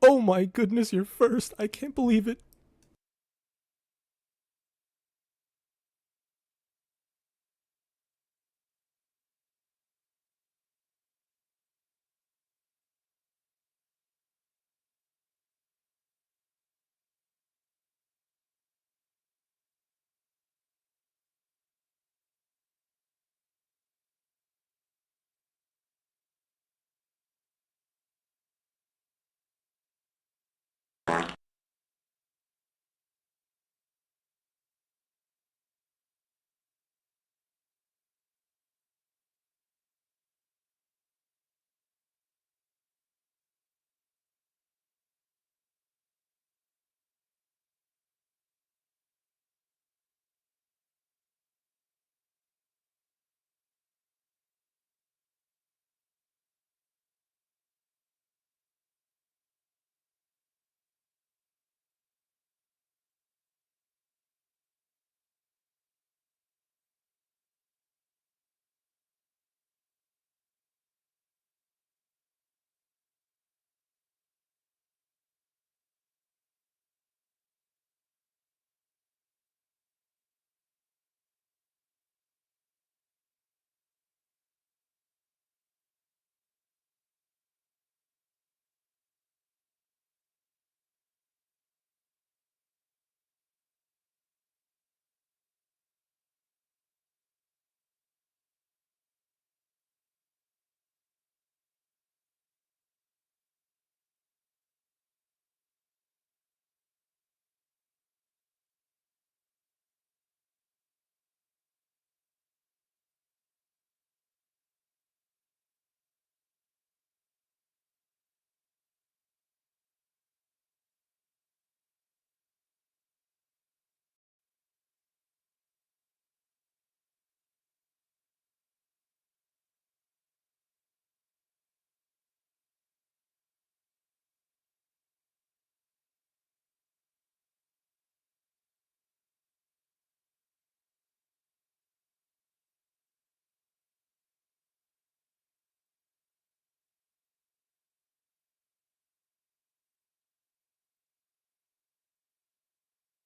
Oh my goodness, you're first. I can't believe it.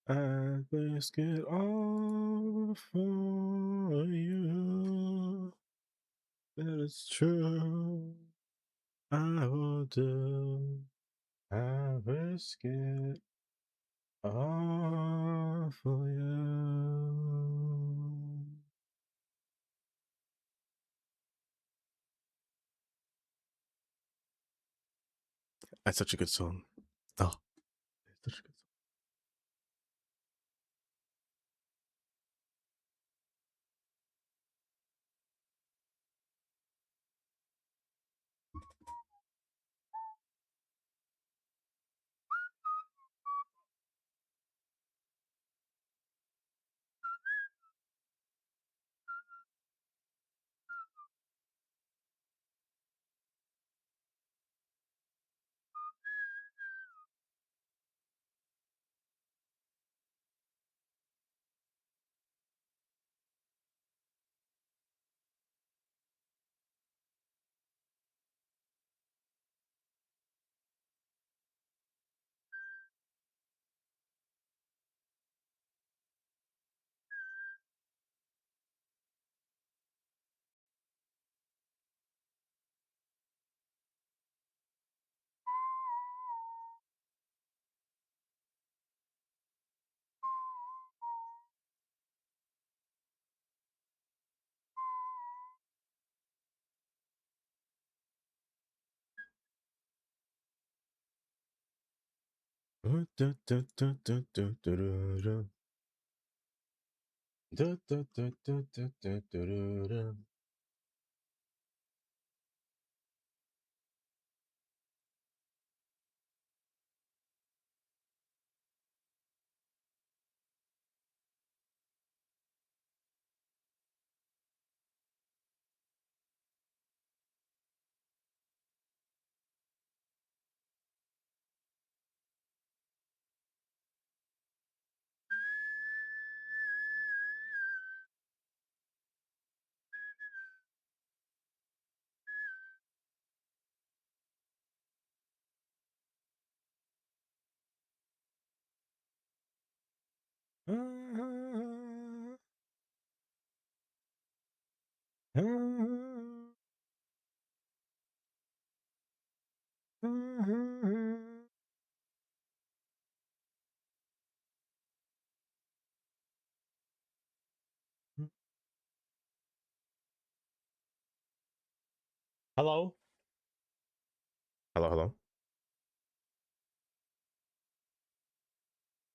I risk it all for you. That is true. I will do. I risk it all for you. That's such a good song. Oh, it's such a good song. Hello? Hello, hello.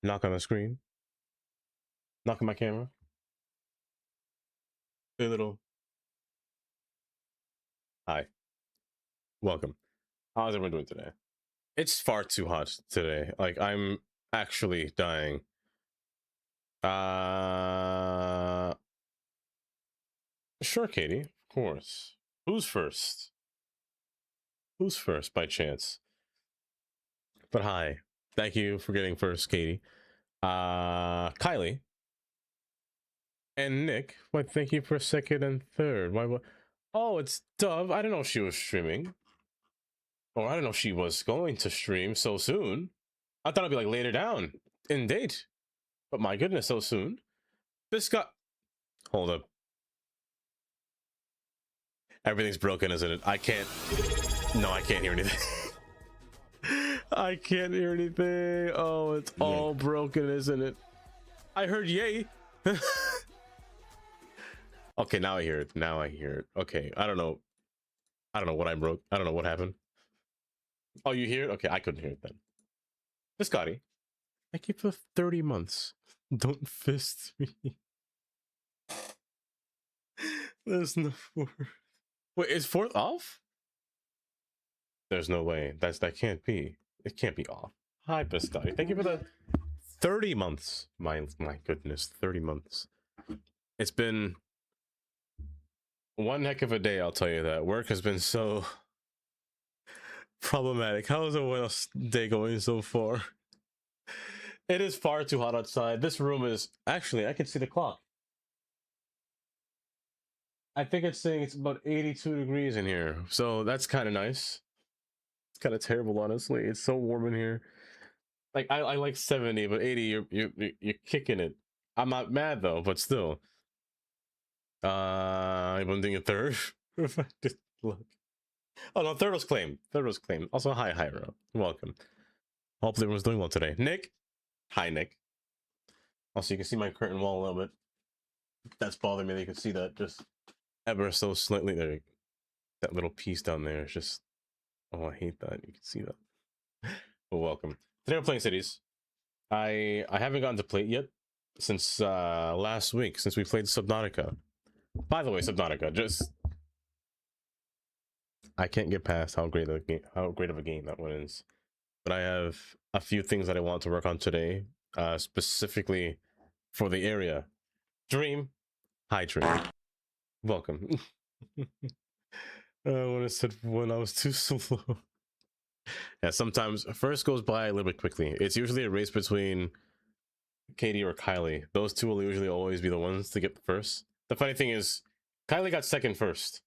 Knock on the screen. Knock on my camera. A little. Hi. Welcome. How's everyone doing today? It's far too hot today. Like, I'm actually dying. Sure, Katie. Of course. Who's first? Who's first by chance? But hi. Thank you for getting first, Katie. Kylie. And Nick. Why, thank you for second and third. Why, what? Oh, it's Dove. I didn't know she was streaming. Or I don't know if she was going to stream so soon. I thought it'd be like later down in date. But my goodness, so soon. This got... Hold up. Everything's broken, isn't it? I can't... No, I can't hear anything. I can't hear anything. Oh, it's all broken, isn't it? I heard yay. Okay, now I hear it. Now I hear it. Okay, I don't know. I don't know what I broke. I don't know what happened. Oh, you hear it? Okay, I couldn't hear it then. Scotty. Thank you for 30 months. Don't fist me. There's no fourth. Wait, is fourth off? There's no way. That can't be. It can't be off. Hi, Biscotti. Thank you for the 30 months. My goodness, 30 months. It's been one heck of a day, I'll tell you that. Work has been so problematic. How is everyone's day going so far? It is far too hot outside. This room is... Actually, I can see the clock. I think it's saying it's about 82 degrees in here. So that's kind of nice. It's kind of terrible, honestly. It's so warm in here. Like, I like 70, but 80, you're kicking it. I'm not mad, though, but still. I'm doing a third. If I just look. Oh, no, third was claimed. Third was claimed. Also, hi, Hyro. Welcome. Hopefully everyone's doing well today. Nick. Hi, Nick. Also, you can see my curtain wall a little bit. That's bothering me. You can see that just ever so slightly there. That little piece down there is just... Oh, I hate that. You can see that. Well, welcome. Today we're playing Cities. I haven't gotten to play it yet since last week, since we played Subnautica. By the way, Subnautica, just... I can't get past how great of a game that one is. But I have a few things that I want to work on today, specifically for the area. Dream. Hi, Dream. Welcome. When I said when I was too slow. Yeah, sometimes first goes by a little bit quickly. It's usually a race between Katie or Kylie. Those two will usually always be the ones to get first. The funny thing is, Kylie got second first,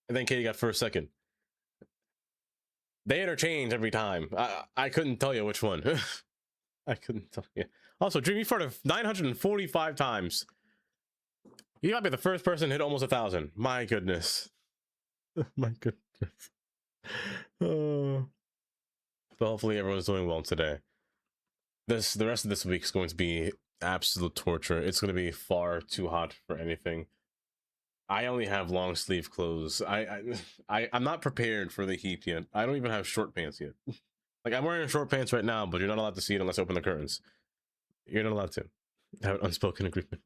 and then Katie got first second. They interchange every time. I couldn't tell you which one. I couldn't tell you. Also, Dream, you farted 945 times. You gotta be the first person to hit almost 1,000. My goodness. My goodness. But hopefully everyone's doing well today. The rest of this week is going to be absolute torture. It's going to be far too hot for anything. I only have long sleeve clothes. I'm not prepared for the heat yet. I don't even have short pants yet. Like, I'm wearing short pants right now, but you're not allowed to see it unless I open the curtains. You're not allowed to have an unspoken agreement.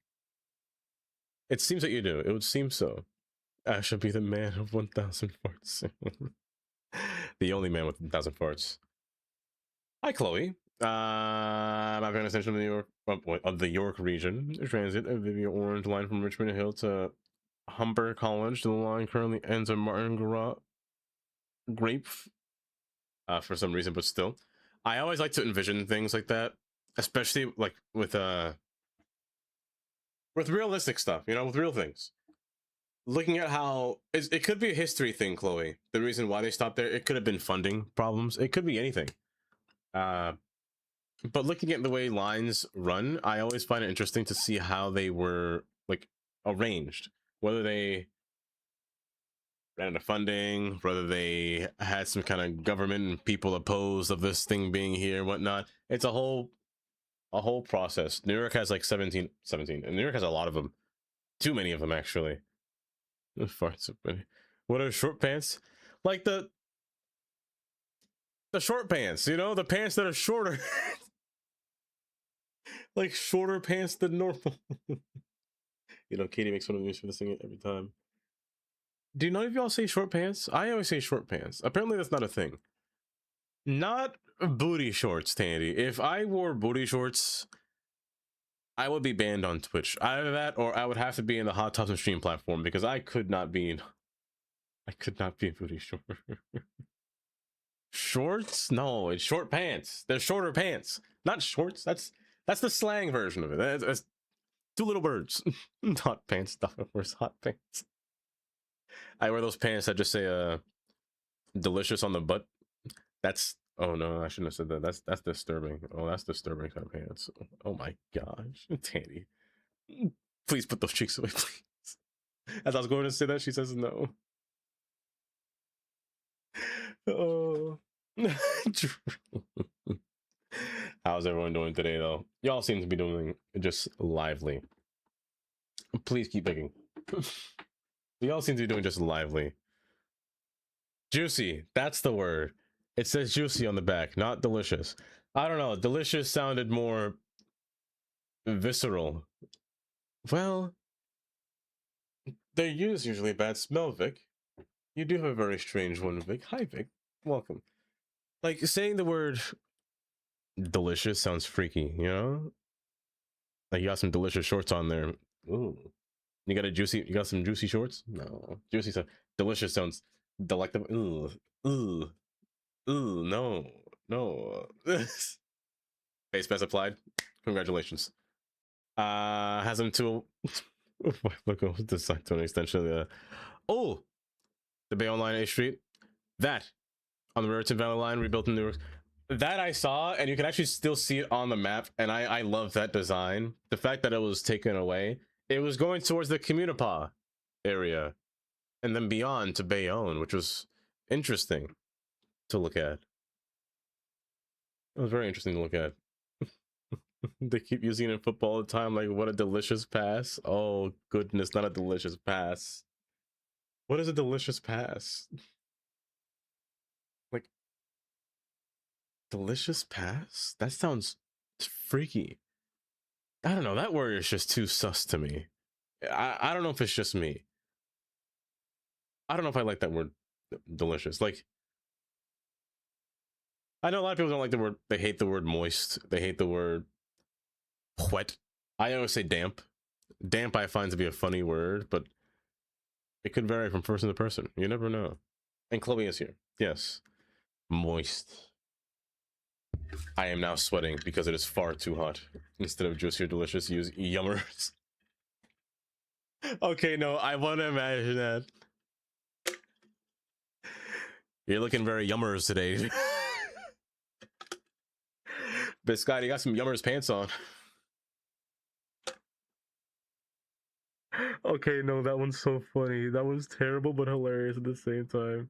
It seems that you do. It would seem so. I should be the man of 1,000 farts. The only man with 1,000 farts. Hi, Chloe. I'm paying attention to the York region. Transit of the orange line from Richmond Hill to Humber College. The line currently ends at Martin Grape. For some reason, but still. I always like to envision things like that, especially like with realistic stuff, you know, with real things. Looking at how it could be a history thing, Chloe. The reason why they stopped there, it could have been funding problems. It could be anything. But looking at the way lines run, I always find it interesting to see how they were like arranged. Whether they ran out of funding, whether they had some kind of government and people opposed of this thing being here and whatnot. It's a whole process. New York has like 17, and New York has a lot of them. Too many of them, actually. Far too many. What are short pants? Like the short pants, you know, the pants that are shorter. Like shorter pants than normal. You know, Katie makes fun of me for saying it every time. Do none of y'all say short pants? I always say short pants. Apparently that's not a thing. Not booty shorts, Tandy. If I wore booty shorts, I would be banned on Twitch. Either that or I would have to be in the Hot Tops and Stream platform because I could not be booty short. Shorts? No, it's short pants. They're shorter pants. Not shorts. That's the slang version of it. That's two little birds. Hot pants. Stuff wears hot pants. I wear those pants that just say delicious on the butt. That's, oh no, I shouldn't have said that. That's disturbing. Oh, that's disturbing kind of pants. Oh my gosh. Tanny. Please put those cheeks away, please. As I was going to say that, she says no. Oh. How's everyone doing today, though? Y'all seem to be doing just lively. Please keep picking. Y'all seem to be doing just lively. Juicy, that's the word. It says juicy on the back, not delicious. I don't know. Delicious sounded more visceral. Well, their use usually bad smell, Vic. You do have a very strange one, Vic. Hi, Vic. Welcome. Like, saying the word delicious sounds freaky, you know? Like, you got some delicious shorts on there. Ooh. You got some juicy shorts? No. Juicy stuff. Delicious sounds delectable. Ooh. Ooh. Ooh, no. No. Face pass applied. Congratulations. Has them to look over the side to an extension. Oh, the Bay Online A Street. That on the Raritan Valley line rebuilt in New York. That I saw, and you can actually still see it on the map, and I love that design. The fact that it was taken away, it was going towards the Communipaw area, and then beyond to Bayonne, which was interesting to look at. It was very interesting to look at. They keep using it in football all the time. Like, what a delicious pass. Oh, goodness, not a delicious pass. What is a delicious pass? Like, delicious pass? That sounds freaky. I don't know. That word is just too sus to me. I don't know if it's just me. I don't know if I like that word delicious. Like, I know a lot of people don't like the word, they hate the word moist. They hate the word wet. I always say damp. Damp I find to be a funny word, but it could vary from person to person. You never know. And Chloe is here. Yes. Moist. I am now sweating because it is far too hot. Instead of juicy or delicious, use yummers. Okay, no, I want to imagine that. You're looking very yummers today. But Scott, you got some yummers pants on. Okay, no, that one's so funny. That was terrible but hilarious at the same time.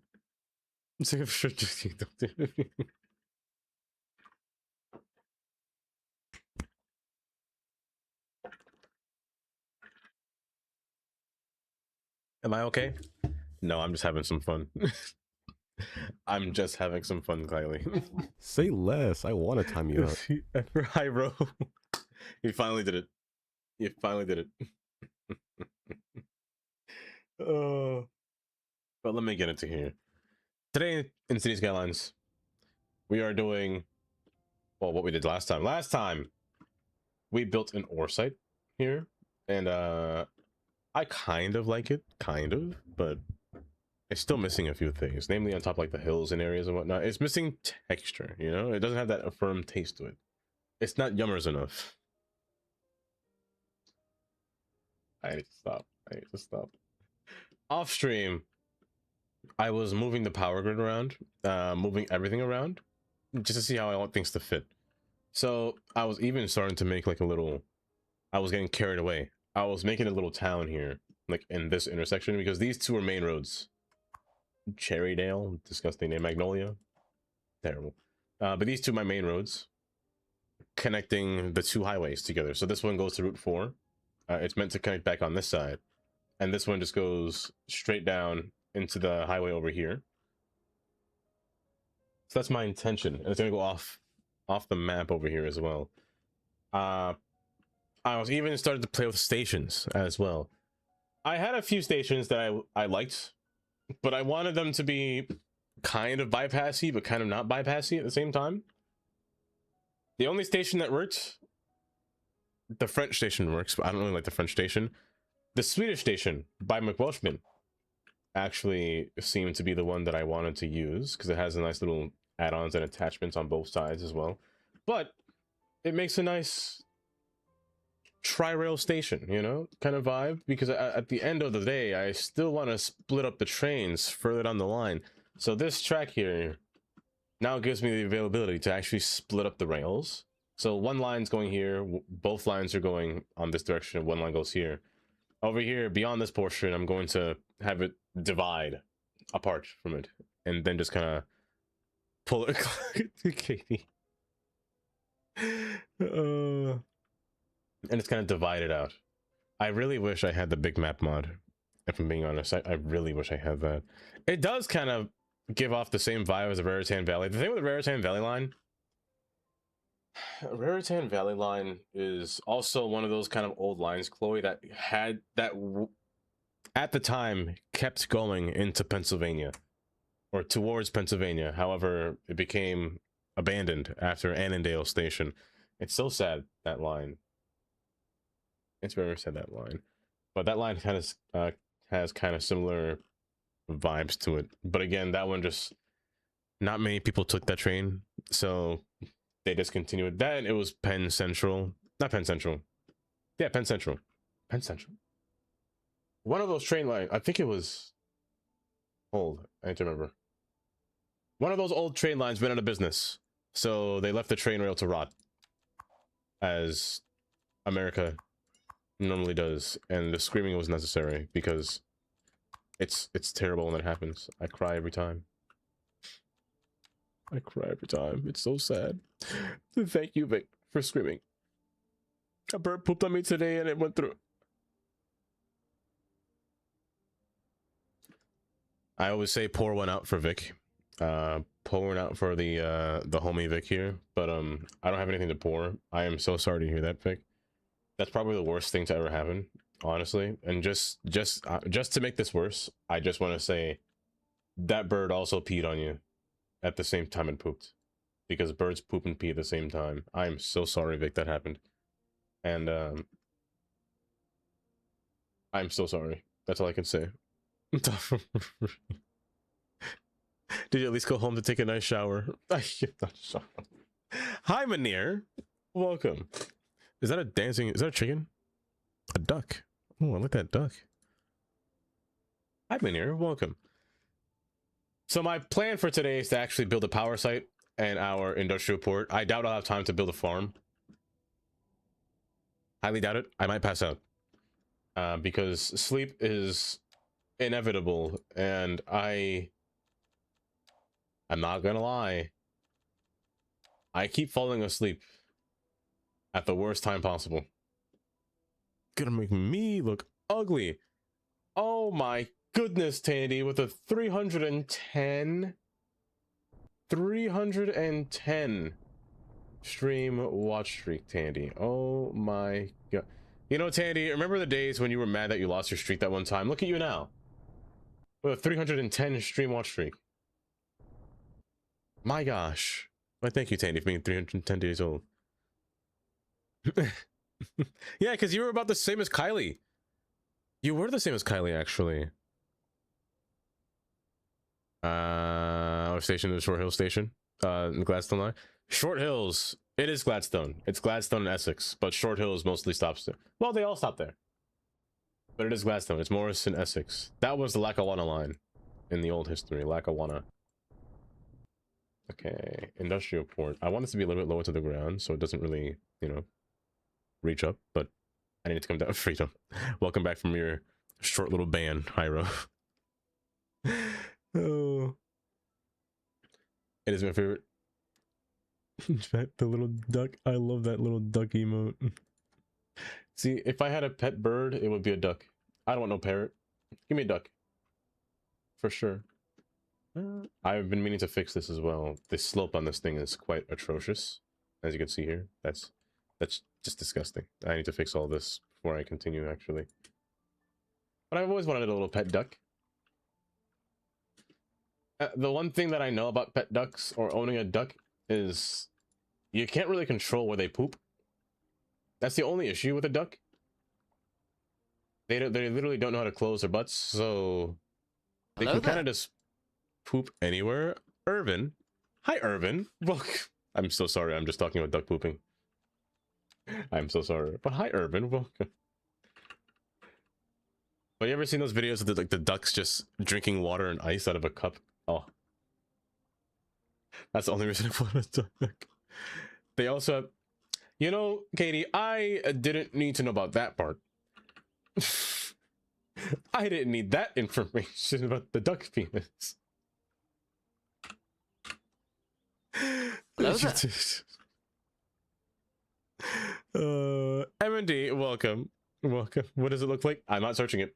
I'm sick of shit. Am I okay? No, I'm just having some fun. I'm just having some fun, Kylie. Say less. I want to time you out. Hi, bro. You finally did it. You finally did it. But let me get into here. Today in City Skylines, we are doing, well, what we did last time. Last time, we built an ore site here, and I kind of like it, but it's still missing a few things, namely on top like the hills and areas and whatnot. It's missing texture, you know? It doesn't have that firm taste to it. It's not yummers enough. I need to stop. Off stream, I was moving the power grid around, moving everything around, just to see how I want things to fit. So I was even starting to make like a little, I was getting carried away. I was making a little town here, like in this intersection, because these two are main roads. Cherrydale, disgusting name. Magnolia, terrible. But these two are my main roads, connecting the two highways together. So this one goes to Route 4. It's meant to connect back on this side. And this one just goes straight down into the highway over here. So that's my intention. And it's going to go off the map over here as well. I was even started to play with stations as well. I had a few stations that I liked, but I wanted them to be kind of bypassy, but kind of not bypassy at the same time. The only station that worked, the French station works, but I don't really like the French station. The Swedish station by McWelshman actually seemed to be the one that I wanted to use because it has a nice little add-ons and attachments on both sides as well. But it makes a nice tri-rail station, you know, kind of vibe, because at the end of the day, I still want to split up the trains further down the line. So this track here now gives me the availability to actually split up the rails. So one line's going here, both lines are going on this direction, one line goes here. Over here, beyond this portion, I'm going to have it divide apart from it, and then just kind of pull it. Katie. And it's kind of divided out. I really wish I had the big map mod. If I'm being honest, I really wish I had that. It does kind of give off the same vibe as the Raritan Valley. The thing with the Raritan Valley line, Raritan Valley line is also one of those kind of old lines, Chloe, that had that at the time kept going into Pennsylvania or towards Pennsylvania. However, it became abandoned after Annandale Station. It's so sad, that line. It's very sad, that line. But that line kind of has kind of similar vibes to it. But again, that one just, not many people took that train, so they discontinued that. And it was Penn Central, not Penn Central. Yeah, Penn Central. Penn Central. One of those train lines, I think it was old. I need to remember. One of those old train lines went out of business, so they left the train rail to rot, as America normally does, and the screaming was necessary because it's terrible when that happens. I cry every time. I cry every time. It's so sad. Thank you, Vic, for screaming. A bird pooped on me today and it went through. I always say pour one out for Vic. Pour one out for the homie Vic here, but I don't have anything to pour. I am so sorry to hear that, Vic. That's probably the worst thing to ever happen, honestly. And just to make this worse, I just want to say that bird also peed on you at the same time and pooped, because birds poop and pee at the same time. I am so sorry, Vic, that happened. And I'm so sorry. That's all I can say. Did you at least go home to take a nice shower? Hi, Manir. Welcome. Is that a dancing? Is that a chicken? A duck. Oh, I like that duck. Hi, Manir. Welcome. So my plan for today is to actually build a power site and our industrial port. I doubt I'll have time to build a farm. Highly doubt it. I might pass out. Because sleep is inevitable, and I'm not gonna lie, I keep falling asleep at the worst time possible. Gonna make me look ugly. Oh my goodness, Tandy, with a 310 stream watch streak, Tandy. Oh my god. You know, Tandy, remember the days when you were mad that you lost your streak that one time? Look at you now with a 310 stream watch streak. My gosh. Well, thank you, Tandy, for being 310 days old. Yeah, because you were about the same as Kylie. You were the same as Kylie, actually. Our station is Short Hill Station. Gladstone line. Short Hills. It is Gladstone. It's Gladstone and Essex, but Short Hills mostly stops there. Well, they all stop there. But it is Gladstone. It's Morris and Essex. That was the Lackawanna line in the old history. Lackawanna. Okay, industrial port. I want this to be a little bit lower to the ground so it doesn't really, you know, reach up, but I need to come down. Freedom. Welcome back from your short little ban, Hyro. Oh, it is my favorite. The little duck. I love that little duck emote. See, if I had a pet bird, it would be a duck. I don't want no parrot. Give me a duck. For sure. I've been meaning to fix this as well. The slope on this thing is quite atrocious. As you can see here. That's just disgusting. I need to fix all this before I continue, actually. But I've always wanted a little pet duck. The one thing that I know about pet ducks or owning a duck is you can't really control where they poop. That's the only issue with a duck. They literally don't know how to close their butts, so they can kind of just poop anywhere. Irvin. Hi, Irvin. Well, I'm so sorry. I'm just talking about duck pooping. I'm so sorry. But hi, Irvin. Welcome. But you ever seen those videos of the ducks just drinking water and ice out of a cup? Oh. That's the only reason I want a duck. They also have... You know, Katie, I didn't need to know about that part. I didn't need that information about the duck penis. M&D, welcome. Welcome. What does it look like? I'm not searching it.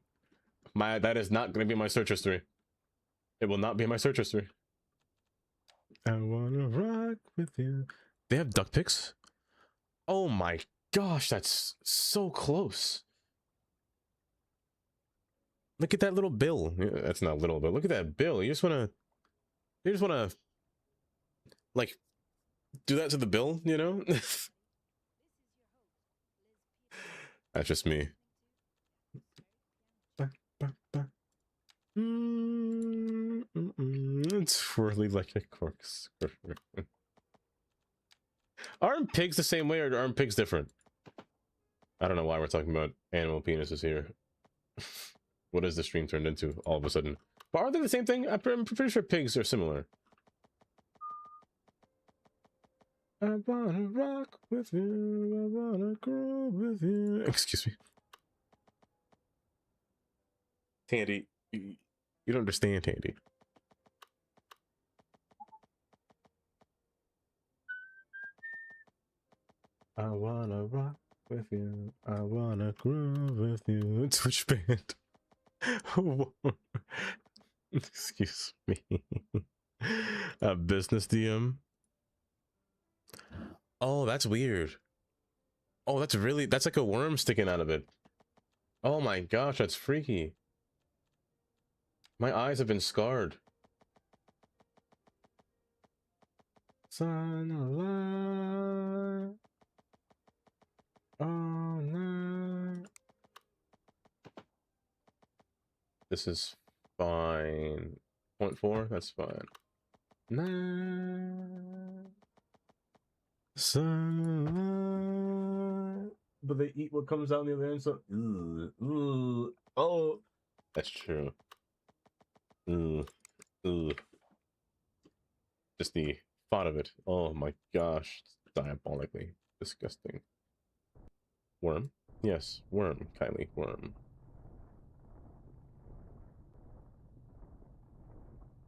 That is not going to be my search history. It will not be my search history. I wanna rock with you. They have duck pics? Oh my gosh, that's so close. Look at that little bill. That's not little, but look at that bill. You just wanna like do that to the bill, you know? That's just me. It's swirly like a corkscrew. Aren't pigs the same way, or aren't pigs different? I don't know why we're talking about animal penises here. What has the stream turned into all of a sudden? But are they the same thing? I'm pretty sure pigs are similar. I wanna rock with you, I wanna grow with you. Excuse me. Tandy, you don't understand, Tandy. I wanna rock with you, I wanna grow with you. Twitch band. Excuse me. A business DM. Oh, that's weird. Oh, that's like a worm sticking out of it. Oh my gosh, that's freaky. My eyes have been scarred. Sun alive. Oh no. This is fine. 0.4, that's fine. Nah. Sun. But they eat what comes out on the other end, so oh, that's true. Just the thought of it. Oh my gosh, it's diabolically disgusting. Worm? Yes, worm, Kylie, worm.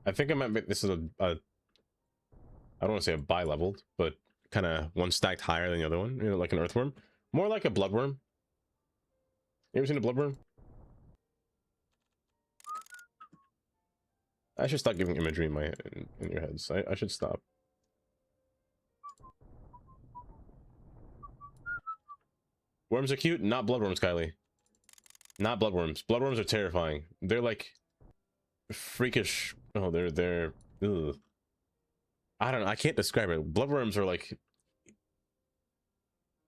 I think I might make this is a I don't want to say a bi-leveled, but kind of one stacked higher than the other one, you know, like an earthworm. More like a bloodworm. You ever seen a bloodworm? I should stop giving imagery in your heads. I should stop. Worms are cute, not bloodworms, Kylie. Not bloodworms. Bloodworms are terrifying. They're like freakish. Oh, they're ugh. I don't know. I can't describe it. Bloodworms are like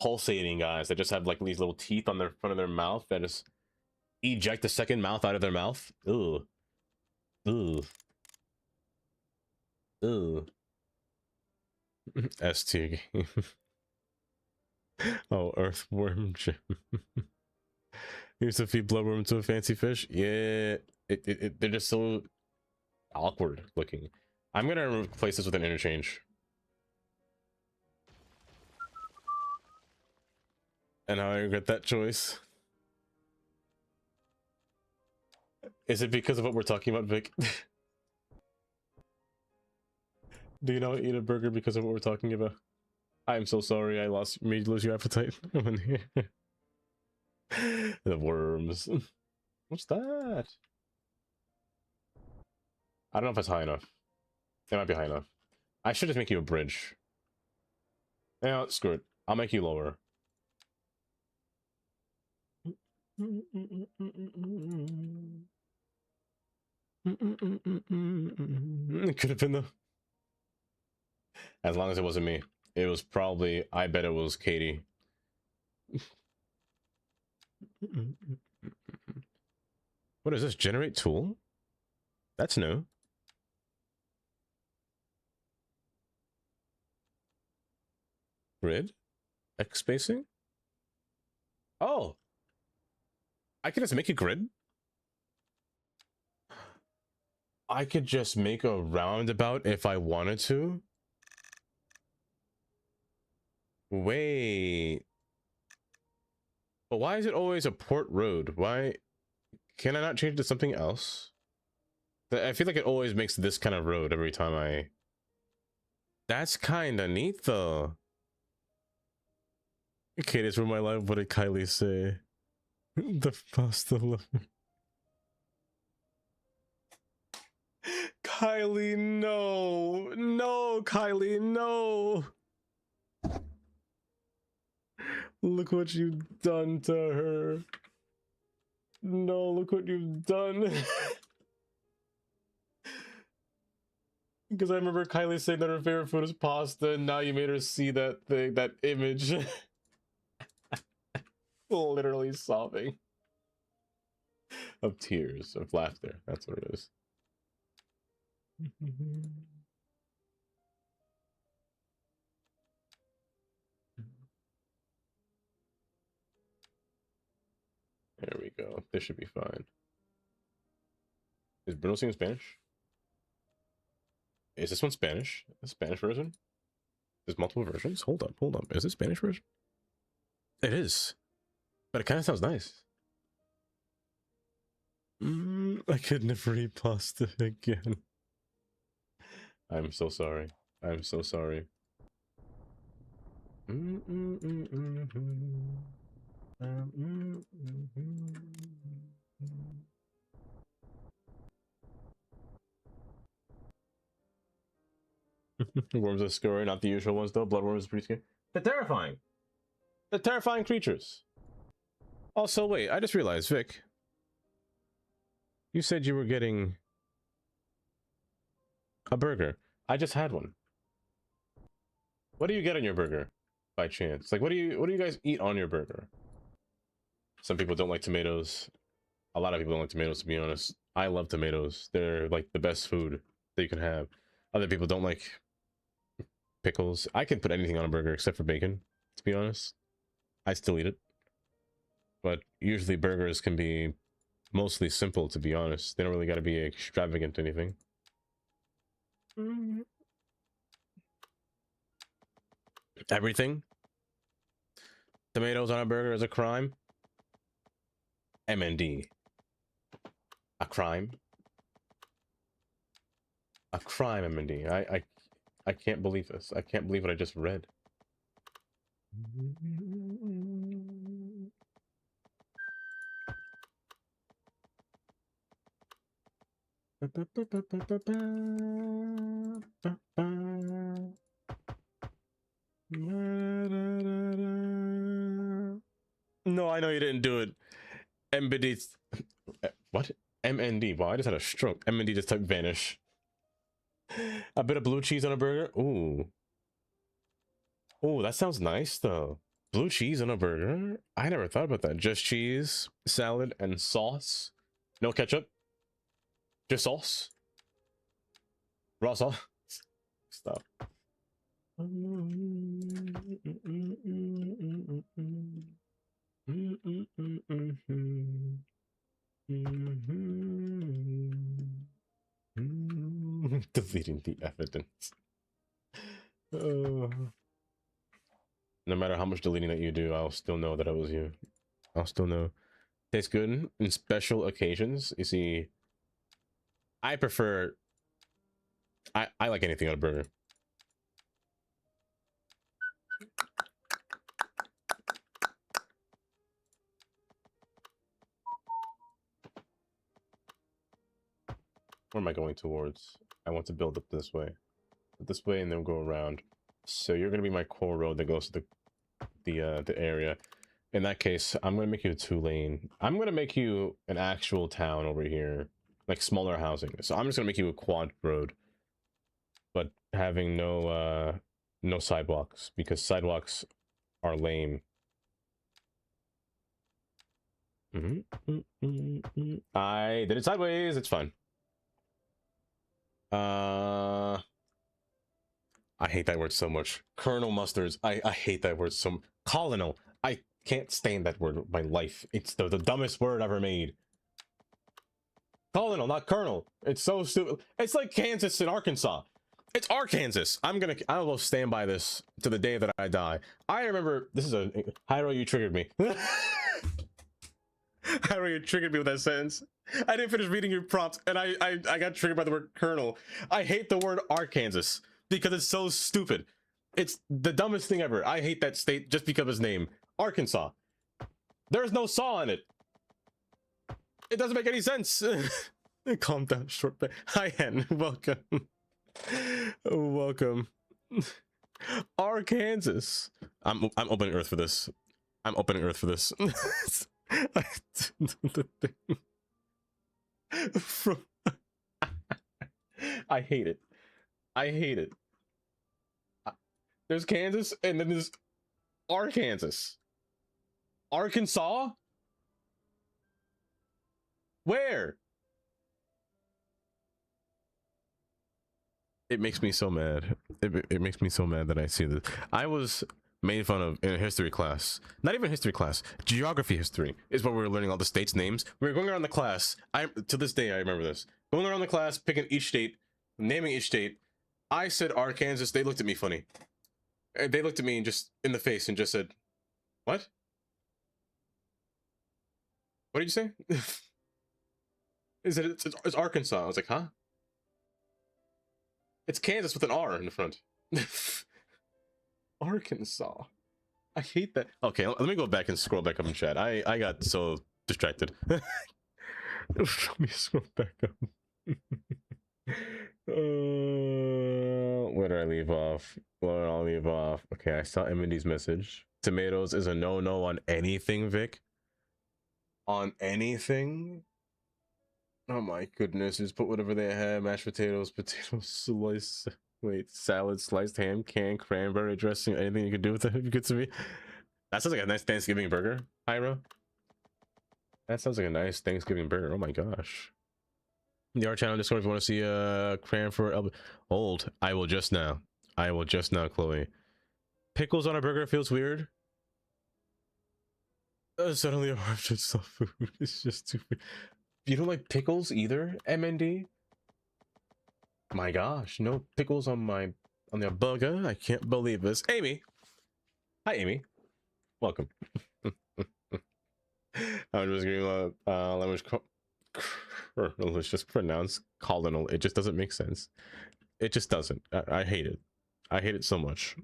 pulsating guys that just have like these little teeth on their front of their mouth that just eject a second mouth out of their mouth. Ugh. Ugh. Ugh. S tier game. Oh, earthworm gym. Here's to feed bloodworm to a fancy fish. Yeah, they're just so awkward looking. I'm gonna replace this with an interchange. And I regret that choice. Is it because of what we're talking about, Vic? Do you not eat a burger because of what we're talking about? I'm so sorry I made you lose your appetite. The worms. What's that? I don't know if it's high enough. It might be high enough. I should just make you a bridge. Yeah, screw it. I'll make you lower. It could have been though. As long as it wasn't me. It was probably, I bet it was Katie. What is this? Generate tool? That's new. Grid? X spacing? Oh! I could just make a grid? I could just make a roundabout if I wanted to? Wait. But why is it always a port road? Why can I not change it to something else? I feel like it always makes this kind of road every time I... That's kind of neat though. Okay, this ruined my life. What did Kylie say? The pasta lover. Kylie, no. No, Kylie, no. Look what you've done to her. No, look what you've done. Because I remember Kylie saying that her favorite food is pasta, and now you made her see that thing, that image. Literally sobbing. Of tears, of laughter. That's what it is. There we go. This should be fine. Is Bruno singing Spanish? Is this one Spanish? The Spanish version? There's multiple versions? Hold up, hold up. Is it Spanish version? It is. But it kind of sounds nice. I could never eat pasta again. I'm so sorry. I'm so sorry. Worms are scary, not the usual ones though. Bloodworms is pretty scary. They're terrifying. They're terrifying creatures. Also, wait, I just realized, Vic. You said you were getting a burger. I just had one. What do you get on your burger, by chance? Like, what do you guys eat on your burger? Some people don't like tomatoes. A lot of people don't like tomatoes, to be honest. I love tomatoes. They're like the best food that you can have. Other people don't like pickles. I can put anything on a burger except for bacon, to be honest. I still eat it. But usually burgers can be mostly simple, to be honest. They don't really got to be extravagant or anything. Everything. Tomatoes on a burger is a crime. MND. A crime. A crime, MND. I can't believe this. I can't believe what I just read. No, I know you didn't do it. MBD. What? MND. Wow, I just had a stroke. MND just typed vanish. A bit of blue cheese on a burger. Ooh. Ooh, that sounds nice though. Blue cheese on a burger? I never thought about that. Just cheese, salad, and sauce. No ketchup. Just sauce. Raw sauce. Stop. Deleting the evidence. No matter how much deleting that you do, I'll still know that it was you. I'll still know. Tastes good in special occasions. You see, I prefer. I like anything on a burger. Where am I going towards? I want to build up this way, and then go around. So you're gonna be my core road that goes to the area. In that case, I'm gonna make you a 2-lane. I'm gonna make you an actual town over here, like smaller housing. So I'm just gonna make you a quad road, but having no sidewalks, because sidewalks are lame. I did it sideways. It's fine. I hate that word so much. Colonel Mustards. I hate that word so much. Colonel. I can't stand that word in my life. It's the dumbest word ever made. Colonel, not Colonel. It's so stupid. It's like Kansas and Arkansas. It's Arkansas. I will stand by this to the day that I die. I remember, this is a, Hyro, you triggered me. Hyro, you triggered me with that sentence. I didn't finish reading your prompt, and I got triggered by the word Colonel. I hate the word Arkansas because it's so stupid. It's the dumbest thing ever. I hate that state just because of its name. Arkansas. There's no saw in it. It doesn't make any sense. Calm down, short bit. Hi, Hen. Welcome. Welcome. Arkansas. I'm opening Earth for this. I'm opening Earth for this. I hate it. I hate it. There's Kansas, and then there's Arkansas. Arkansas? Where? It makes me so mad. It makes me so mad that I see this. I was made fun of in a history class. Not even history class. Geography history is what we were learning all the states' names. We were going around the class. To this day, I remember this. Going around the class, picking each state, naming each state. I said Arkansas. They looked at me funny. They looked at me and just in the face and just said, "What? What did you say?" It's Arkansas. I was like, huh? It's Kansas with an R in the front. Arkansas. I hate that. Okay, let me go back and scroll back up in chat. I got so distracted. Let me scroll back up. Where did I leave off? Where did I leave off? Okay, I saw Emily's message. Tomatoes is a no-no on anything, Vic. On anything? Oh my goodness, just put whatever they have. Mashed potatoes, slice, salad, sliced ham, canned cranberry dressing, anything you could do with it. Good to me. That sounds like a nice Thanksgiving burger, Ira. That sounds like a nice Thanksgiving burger. Oh my gosh. The art channel Discord if you want to see Cranford old. I will just now, Chloe. Pickles on a burger feels weird. Suddenly I'm just stuff food. It's just too weird. You don't like pickles either, MND? My gosh, no pickles on the burger. I can't believe this. Amy. Hi, Amy. Welcome. I'm just giving language let's just pronounce colonel. It just doesn't make sense. It just doesn't. I hate it. I hate it so much.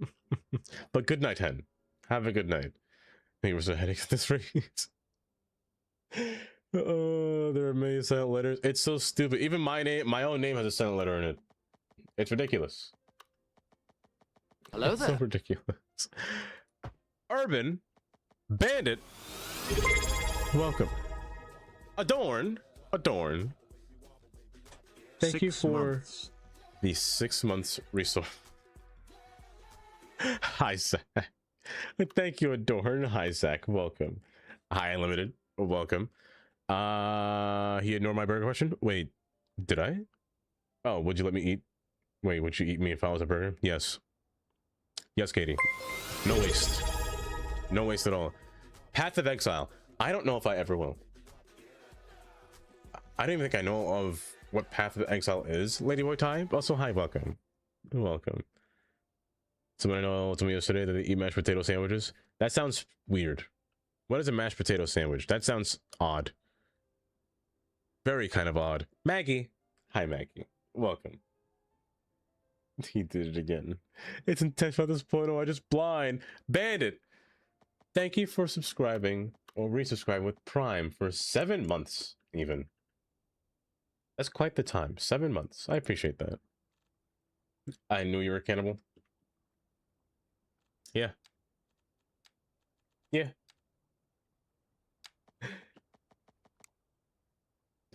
But good night, Hen. Have a good night. I think it was a headache at this rate. Oh, there are many silent letters. It's so stupid. Even my own name has a silent letter in it. It's ridiculous. Hello it's there. So ridiculous. Urban Bandit. Welcome. Adorn. Thank you for the 6 months resource. Hi, Zach. Thank you, Adorn. Hi, Zach. Welcome. Hi, Unlimited. Welcome. He ignored my burger question. Wait, did I? Oh, would you let me eat? Wait, would you eat me if I was a burger? Yes. Yes, Katie. No waste. No waste at all. Path of Exile. I don't know if I ever will. I don't even think I know of what Path of Exile is. Ladyboy Ty, also hi, welcome. Welcome. Someone I know told me yesterday that they eat mashed potato sandwiches. That sounds weird. What is a mashed potato sandwich? That sounds odd. Very kind of odd. Maggie. Hi, Maggie. Welcome. He did it again. It's intentional at this point. Oh, I just blind. Bandit. Thank you for subscribing or resubscribing with Prime for 7 months, even. That's quite the time. 7 months. I appreciate that. I knew you were a cannibal. Yeah. Yeah.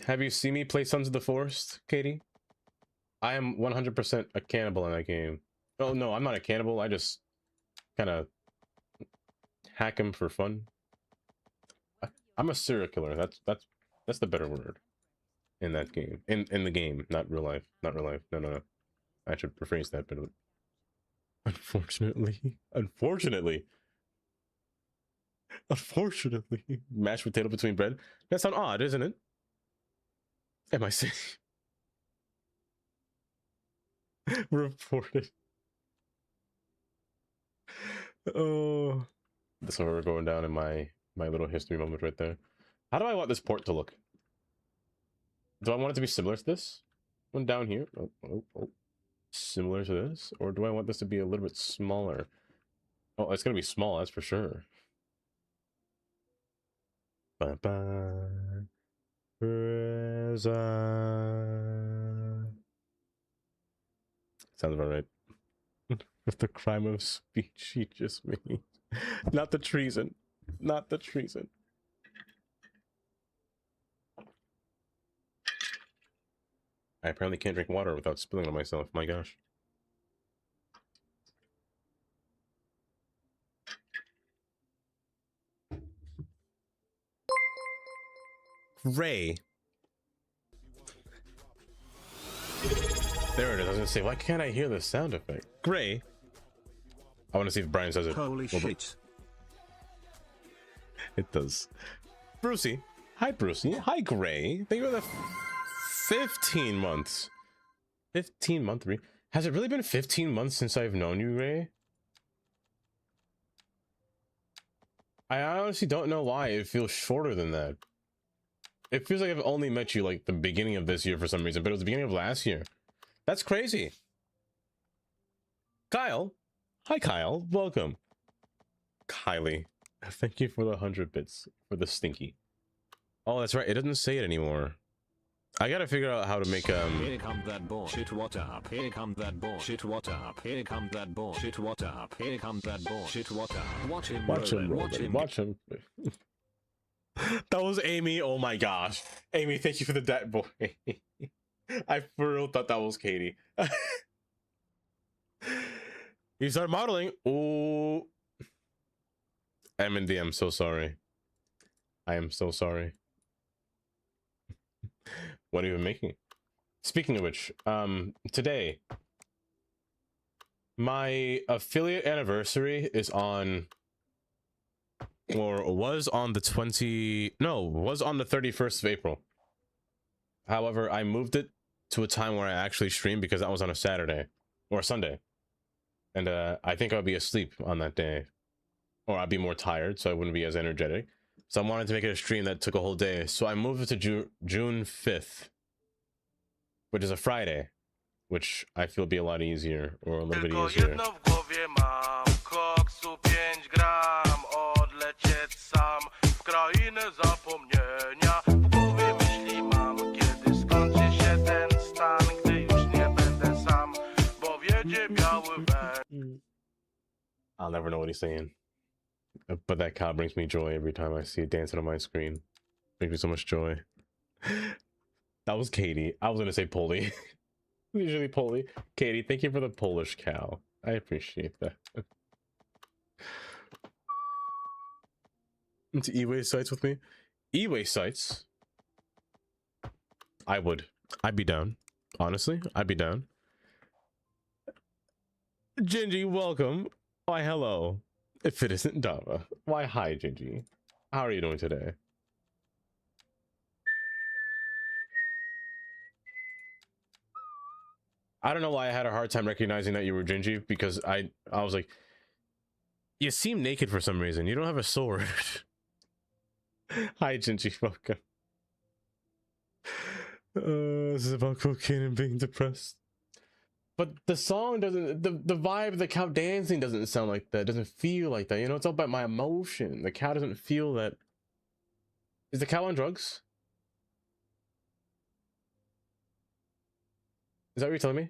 Have you seen me play Sons of the Forest, Katie? I am 100% a cannibal in that game. Oh, no, I'm not a cannibal. I just kind of hack him for fun. I'm a serial killer. That's the better word in that game. In the game, not real life. Not real life. No. I should rephrase that, but unfortunately, mashed potato between bread. That sounds odd, isn't it? Am I saying? Reported. Oh, that's where we're going down in my little history moment right there. How do I want this port to look? Do I want it to be similar to this one down here? Oh. Similar to this, or do I want this to be a little bit smaller? Oh, it's gonna be small, that's for sure. Bye bye. Sounds about right. With the crime of speech he just made. Not the treason. Not the treason. I apparently can't drink water without spilling on myself. My gosh. Ray. There it is. I was gonna say, why can't I hear the sound effect? Gray. I want to see if Brian says it. Holy shit. It does. Brucey. Hi, Brucey. Hi, Gray. Thank you for the 15 months. 15 month re. Has it really been 15 months since I've known you, Gray? I honestly don't know why it feels shorter than that. It feels like I've only met you like the beginning of this year for some reason, but it was the beginning of last year. That's crazy. Kyle. Hi, Kyle. Welcome. Kylie. Thank you for the 100 bits for the stinky. Oh, that's right. It doesn't say it anymore. I gotta figure out how to make Here comes that bullshit, what up? Here comes that bullshit, what up? Here comes that bullshit, what up? Here comes that bullshit, what up? Watch him watch him. That was Amy. Oh my gosh. Amy, thank you for the debt boy. I for real thought that was Katie. You start modeling. Oh, MND, I'm so sorry. I am so sorry. What are you even making? Speaking of which, today my affiliate anniversary is on, or was on the 31st of April. However, I moved it to a time where I actually stream because that was on a Saturday or a Sunday, and I think I'll be asleep on that day, or I'd be more tired, so I wouldn't be as energetic. So I wanted to make it a stream that took a whole day, so I moved it to June 5th, which is a Friday, which I feel be a lot easier, or a little bit easier. I'll never know what he's saying, but that cow brings me joy every time I see it dancing on my screen. Brings me so much joy. That was Katie. I was gonna say Polly. Usually Polly. Katie, thank you for the Polish cow. I appreciate that. Into e-waste sites with me? E-waste sites? I'd be down. Honestly, I'd be down. Gingy, welcome. Why, hello. If it isn't Dava. Why, hi, Gingy. How are you doing today? I don't know why I had a hard time recognizing that you were Gingy, because I was like, you seem naked for some reason. You don't have a sword. Hi, Gingy. Welcome. This is about cocaine and being depressed. But the song doesn't, the vibe of the cow dancing doesn't sound like that. It doesn't feel like that. You know, it's all about my emotion. The cow doesn't feel that. Is the cow on drugs? Is that what you're telling me?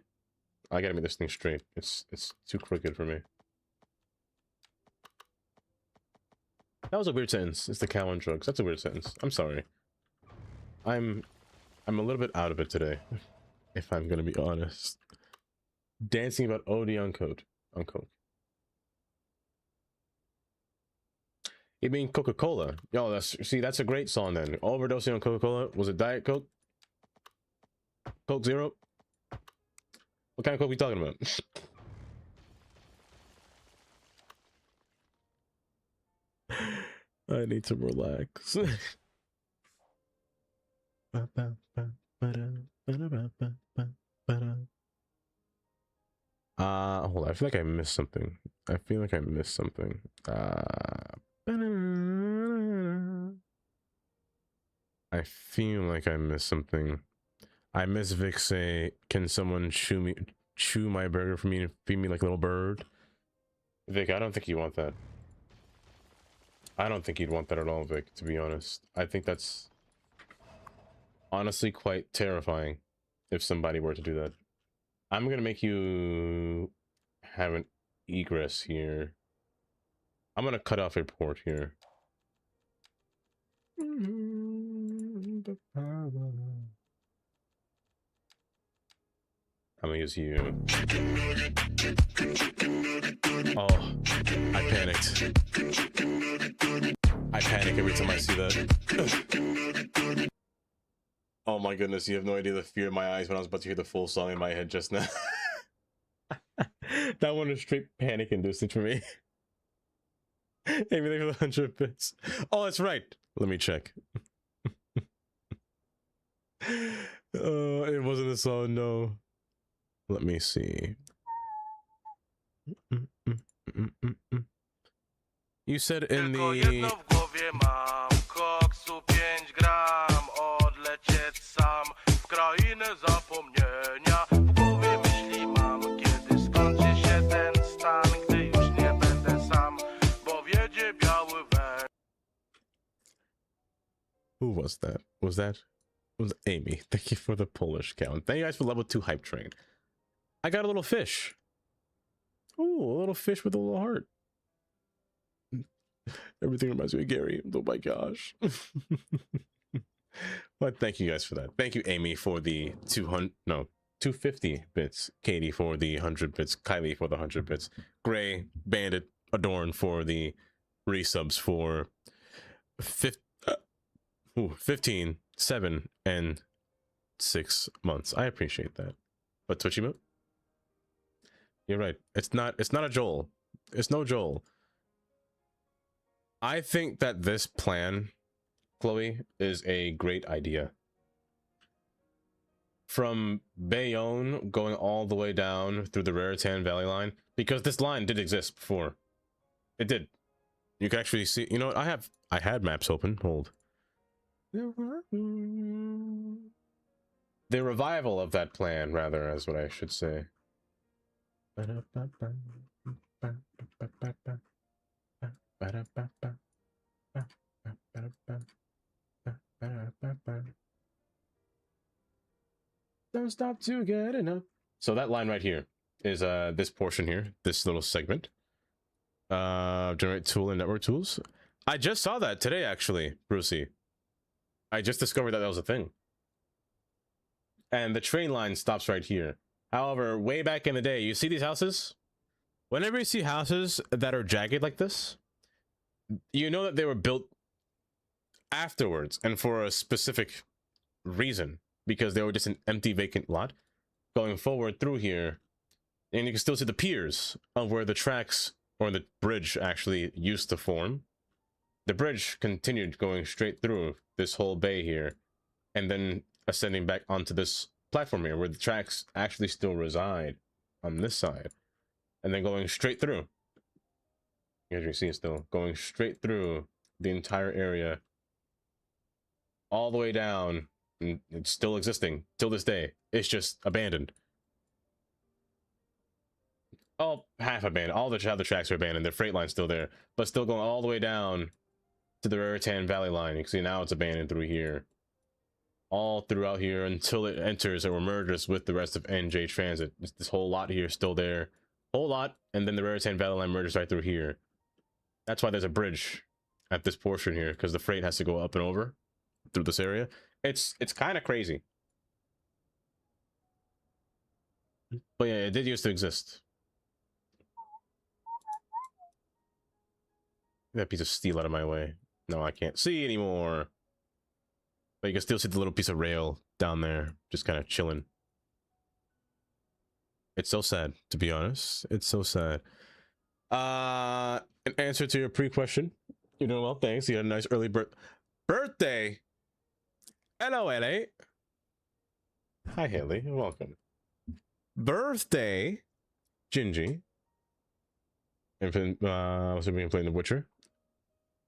I gotta make this thing straight. It's too crooked for me. That was a weird sentence. It's the cow on drugs. That's a weird sentence. I'm sorry. I'm a little bit out of it today, if I'm gonna be honest. Dancing about OD on coke. You mean Coca-Cola? Yo, that's a great song then. Overdosing on Coca-Cola. Was it Diet Coke? Coke Zero? What kind of Coke we talking about? I need to relax. Hold on. I feel like I missed something. I feel like I missed something. I miss Vic say, "Can someone chew my burger for me and feed me like a little bird?" Vic, I don't think you want that. I don't think you'd want that at all, Vic, to be honest. I think that's honestly quite terrifying if somebody were to do that. I'm gonna make you have an egress here. I'm gonna cut off your port here. I'm gonna use you. Oh, I panicked. I panic every time I see that. Oh my goodness, you have no idea the fear in my eyes when I was about to hear the full song in my head just now. That one was straight panic inducing for me. Everything for the 100 bits. Oh, that's right. Let me check. It wasn't a song, no. Let me see. You said in the... Who was that? Was Amy? Thank you for the Polish count. Thank you guys for level 2 hype train. I got a little fish. Ooh, a little fish with a little heart. Everything reminds me of Gary. Oh my gosh. But thank you guys for that. Thank you, Amy, for the 250 bits. Katie for the 100 bits. Kylie for the 100 bits. Gray, Bandit, Adorn for the resubs for 15, 7, and 6 months. I appreciate that. But Twitchy Moot? You're right. It's not a Joel. It's no Joel. I think that this plan, Chloe, is a great idea. From Bayonne going all the way down through the Raritan Valley line, because this line did exist before. It did. You can actually see, you know what, I had maps open. Hold. The revival of that plan, rather, is what I should say. Don't stop to get enough. So that line right here is this portion here, this little segment. Generate tool and network tools. I just saw that today, actually, Brucey. I just discovered that was a thing. And the train line stops right here. However, way back in the day, you see these houses? Whenever you see houses that are jagged like this, you know that they were built afterwards and for a specific reason, because they were just an empty vacant lot going forward through here. And you can still see the piers of where the tracks or the bridge actually used to form. The bridge continued going straight through this whole bay here, and then ascending back onto this platform here where the tracks actually still reside on this side, and then going straight through. As you see, still going straight through the entire area, all the way down, and it's still existing till this day. It's just abandoned. Oh, half abandoned. All the other tracks are abandoned. Their freight line's still there, but still going all the way down to the Raritan Valley line. You can see now it's abandoned through here, all throughout here until it enters or merges with the rest of NJ Transit. This whole lot here is still there, whole lot, and then the Raritan Valley line merges right through here. That's why there's a bridge at this portion here, because the freight has to go up and over through this area. It's kind of crazy, but yeah, it did used to exist. Get that piece of steel out of my way. No, I can't see anymore. But you can still see the little piece of rail down there, just kind of chilling. It's so sad, to be honest. It's so sad. An answer to your pre-question. You're doing well, thanks. You had a nice early birthday. Hello, LA. Hi, Haley. Welcome. Birthday, Gingy. And also being playing The Witcher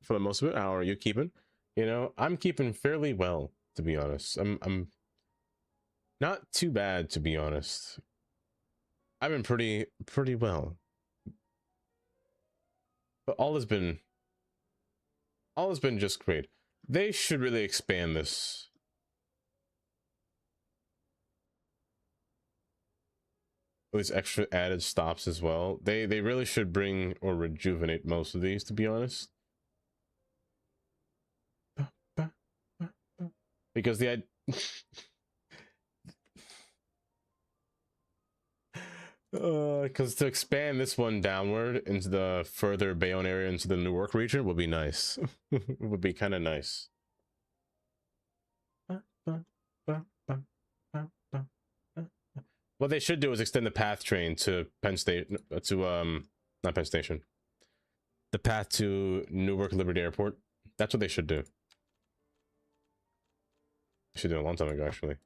for the most of it. How are you keeping? You know, I'm keeping fairly well, to be honest. I'm not too bad, to be honest. I've been pretty well. But all has been just great. They should really expand this. These extra added stops as well. They really should bring or rejuvenate most of these, to be honest. Because because to expand this one downward into the further Bayonne area into the Newark region would be nice. It would be kind of nice. What they should do is extend the path train to Penn State to not Penn Station. The path to Newark Liberty Airport. That's what they should do. They should do it a long time ago, actually.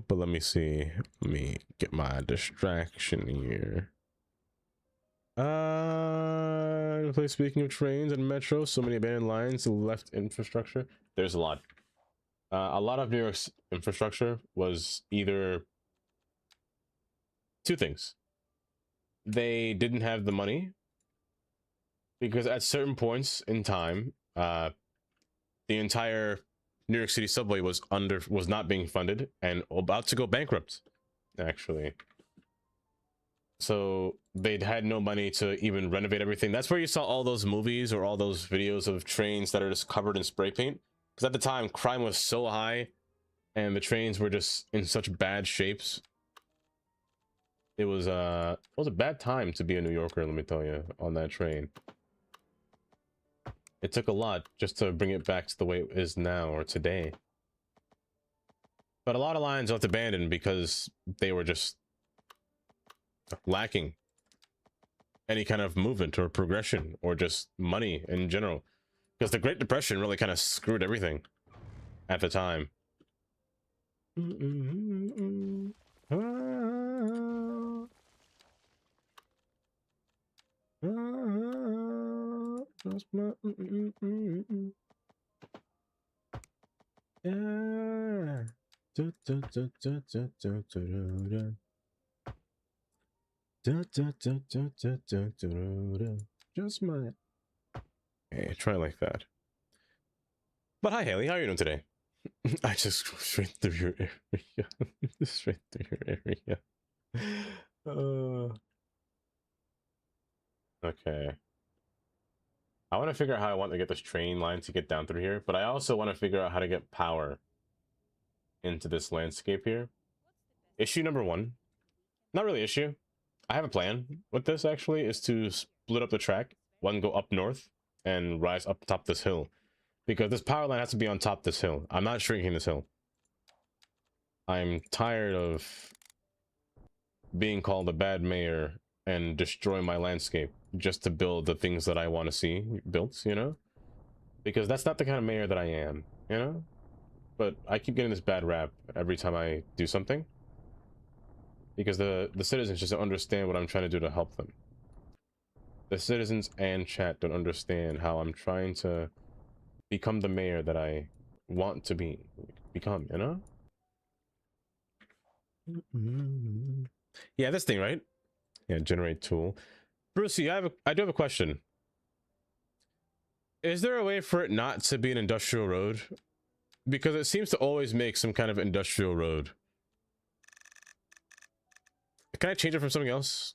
But let me see. Let me get my distraction here. Speaking of trains and metro, so many abandoned lines, left infrastructure. There's a lot. A lot of New York's infrastructure was either two things. They didn't have the money because at certain points in time, the entire New York City subway was not being funded and about to go bankrupt, actually. So they'd had no money to even renovate everything. That's where you saw all those movies or all those videos of trains that are just covered in spray paint. Because at the time, crime was so high and the trains were just in such bad shapes. It was a bad time to be a New Yorker, let me tell you, on that train. It took a lot just to bring it back to the way it is now or today. But a lot of lines left abandoned because they were just lacking any kind of movement or progression or just money in general. Because the Great Depression really kind of screwed everything at the time. Just my. Hey, try like that. But hi, Haley. How are you doing today? I just go straight through your area. Straight through your area. Okay. I want to figure out how I want to get this train line to get down through here, but I also want to figure out how to get power into this landscape here. Issue number one. Not really issue. I have a plan with this, actually, is to split up the track. One go up north and rise up top this hill. Because this power line has to be on top this hill. I'm not shrinking this hill. I'm tired of being called a bad mayor and destroy my landscape just to build the things that I want to see built, you know? because that's not the kind of mayor that I am, you know? But I keep getting this bad rap every time I do something because the citizens just don't understand what I'm trying to do to help them. The citizens and chat don't understand how I'm trying to become the mayor that I want to become, you know? Yeah, this thing, right? Yeah, generate tool. Brucey, I do have a question. Is there a way for it not to be an industrial road? Because it seems to always make some kind of industrial road. Can I change it from something else?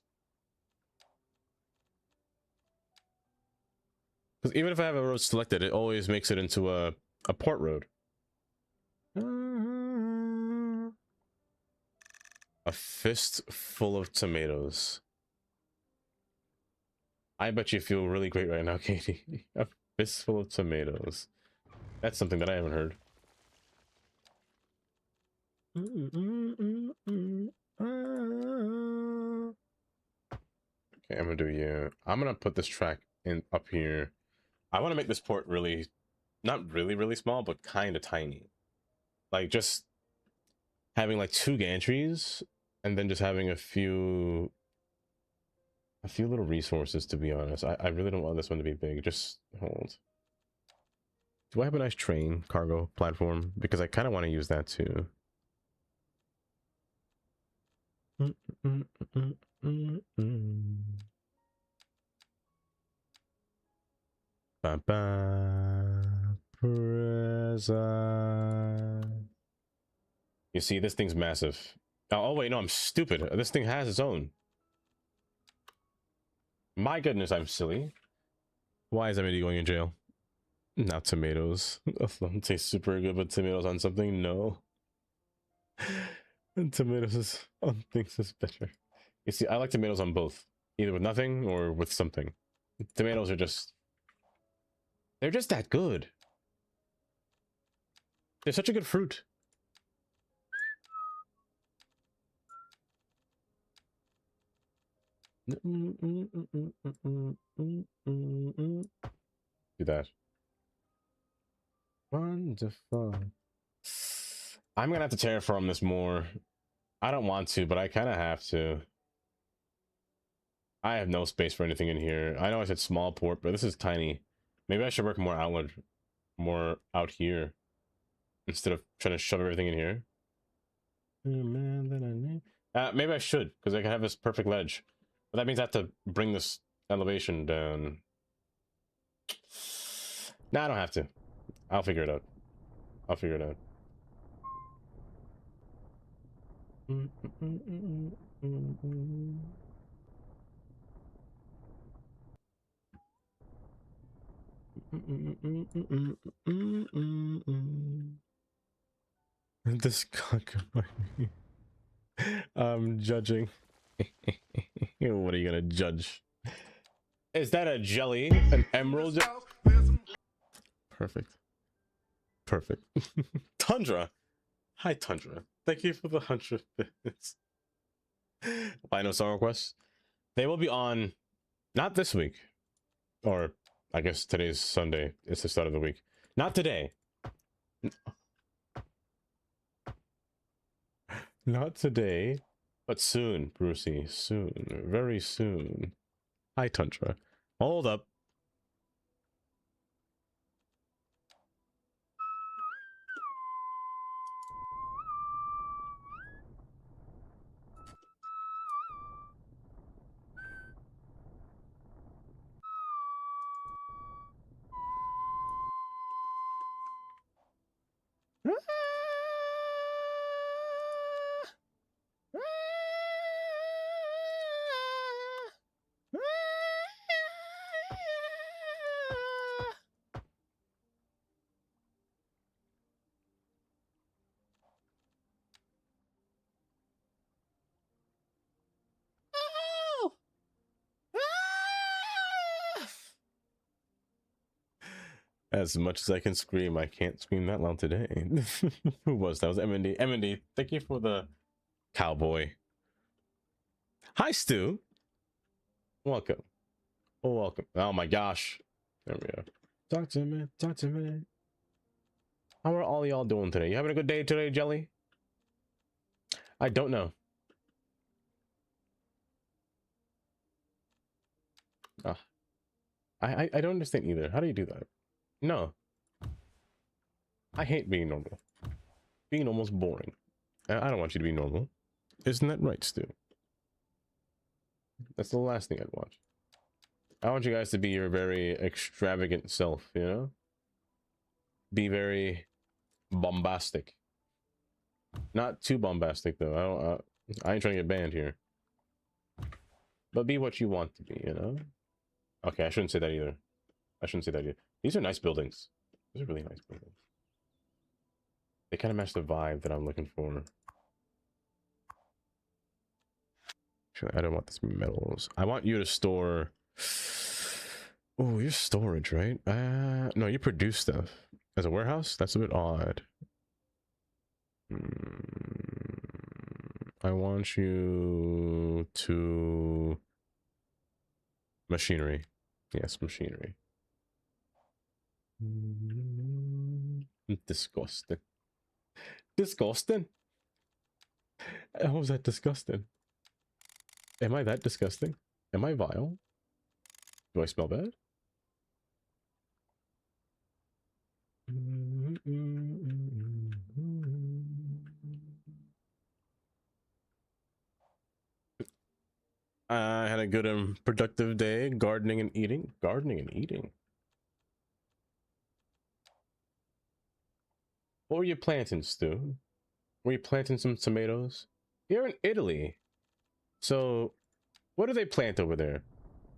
Because even if I have a road selected, it always makes it into a port road. A fist full of tomatoes. I bet you feel really great right now, Katie. A fistful of tomatoes. That's something that I haven't heard. Okay, I'm gonna do you. I'm gonna put this track in up here. I want to make this port really, not really, really small, but kind of tiny. Like just having like 2 gantries, and then just having a few little resources. To be honest, I really don't want this one to be big. Just hold. Do I have a nice train cargo platform? Because I kind of want to use that too. Present. You see, this thing's massive. Oh wait, no, I'm stupid. This thing has its own. My goodness, I'm silly. Why is MD going in jail? Not tomatoes. Don't taste super good, but tomatoes on something? No. And tomatoes on things is better. You see, I like tomatoes on both. Either with nothing or with something. Tomatoes are just... they're just that good. They're such a good fruit. Do that. Wonderful. I'm gonna have to terraform this more. I don't want to, but I kind of have to. I have no space for anything in here. I know I said small port, but this is tiny. Maybe I should work more outward, more out here, instead of trying to shove everything in here. Maybe I should, because I can have this perfect ledge. But that means I have to bring this elevation down. Nah, I don't have to. I'll figure it out. I'll figure it out. This concubine. I'm judging. What are you gonna judge? Is that a jelly? An emerald? Perfect. Perfect. Tundra. Hi, Tundra. Thank you for the 100 bits. Final song requests. They will be on, not this week, or I guess today's Sunday. It's the start of the week. Not today. Not today, but soon, Brucey. Soon. Very soon. Hi, Tundra. Hold up. As much as I can scream, I can't scream that loud today. Who was that? Was MD? MD, thank you for the cowboy. Hi, Stu. Welcome. Oh, welcome. Oh my gosh. There we go. Talk to me. Talk to me. How are all y'all doing today? You having a good day today, Jelly? I don't know. Ah, I don't understand either. How do you do that? No. I hate being normal. Being normal's boring. I don't want you to be normal. Isn't that right, Stu? That's the last thing I'd want. I want you guys to be your very extravagant self, you know? Be very bombastic. Not too bombastic, though. I ain't trying to get banned here. But be what you want to be, you know? Okay, I shouldn't say that either. I shouldn't say that either. These are nice buildings. These are really nice buildings. They kind of match the vibe that I'm looking for. Actually, I don't want this metals. I want you to store... Oh, your storage, right? No, you produce stuff. As a warehouse? That's a bit odd. I want you to... Machinery. Yes, machinery. Disgusting. Disgusting? How was that disgusting? Am I that disgusting? Am I vile? Do I smell bad? I had a good and productive day gardening and eating. Gardening and eating. What were you planting, Stu? Were you planting some tomatoes? You're in Italy. So, what do they plant over there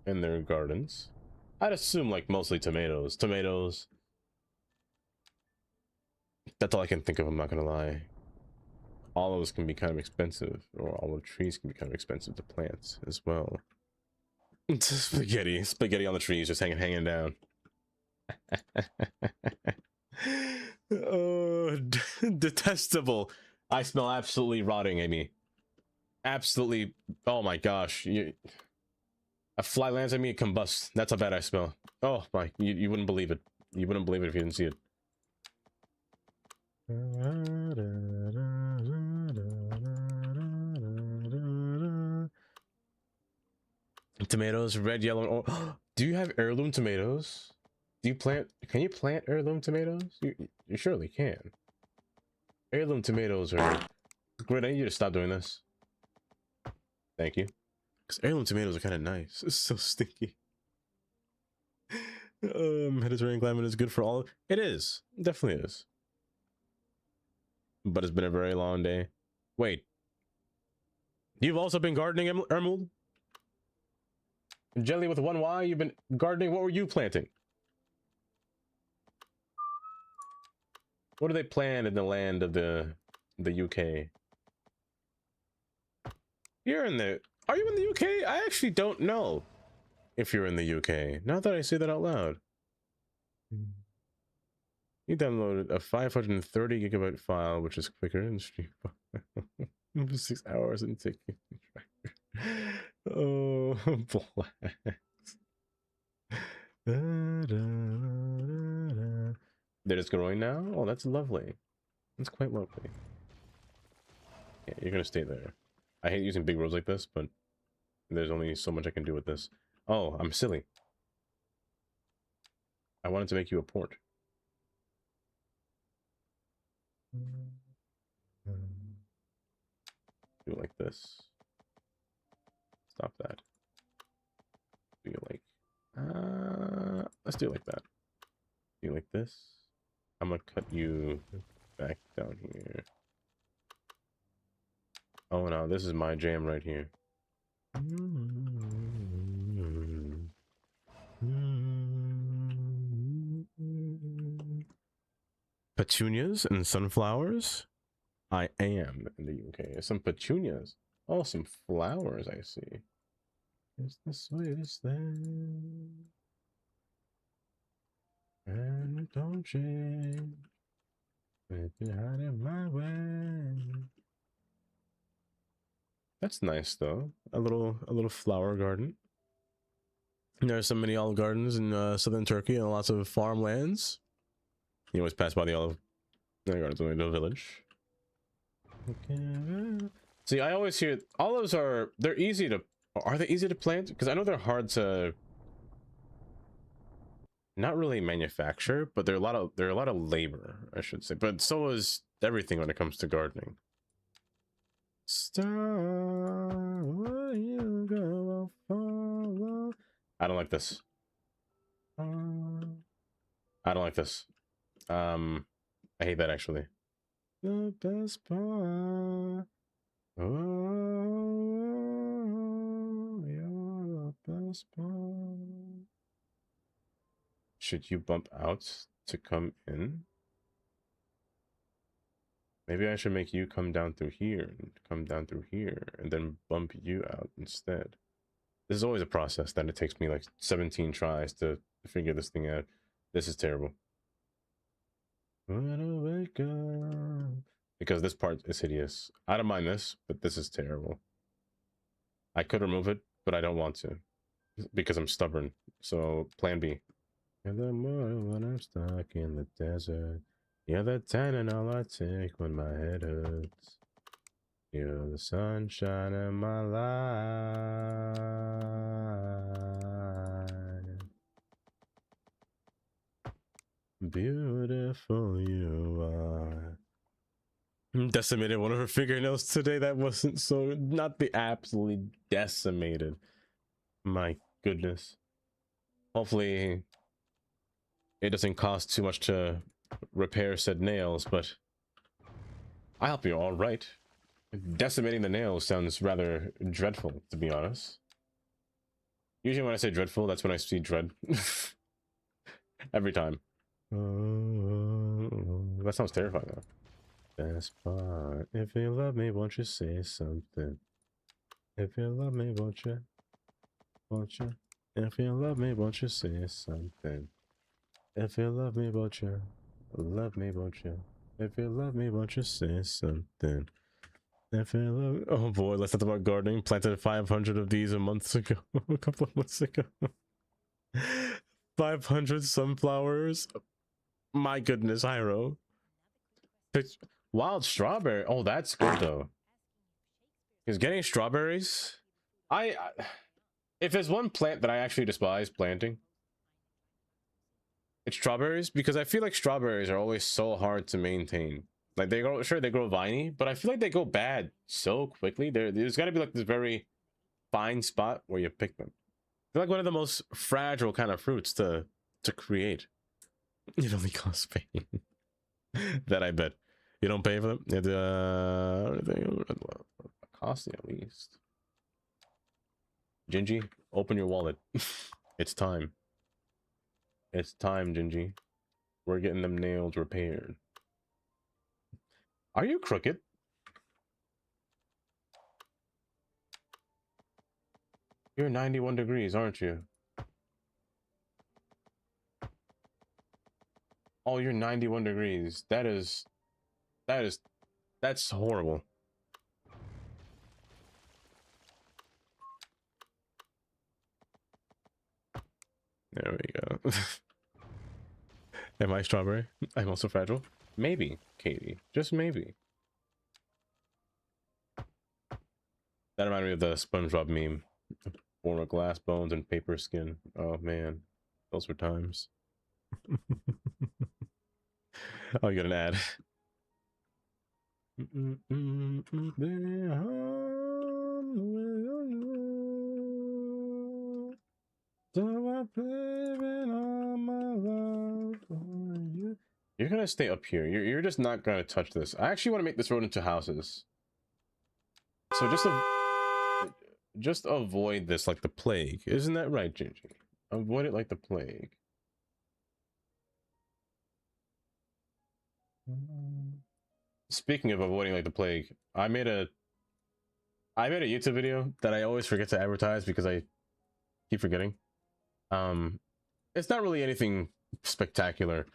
in their gardens? I'd assume like mostly tomatoes. Tomatoes. That's all I can think of, I'm not gonna lie. Olives can be kind of expensive, or olive trees can be kind of expensive to plant as well. Spaghetti. Spaghetti on the trees just hanging down. Oh, detestable. I smell absolutely rotting, Amy. Absolutely. Oh my gosh. A fly lands on me, it combusts. That's how bad I smell. Oh my, you wouldn't believe it. You wouldn't believe it if you didn't see it. Tomatoes, red, yellow, and orange. Do you have heirloom tomatoes? Do you plant? Can you plant heirloom tomatoes? You surely can. Heirloom tomatoes are great. I need you to stop doing this. Thank you. Because heirloom tomatoes are kind of nice. It's so stinky. Mediterranean climate is good for all. It is. It definitely is. But it's been a very long day. Wait. You've also been gardening, Ermuld? Jelly with one Y, you've been gardening. What were you planting? What do they plant in the land of the UK? You're in the... Are you in the UK? I actually don't know if you're in the UK. Now that I say that out loud. You downloaded a 530 gigabyte file, which is quicker than stream. 6 hours and taking. Oh, blacks. They're just growing now? Oh, that's lovely. That's quite lovely. Yeah, you're gonna stay there. I hate using big roads like this, but there's only so much I can do with this. Oh, I'm silly. I wanted to make you a port. Do it like this. Stop that. Do it like... let's do it like that. Do it like this. I'm gonna cut you back down here. Oh no, this is my jam right here. Petunias and sunflowers? I am in the UK. Some petunias. Oh, some flowers, I see. It's the sweetest thing. And it don't change. If you had it my way. That's nice though. A little flower garden. There's so many olive gardens in southern Turkey and lots of farmlands. You always pass by the olive gardens in the village. See, I always hear olives they're easy to. Are they easy to plant? Because I know they're hard to. Not really manufacture, but they're a lot of labor, I should say. But so is everything when it comes to gardening. Star, where you go, I'll follow. I don't like this. I don't like this. I hate that actually. The best part. Oh, you're the best part. Should you bump out to come in? Maybe I should make you come down through here and come down through here and then bump you out instead. This is always a process that it takes me like 17 tries to figure this thing out. This is terrible. When I wake up. Because this part is hideous. I don't mind this, but this is terrible. I could remove it, but I don't want to. Because I'm stubborn. So, plan B. In the morning when I'm stuck in the desert. You're the Tylenol I take when my head hurts. You're the sunshine in my life. Beautiful you are. Decimated one of her fingernails today. That wasn't so. Not the absolutely decimated. My goodness. Hopefully it doesn't cost too much to repair said nails, but I hope you're all right. Decimating the nails sounds rather dreadful, to be honest. Usually when I say dreadful, that's when I see dread. Every time. That sounds terrifying though. Best part. If you love me, won't you say something? If you love me, won't you? Won't you? If you love me, won't you say something? If you love me, won't you? Love me, won't you? If you love me, won't you say something? If you love... Oh boy, let's talk about gardening. Planted 500 of these a month ago. A couple of months ago. 500 sunflowers. My goodness, Hyro. Wild strawberry. Oh, that's good though. Because getting strawberries... If there's one plant that I actually despise planting, it's strawberries, because I feel like strawberries are always so hard to maintain. Like they grow, sure they grow viney, but I feel like they go bad so quickly. There's got to be like this very fine spot where you pick them. They're like one of the most fragile kind of fruits to create. It only costs pay. That I bet. You don't pay for them? It costly at least. Gingy, open your wallet. It's time. It's time, Gingy. We're getting them nails repaired. Are you crooked? You're 91 degrees, aren't you? Oh, you're 91 degrees. That's horrible. There we go. Am I strawberry? I'm also fragile. Maybe, Katie. Just maybe. That reminded me of the SpongeBob meme. Form of glass bones and paper skin. Oh man, those were times. Oh, you got an ad. You're gonna stay up here. You're just not gonna touch this. I actually want to make this road into houses. So just avoid this like the plague. Isn't that right, Gingy? Avoid it like the plague. Speaking of avoiding like the plague, I made a YouTube video that I always forget to advertise because I keep forgetting. It's not really anything spectacular.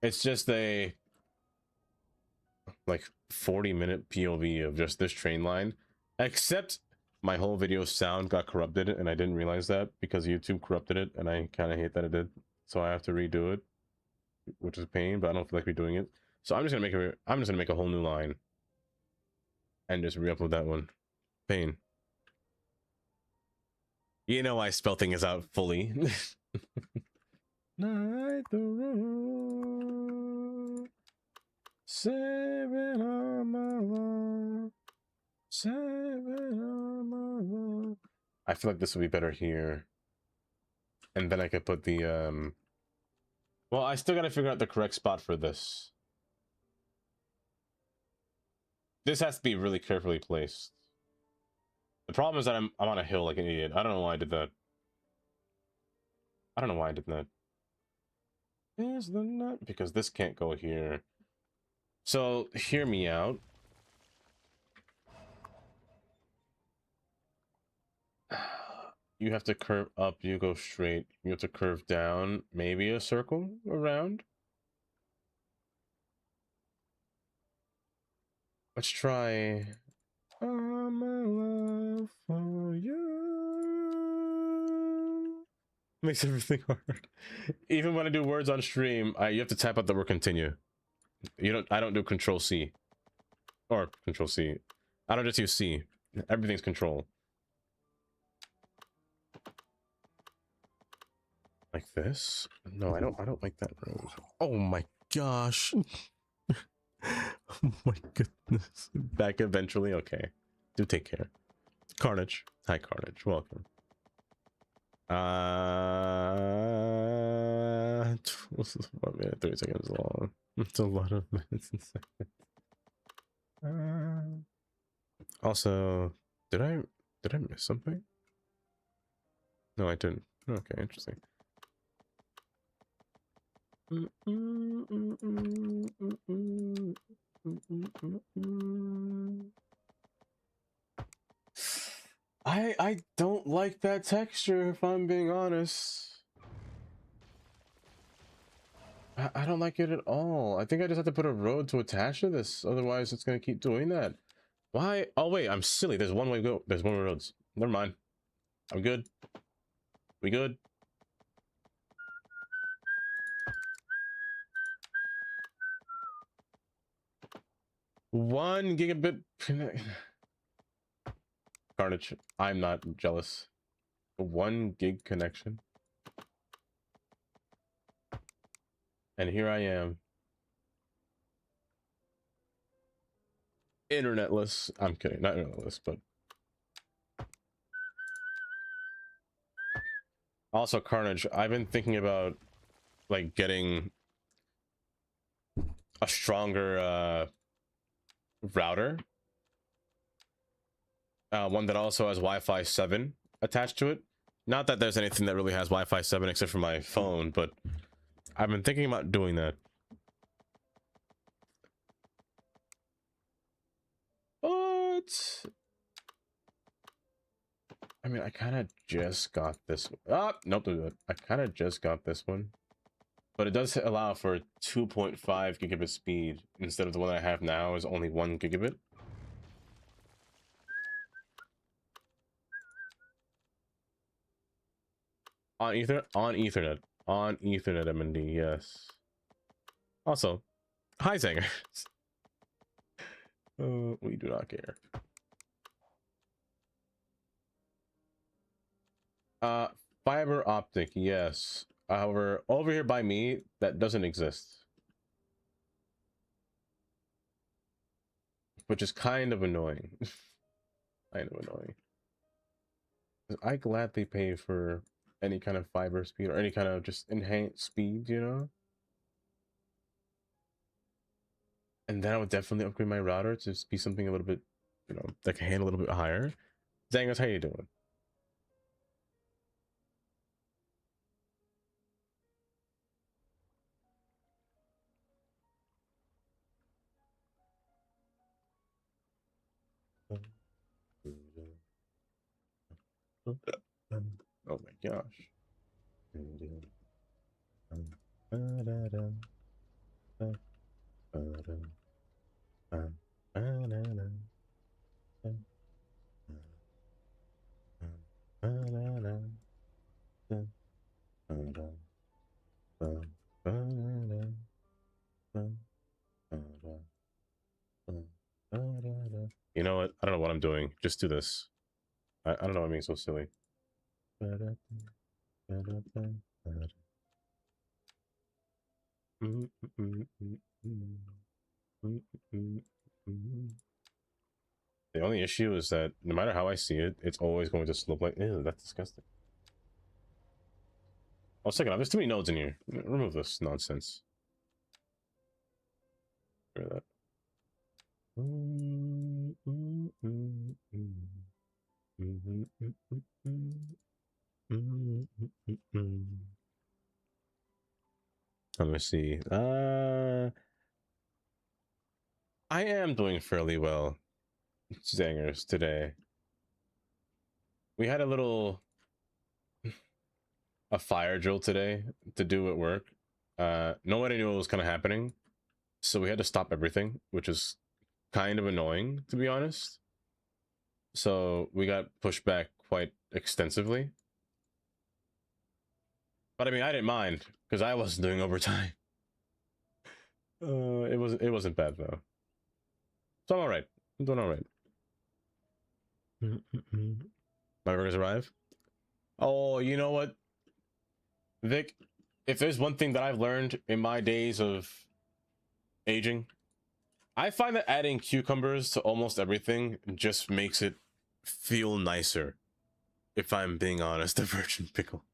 It's just a like 40-minute POV of just this train line, except my whole video sound got corrupted, and I didn't realize that because YouTube corrupted it, and I kind of hate that it did. So I have to redo it, which is a pain, but I don't feel like redoing it. So I'm just gonna make a whole new line and just re-upload that one. Pain. You know I spell things out fully. Night the road, saving all my love, saving all my love. I feel like this would be better here, and then I could put the well, I still gotta figure out the correct spot for this. This has to be really carefully placed. The problem is that I'm on a hill like an idiot. I don't know why I did that. I don't know why I did that. Is the nut? Because this can't go here. So, hear me out. You have to curve up, you go straight. You have to curve down, maybe a circle around. Let's try... All my love for you. Makes everything hard. Even when I do words on stream, you have to type out the word continue. I don't do Control C. Or Control C. I don't just use C. Everything's Control. Like this? No, I don't like that road. Oh my gosh. Oh my goodness. Back eventually? Okay. Do take care. Carnage. Hi, Carnage. Welcome. 1 minute, 30 seconds long. It's a lot of minutes and seconds. Also, did I miss something? No, I didn't. Okay, interesting. I don't like that texture, if I'm being honest. I don't like it at all. I think I just have to put a road to attach to this, otherwise it's gonna keep doing that. Why? Oh wait, I'm silly. There's one way to go. There's one way roads. Never mind. I'm good. We good? One gigabit Carnage. I'm not jealous. 1 gig connection. And here I am. Internetless. I'm kidding. Not internetless, but... Also, Carnage, I've been thinking about, like, getting a stronger, router. One that also has Wi-Fi 7 attached to it. Not that there's anything that really has Wi-Fi 7 except for my phone, but I've been thinking about doing that. But I mean, I kind of just got this one. Ah, nope, I kind of just got this one. But it does allow for 2.5 gigabit speed instead of the one I have now is only 1 gigabit. On Ethernet, MND, yes. Also, hi Zangers. We do not care. Fiber optic, yes. However, over here by me, that doesn't exist. Which is kind of annoying. Kind of annoying. I gladly pay for any kind of fiber speed or any kind of just enhanced speed, you know? And then I would definitely upgrade my router to be something a little bit, you know, that can handle a little bit higher. Zangos, how you doing? Oh my gosh. I'm doing. Just do this. I don't know what I mean, so silly. The only issue is that no matter how I see it, it's always going to slope like, ew, that's disgusting. Oh, second off, there's too many nodes in here. Remove this nonsense. Hear that. Let me see. I am doing fairly well, Zangers, today. We had a fire drill today to do at work. Nobody knew what was kind of happening, so we had to stop everything, which is kind of annoying, to be honest. So we got pushed back quite extensively. But I mean, I didn't mind because I wasn't doing overtime. It wasn't bad though. So I'm all right. I'm doing all right. My burgers arrive. Oh, you know what, Vic? If there's one thing that I've learned in my days of aging, I find that adding cucumbers to almost everything just makes it feel nicer. If I'm being honest, the virgin pickle.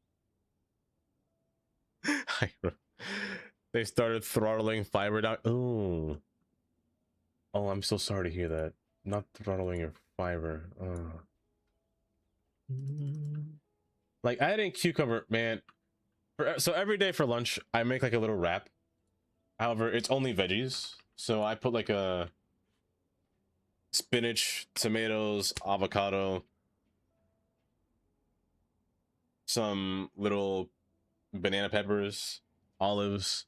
They started throttling fiber down. Oh, I'm so sorry to hear that. Not throttling your fiber. Like adding cucumber, man. So every day for lunch, I make like a little wrap. However, it's only veggies. So I put like a spinach, tomatoes, avocado, some little banana peppers, olives,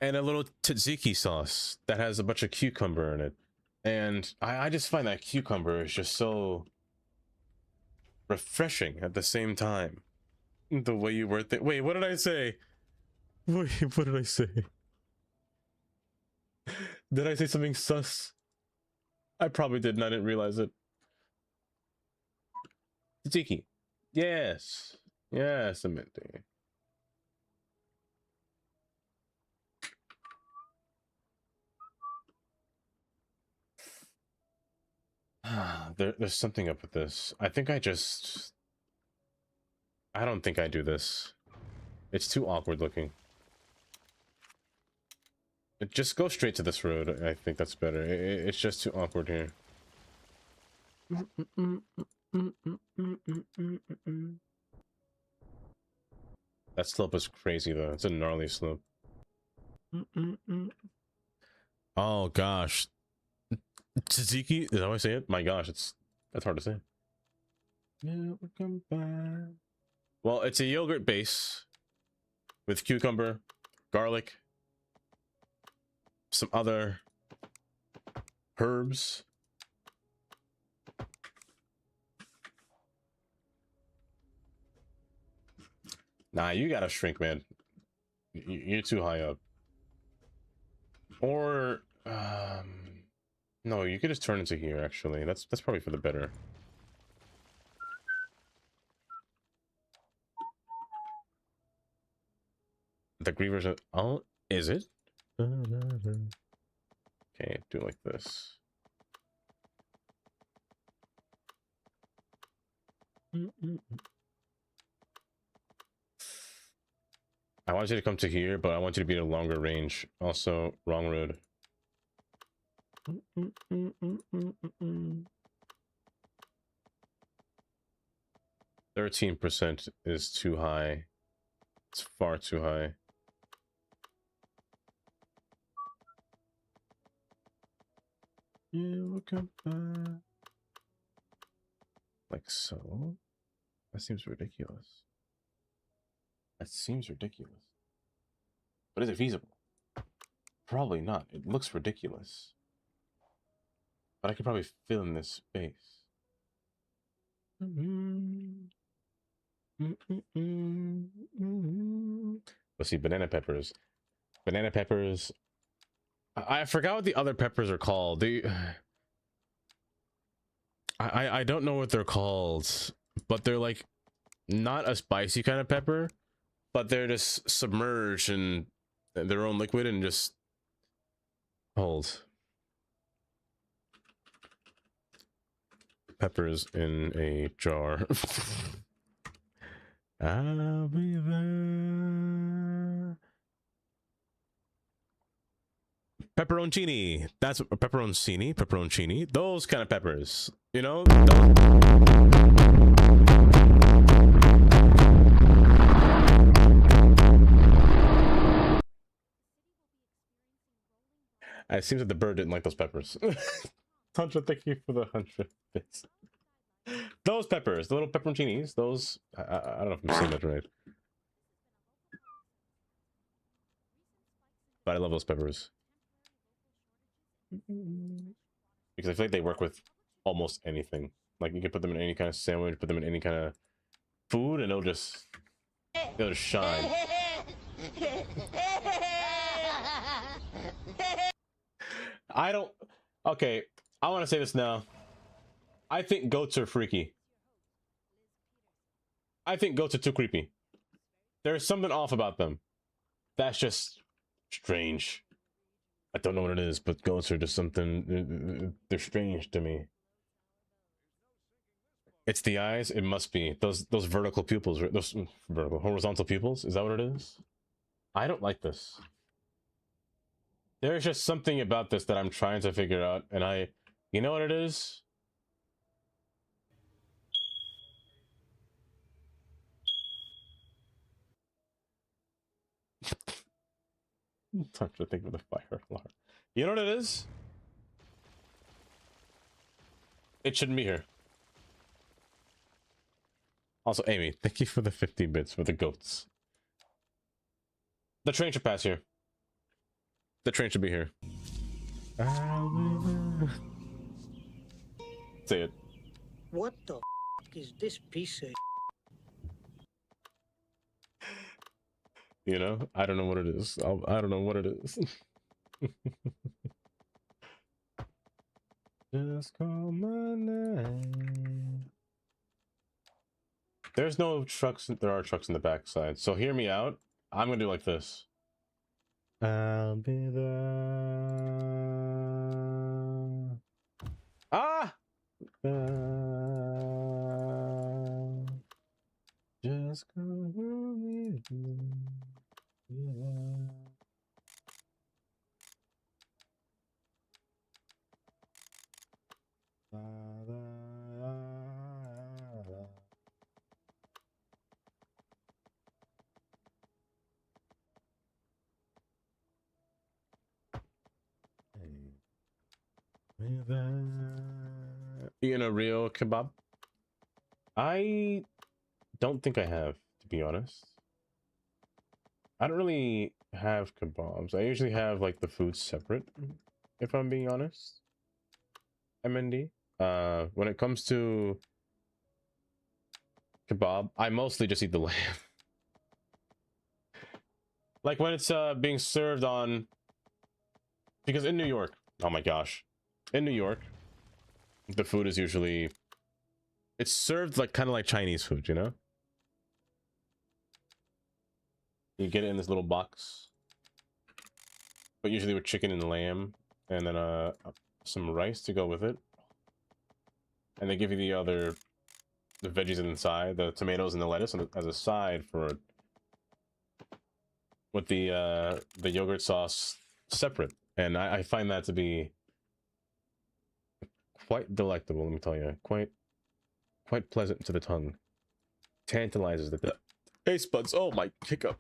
and a little tzatziki sauce that has a bunch of cucumber in it. And I just find that cucumber is just so refreshing at the same time. The way you word it. Wait, what did I say? Wait, what did I say? Did I say something sus? I probably did and I didn't realize it. Tzatziki. Yes. Yes, Amenti. There's something up with this. I don't think I do this. It's too awkward looking. Just go straight to this road. I think that's better. It's just too awkward here. That slope is crazy though. It's a gnarly slope. Oh gosh. Tzatziki? Is that how I say it? My gosh, that's hard to say. Well, it's a yogurt base with cucumber, garlic, some other herbs. Nah, you gotta shrink, man. You're too high up. Or no, you could just turn into here. Actually, that's probably for the better. The Grievers are... Oh, is it? Okay, do it like this. I want you to come to here, but I want you to be at a longer range. Also, wrong road. 13% is too high. It's far too high. Like so? That seems ridiculous. That seems ridiculous. But is it feasible? Probably not. It looks ridiculous. But I could probably fill in this space. Let's see, banana peppers. Banana peppers. I forgot what the other peppers are called. I don't know what they're called, but they're like not a spicy kind of pepper, but they're just submerged in their own liquid and just hold. Peppers in a jar. I'll be there. Pepperoncini. That's what pepperoncini. Pepperoncini. Those kind of peppers. You know? It seems that the bird didn't like those peppers. 100, thank you for the 100 bits. Those peppers, the little pepperoncinis, those, I don't know if I'm saying that right. But I love those peppers. Because I feel like they work with almost anything. Like you can put them in any kind of sandwich, put them in any kind of food, and they'll just shine. I don't, okay, I want to say this now. I think goats are freaky. I think goats are too creepy. There's something off about them. That's just strange. I don't know what it is, but goats are just something. They're strange to me. It's the eyes. It must be those vertical pupils. Those horizontal pupils. Is that what it is? I don't like this. There's just something about this that I'm trying to figure out, and you know what it is? I'm trying to think of the fire alarm. You know what it is? It shouldn't be here. Also, Amy, thank you for the 50 bits for the goats. The train should pass here. The train should be here. Say it. What the f is this piece of? You know, I don't know what it is. I don't know what it is. Just call my name. There's no trucks. There are trucks in the backside. So hear me out. I'm gonna do like this. I'll be there. Ah! Just call me. Yeah. Eating a real kebab? I don't think I have, to be honest. I don't really have kebabs. I usually have like the food separate, if I'm being honest. MND. When it comes to kebab, I mostly just eat the lamb. Like when it's being served on, because in New York, oh my gosh, in New York, the food is usually, it's served like kind of like Chinese food, you know? You get it in this little box, but usually with chicken and lamb, and then some rice to go with it. And they give you the veggies inside, the tomatoes and the lettuce, as a side for it, with the yogurt sauce separate. And I find that to be quite delectable, let me tell you. Quite pleasant to the tongue. Tantalizes the taste buds. Oh my hiccup.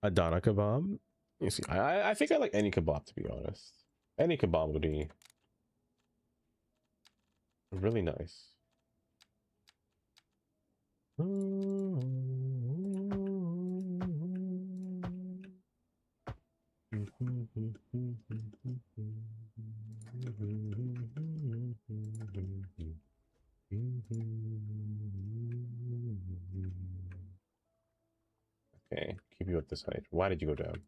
Adana kebab. You see, I think I like any kebab, to be honest. Any kebab would be really nice. Okay, keep you at this height. Why did you go down?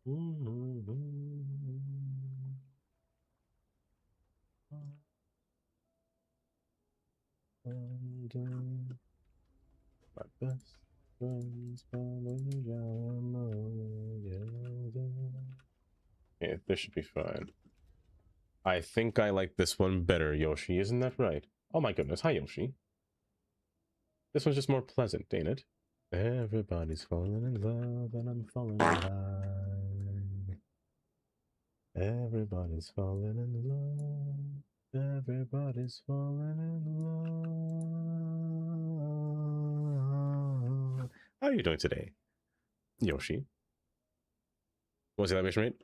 My best friends yeah, this should be fine. I think I like this one better, Yoshi. Isn't that right? Oh my goodness. Hi, Yoshi. This one's just more pleasant, ain't it? Everybody's falling in love and I'm falling behind. Everybody's falling in love. Everybody's falling in love. How are you doing today, Yoshi? What's the elevation rate?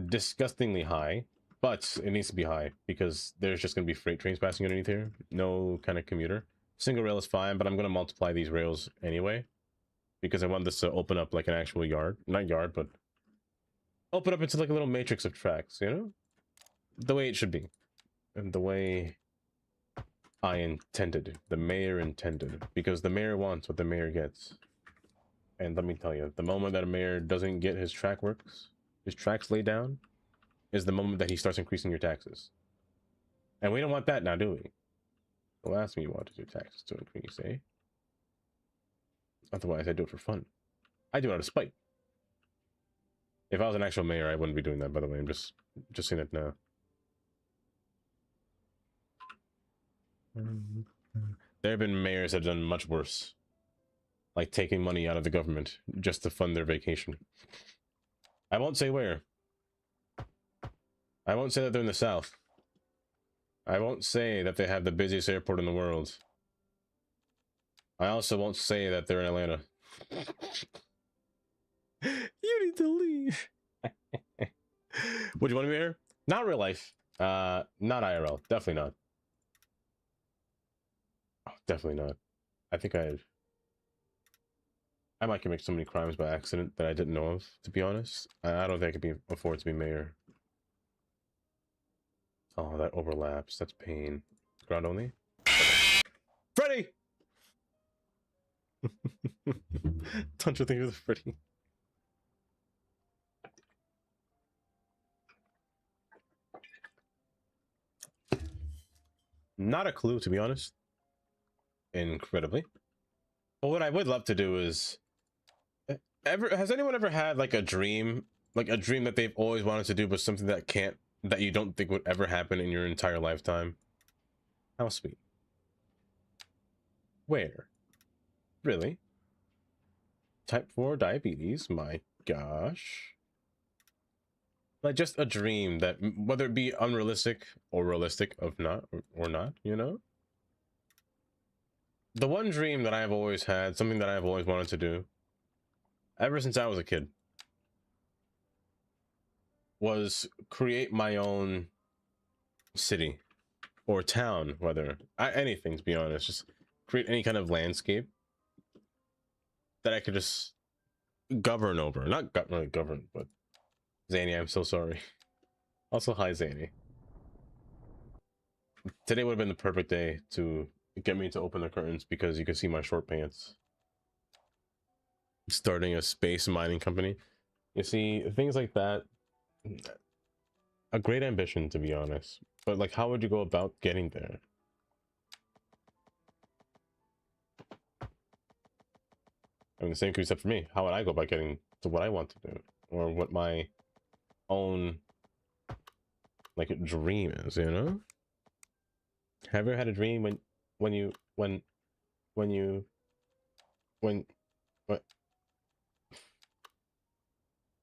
Disgustingly high, but it needs to be high because there's just going to be freight trains passing underneath here. No kind of commuter. Single rail is fine, but I'm going to multiply these rails anyway because I want this to open up like an actual yard. Not yard, but open up into like a little matrix of tracks, you know? The way it should be. And the way I intended. The mayor intended. Because the mayor wants what the mayor gets. And let me tell you, the moment that a mayor doesn't get his tracks laid down, is the moment that he starts increasing your taxes. And we don't want that now, do we? The last thing you want is your taxes to increase, eh? Otherwise, I do it for fun. I do it out of spite. If I was an actual mayor, I wouldn't be doing that, by the way. I'm just saying it now. There have been mayors that have done much worse. Like taking money out of the government just to fund their vacation. I won't say where. I won't say that they're in the South. I won't say that they have the busiest airport in the world. I also won't say that they're in Atlanta. You need to leave. Would you want to be here? Not real life. Not IRL. Definitely not. Oh, definitely not. I think I might commit so many crimes by accident that I didn't know of, to be honest. I don't think I could afford to be mayor. Oh, that overlaps. That's pain. Ground only? Freddy! Don't you think it was Freddy? Not a clue, to be honest. Incredibly. But what I would love to do is... has anyone ever had like a dream that they've always wanted to do, but something that you don't think would ever happen in your entire lifetime? How sweet. Where? Really? Type 4 diabetes? My gosh. Like just a dream that, whether it be unrealistic or realistic of not, or not, you know? The one dream that I've always had, something that I've always wanted to do, ever since I was a kid, was create my own city or town, whether anything, to be honest, just create any kind of landscape that I could just govern over. Not really govern, but Zany, I'm so sorry. Also, hi Zany. Today would have been the perfect day to get me to open the curtains because you can see my short pants. Starting a space mining company. You see, things like that, a great ambition, to be honest. But like, how would you go about getting there? I mean, the same could be said for me. How would I go about getting to what I want to do? Or what my own, like, dream is, you know? Have you ever had a dream what?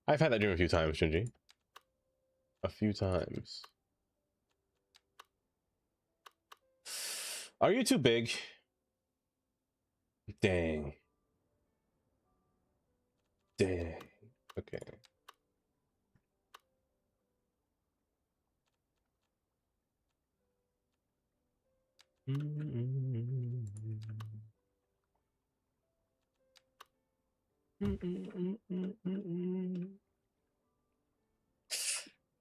I've had that dream a few times, Shinji. A few times. Are you too big? Dang. Dang. Okay.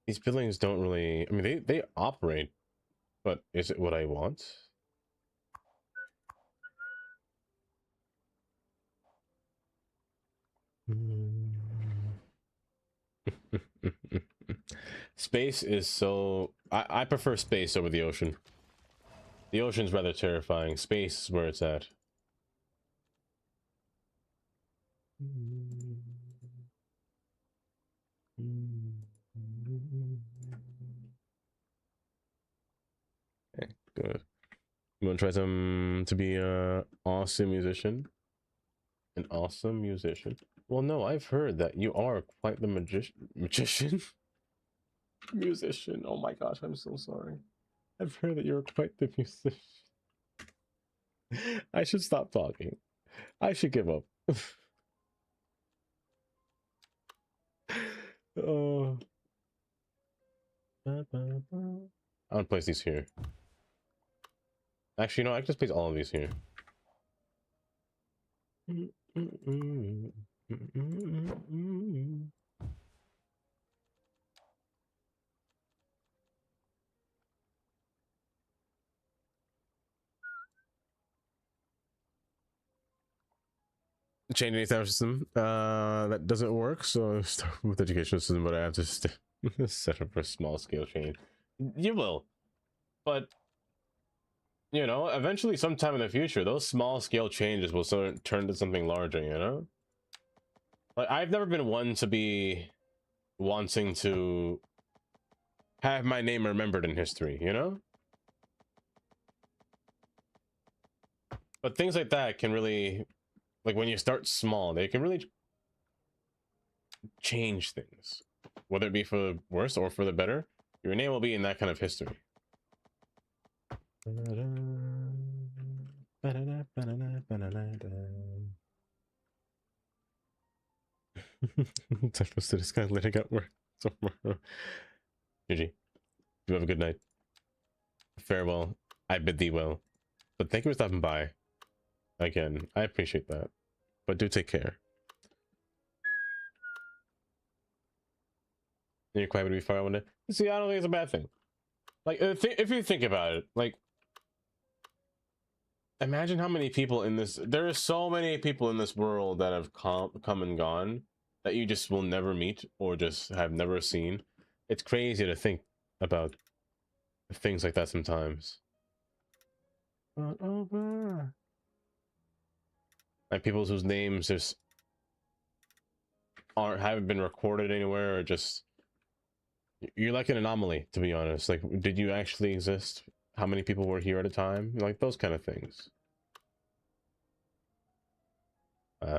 These buildings don't really, I mean, they operate, but is it what I want? Space is so... I prefer space over the ocean. The ocean's rather terrifying. Space is where it's at. Okay, good. You want to try some to be a awesome musician? An awesome musician? Well, no, I've heard that you are quite the magician? Musician. Oh my gosh, I'm so sorry. I've heard that you're quite the musician. I should stop talking. I should give up. Oh. I want to place these here. Actually, no, I can just place all of these here. Change any sound system that doesn't work, so start with educational system, but I have to set up for a small scale change. You will, but you know, eventually sometime in the future those small scale changes will sort of turn to something larger, you know. Like, I've never been one to be wanting to have my name remembered in history, you know, but things like that can really, like, when you start small, they can really change things, whether it be for the worse or for the better. Your name will be in that kind of history. Supposed to this guy letting up work tomorrow. GG. You have a good night. Farewell. I bid thee well. But thank you for stopping by. Again, I appreciate that. But do take care. You're quite going to be far one day. See, I don't think it's a bad thing. Like, if you think about it, like, imagine how many people in this... There are so many people in this world that have come and gone that you just will never meet or just have never seen. It's crazy to think about things like that sometimes. But over. Like people whose names just haven't been recorded anywhere, or just... You're like an anomaly, to be honest. Like, did you actually exist? How many people were here at a time? Like, those kind of things.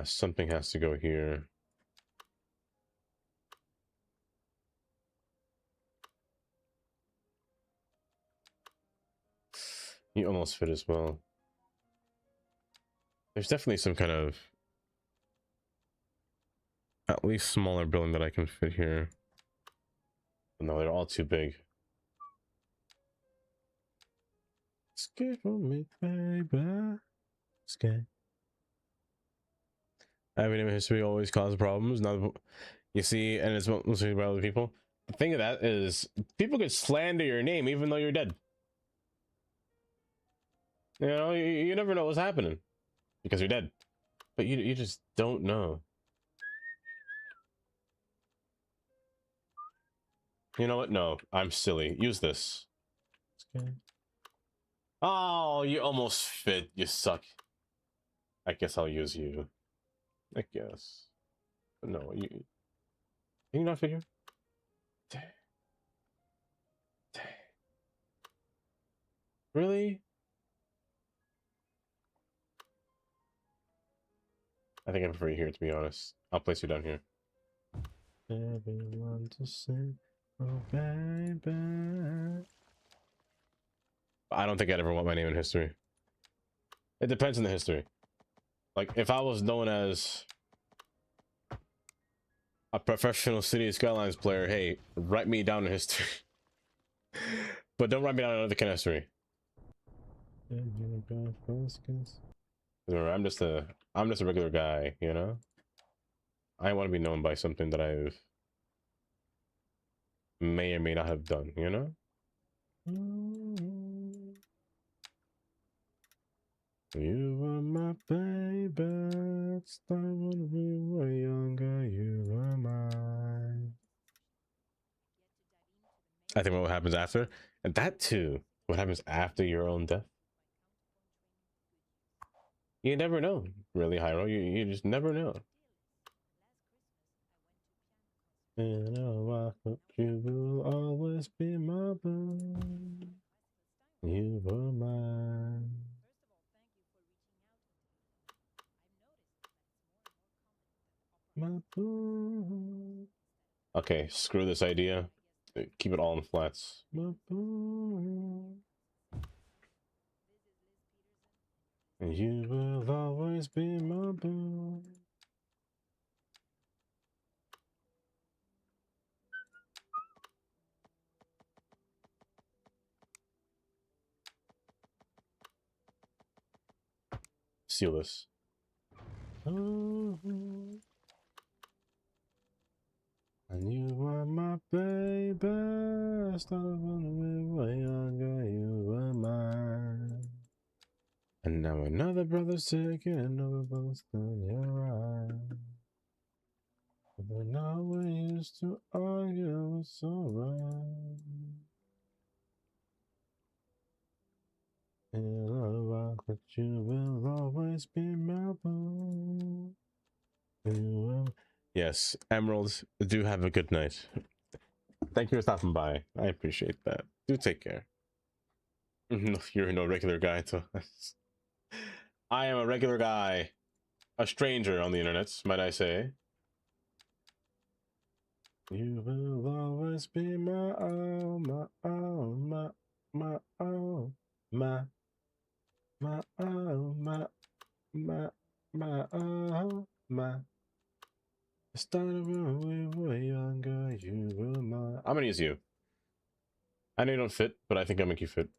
Something has to go here. You almost fit as well. There's definitely some kind of at least smaller building that I can fit here. But no, they're all too big. Escape from me, baby. Escape. Having a history always causes problems. Now, you see, and it's mostly about other people. The thing of that is, people could slander your name even though you're dead. You know, you never know what's happening because you're dead, but you just don't know. You know what? No, I'm silly. Use this. Okay. Oh, you almost fit. You suck. I guess I'll use you. I guess. But no, you. Can you not figure? Dang. Dang. Really? I think I prefer you here, to be honest. I'll place you down here. Everyone to sing, oh baby. I don't think I'd ever want my name in history. It depends on the history. Like, if I was known as a professional City Skylines player, hey, write me down in history. But don't write me down in other kind of history. I'm just a regular guy, you know? I want to be known by something that I've may or may not have done, you know? You were my baby, it's time when we were younger, you were mine. I think what happens after, and that too, what happens after your own death. You never know, really, Hyro. You just never know. And I hope you will always be my boo. You were mine. My boo. Okay, screw this idea. Keep it all in flats. My boo. And you will always be my boo. Seal this. And you are my baby. Started when we were younger, you were mine. And now another brother's taking another brother's in your eye. But now we used to argue, it's alright. And I rock that you will always be my boo. Yes, emeralds, do have a good night. Thank you for stopping by. I appreciate that. Do take care. You're no regular guy to us. I am a regular guy. A stranger on the internet, might I say. You will always be my oh, my oh, my oh, my oh, my oh, my. Started when we were younger, you were my. I'm gonna use you. I know you don't fit, but I think I'll make you fit.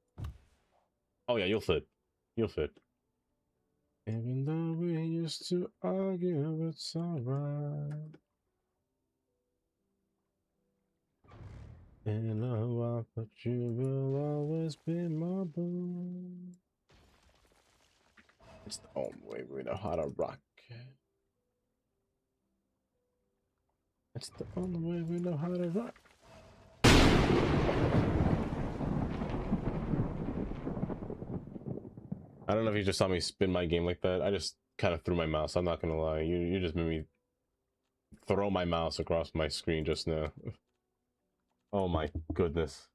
Oh yeah, you'll fit. You'll fit. Even though we used to argue, it's alright. And I walk, but you will always be my boo. It's the only way we know how to rock. It's the only way we know how to rock. I don't know if you just saw me spin my game like that. I just kind of threw my mouse. I'm not gonna lie. You just made me throw my mouse across my screen just now. Oh my goodness.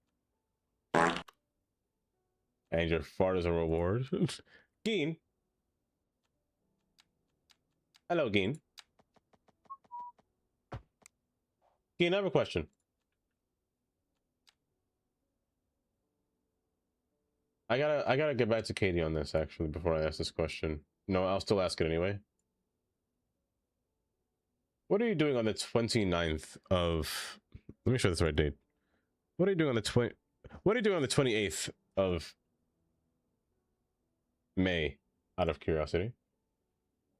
And your fart is a reward. Geen. Hello, Geen. Geen, I have a question. I gotta get back to Katie on this actually before I ask this question. No, I'll still ask it anyway. What are you doing on the 29th of, let me show this the right date. What are you doing on the what are you doing on the 28th of May, out of curiosity?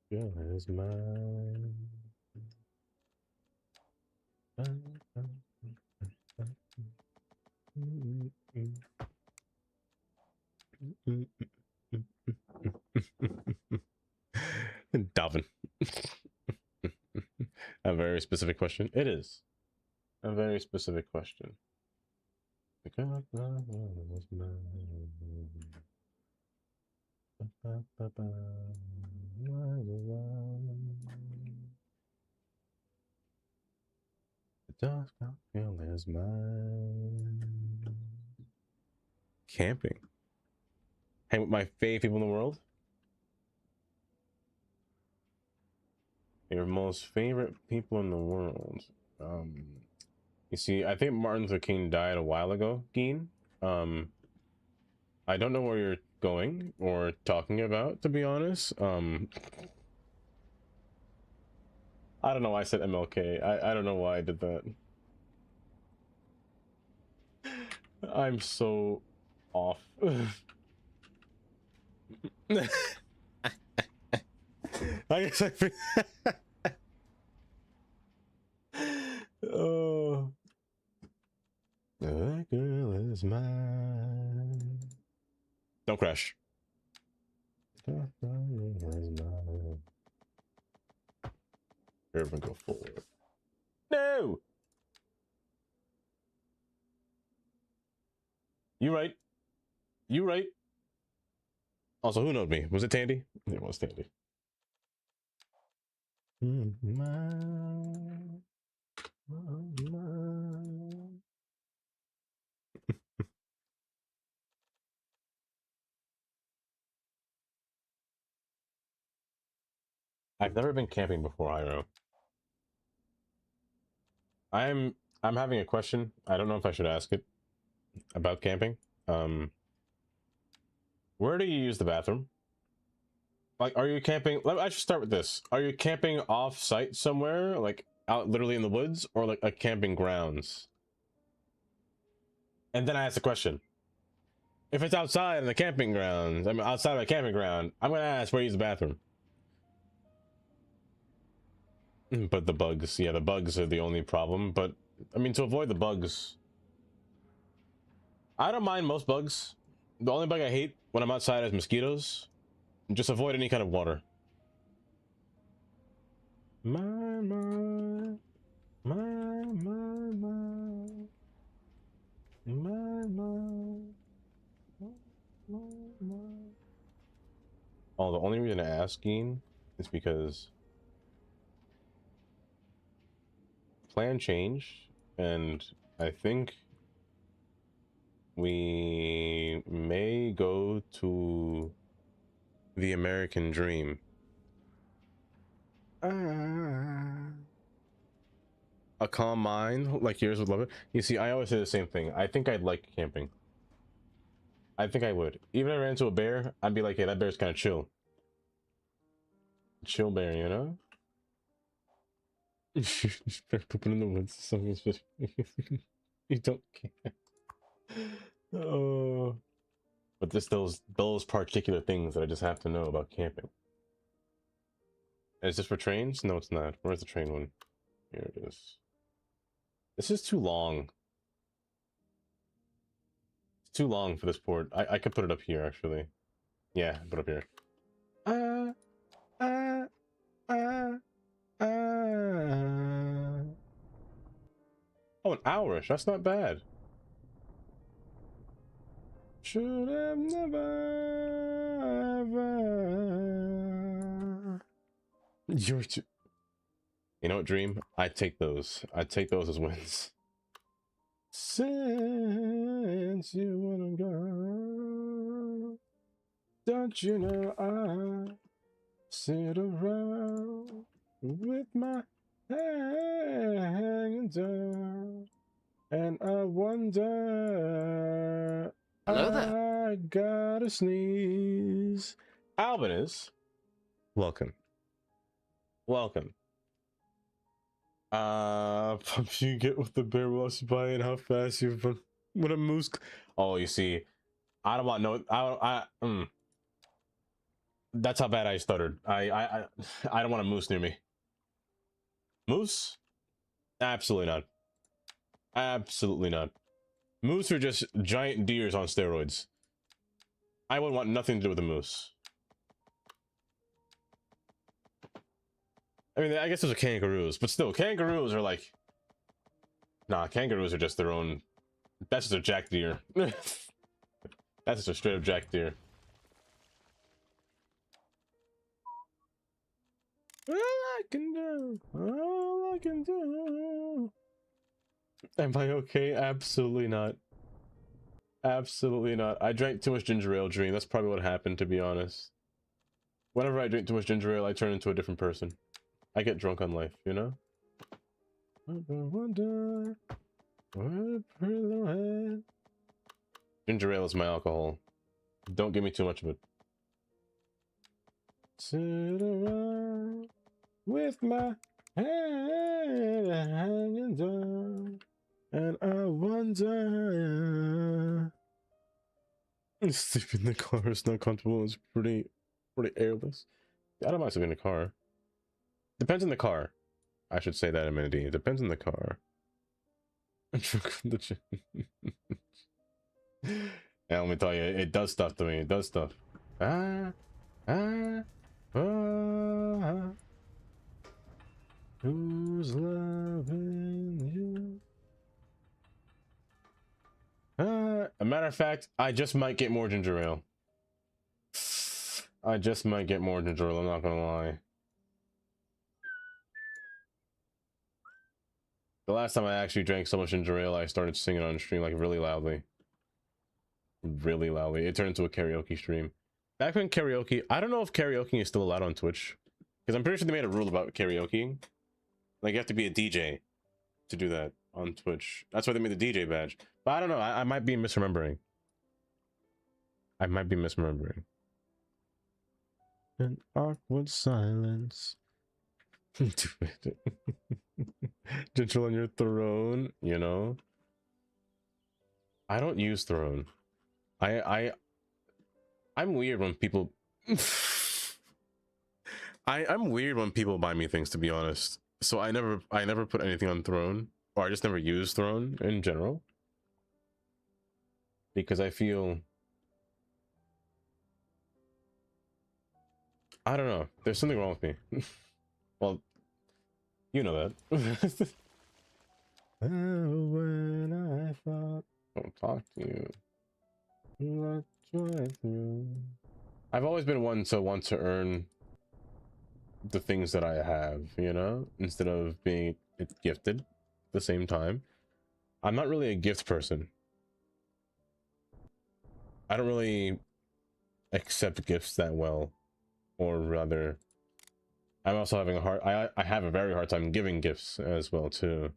Yeah, is mine. Dalvin. A very specific question. It is a very specific question. Is mine. Camping. Hang with my favorite people in the world. Your most favorite people in the world. You see, I think Martin Luther King died a while ago, Geen. I don't know where you're going or talking about, to be honest. I don't know why I said MLK. I don't know why I did that. I'm so off. I guess I oh, that girl is mine. Don't crash. That girl is mine. Everyone go forward. No. You right. You right. Also, who knowed me? Was it Tandy? It was Tandy. I've never been camping before, Hyro. I'm having a question. I don't know if I should ask it about camping. Where do you use the bathroom? Like, are you camping? I should start with this. Are you camping off site somewhere, like out literally in the woods, or like a camping grounds? And then I ask the question. If it's outside in the camping grounds, I mean outside of a camping ground, I'm gonna ask where you use the bathroom. But the bugs, yeah, the bugs are the only problem. But I mean, to avoid the bugs, I don't mind most bugs. The only bug I hate when I'm outside is mosquitoes. Just avoid any kind of water. My, my, my, my, my, my, my. Oh, the only reason I'm asking is because plan changed, and I think we may go to the American dream. A calm mind like yours would love it. You see, I always say the same thing. I think I'd like camping. I think I would. Even if I ran into a bear, I'd be like, hey, that bear's kind of chill. Chill bear, you know? Bear pooping in the woods. Something special. You don't care. Oh. But just those particular things that I just have to know about camping. Is this for trains? No, it's not. Where's the train one? Here it is. This is too long. It's too long for this port. I could put it up here, actually. Yeah, put it up here. Oh, an hourish. That's not bad. Should have never ever. You're too. You know what, Dream? I'd take those. I'd take those as wins. Since you wanna go, don't you know I sit around with my head hanging down, and I wonder. Hello there. I gotta sneeze. Albinus, welcome. Welcome. Pump you get with the bear walks by and how fast you've been. What a moose. Oh, you see, I don't want no. That's how bad I stuttered. I don't want a moose near me. Moose? Absolutely not. Absolutely not. Moose are just giant deers on steroids. I would want nothing to do with a moose. I mean, I guess those are kangaroos, but still, kangaroos are like... Nah, kangaroos are just their own... That's just a jack deer. That's just a straight up jack deer. All I can do, all I can do. Am I okay? Absolutely not. Absolutely not. I drank too much ginger ale, Dream. That's probably what happened, to be honest. Whenever I drink too much ginger ale, I turn into a different person. I get drunk on life, you know? Ginger ale is my alcohol. Don't give me too much of it. Sit around with my head hanging down, and I wonder. Sleeping in the car is not comfortable. It's pretty airless. I don't mind sleeping in the car. Depends on the car. I should say that amenity. It depends on the car. Yeah, let me tell you, it does stuff to me. It does stuff. Who's loving you? A matter of fact, I just might get more ginger ale. I just might get more ginger ale, I'm not gonna lie. The last time I actually drank so much ginger ale, I started singing on stream like really loudly. Really loudly. It turned into a karaoke stream. Back when karaoke, I don't know if karaoke is still allowed on Twitch. Because I'm pretty sure they made a rule about karaoke. Like you have to be a DJ to do that on Twitch. That's why they made the DJ badge. But I don't know, I might be misremembering. I might be misremembering. An awkward silence. Ginger on your throne, you know. I don't use throne. I'm weird when people I'm weird when people buy me things, to be honest. So I never put anything on throne, or I just never use throne in general. Because I feel, I don't know, there's something wrong with me. Well, you know that. When I thought, don't talk to you. Let's try through. I've always been one to want to earn the things that I have, you know, instead of being gifted at the same time. I'm not really a gift person. I don't really accept gifts that well, or rather, I'm also having a hard. I have a very hard time giving gifts as well too.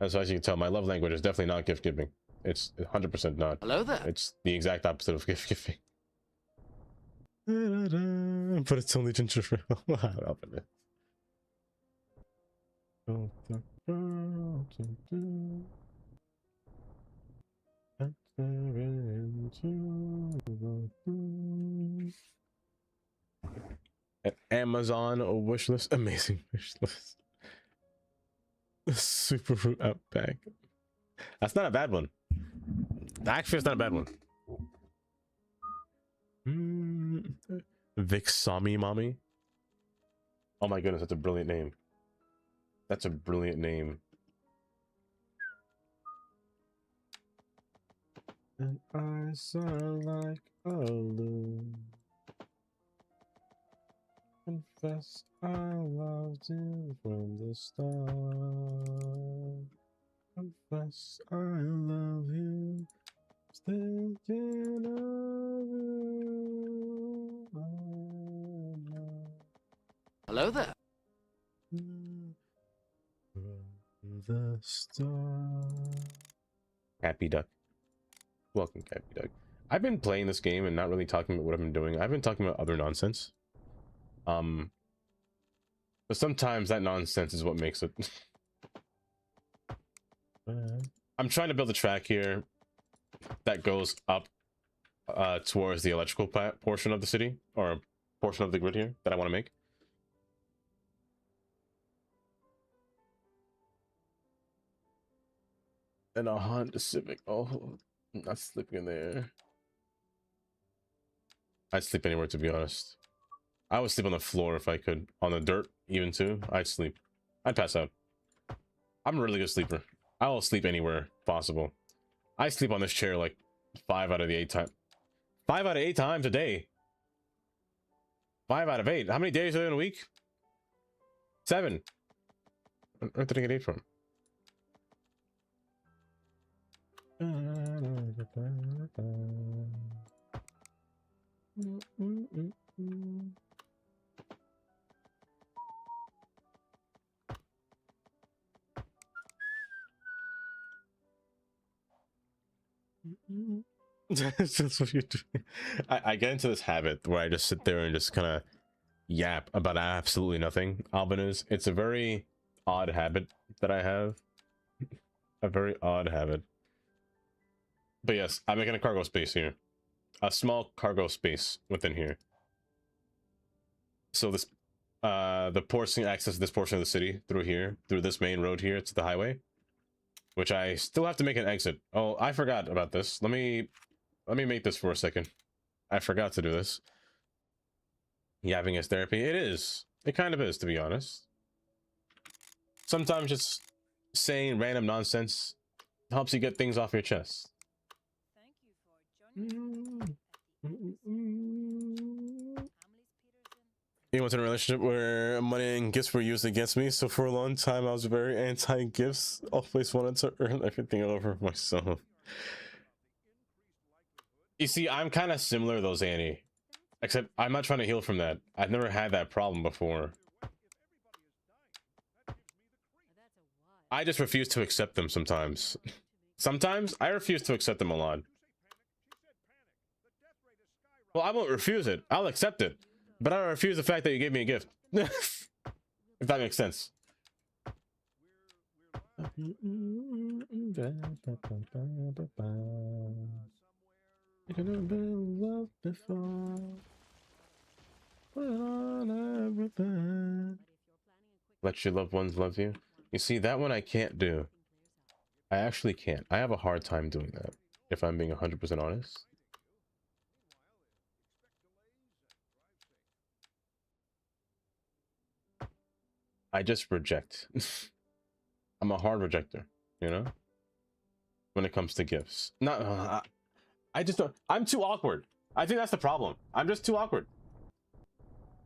As you can tell, my love language is definitely not gift giving. It's 100% not. Hello there. It's the exact opposite of gift giving. But it's only ginger ale. I'll open it. An Amazon wish list, amazing wish list. Super fruit outback. That's not a bad one. Actually, it's not a bad one. Vixami Mommy. Oh my goodness, that's a brilliant name. That's a brilliant name. And I sound like a loon. Confess I loved you from the start. Confess I love you. Thinking of you. Hello there. From the start. Happy Duck. Welcome, Happy Duck. I've been playing this game and not really talking about what I've been doing. I've been talking about other nonsense. But sometimes that nonsense is what makes it. I'm trying to build a track here that goes up towards the electrical portion of the city, or a portion of the grid here that I want to make. And a Honda Civic. Oh, I'm not sleeping in there. I'd sleep anywhere, to be honest. I would sleep on the floor if I could. On the dirt, even too. I'd sleep. I'd pass out. I'm a really good sleeper. I will sleep anywhere possible. I sleep on this chair like 5 out of the 8 times. 5 out of 8 times a day. 5 out of 8. How many days are there in a week? 7. Where did I get 8 from? That's just what you do. I get into this habit where I just sit there and just kind of yap about absolutely nothing. Alvin is. It's a very odd habit that I have. A very odd habit. But yes, I'm making a cargo space here. A small cargo space within here. So this, the ports can access this portion of the city through here, through this main road here to the highway. Which I still have to make an exit. Oh, I forgot about this. Let me make this for a second. I forgot to do this. Yapping is therapy. It is. It kind of is, to be honest. Sometimes just saying random nonsense helps you get things off your chest. You was in a relationship where money and gifts were used against me, so for a long time I was very anti-gifts. Always wanted to earn everything over myself. You see, I'm kind of similar though, Zanny. Except I'm not trying to heal from that. I've never had that problem before. I just refuse to accept them sometimes. Sometimes I refuse to accept them a lot. Well, I won't refuse it. I'll accept it. But I refuse the fact that you gave me a gift. If that makes sense. Let your loved ones love you. You see, that one I can't do. I actually can't. I have a hard time doing that, if I'm being 100% honest. I just reject. I'm a hard rejecter, you know? When it comes to gifts. No, I just don't. I'm too awkward. I think that's the problem. I'm just too awkward.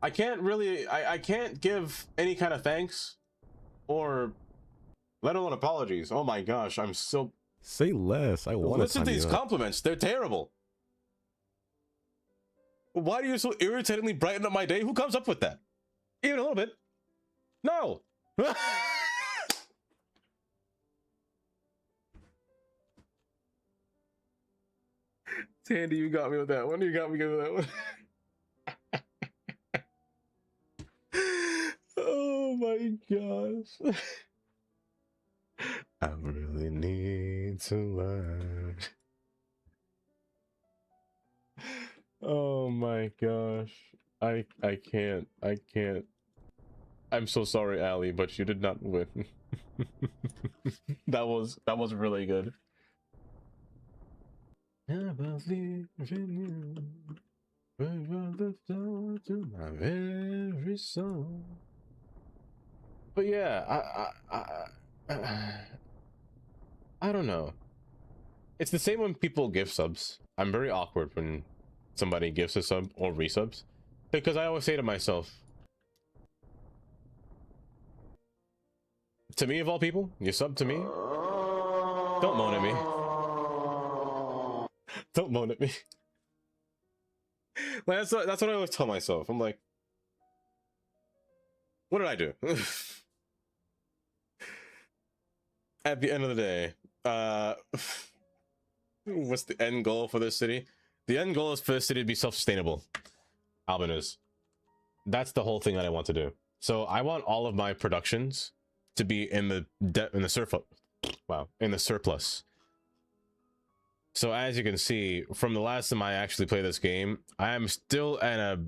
I can't really, I can't give any kind of thanks or let alone apologies. Oh my gosh, I'm so... Say less. I want to listen to these compliments. They're terrible. Why do you so irritatingly brighten up my day? Who comes up with that? Even a little bit. No. Tandy, you got me with that one. You got me good with that one. Oh my gosh. I really need to learn. Oh my gosh. I can't. I'm so sorry, Allie, but you did not win. that was really good. I believe in you. The door to my very soul. But yeah, I don't know. It's the same when people give subs. I'm very awkward when somebody gives a sub or resubs, because I always say to myself, to me of all people, you sub to me, don't moan at me. Don't moan at me. Like, that's what I always tell myself. I'm like, what did I do? At the end of the day, what's the end goal for this city? The end goal is for this city to be self-sustainable. Alvin is. That's the whole thing that I want to do. So I want all of my productions to be in the surplus. Wow, in the surplus. So as you can see, from the last time I actually played this game, I am still at a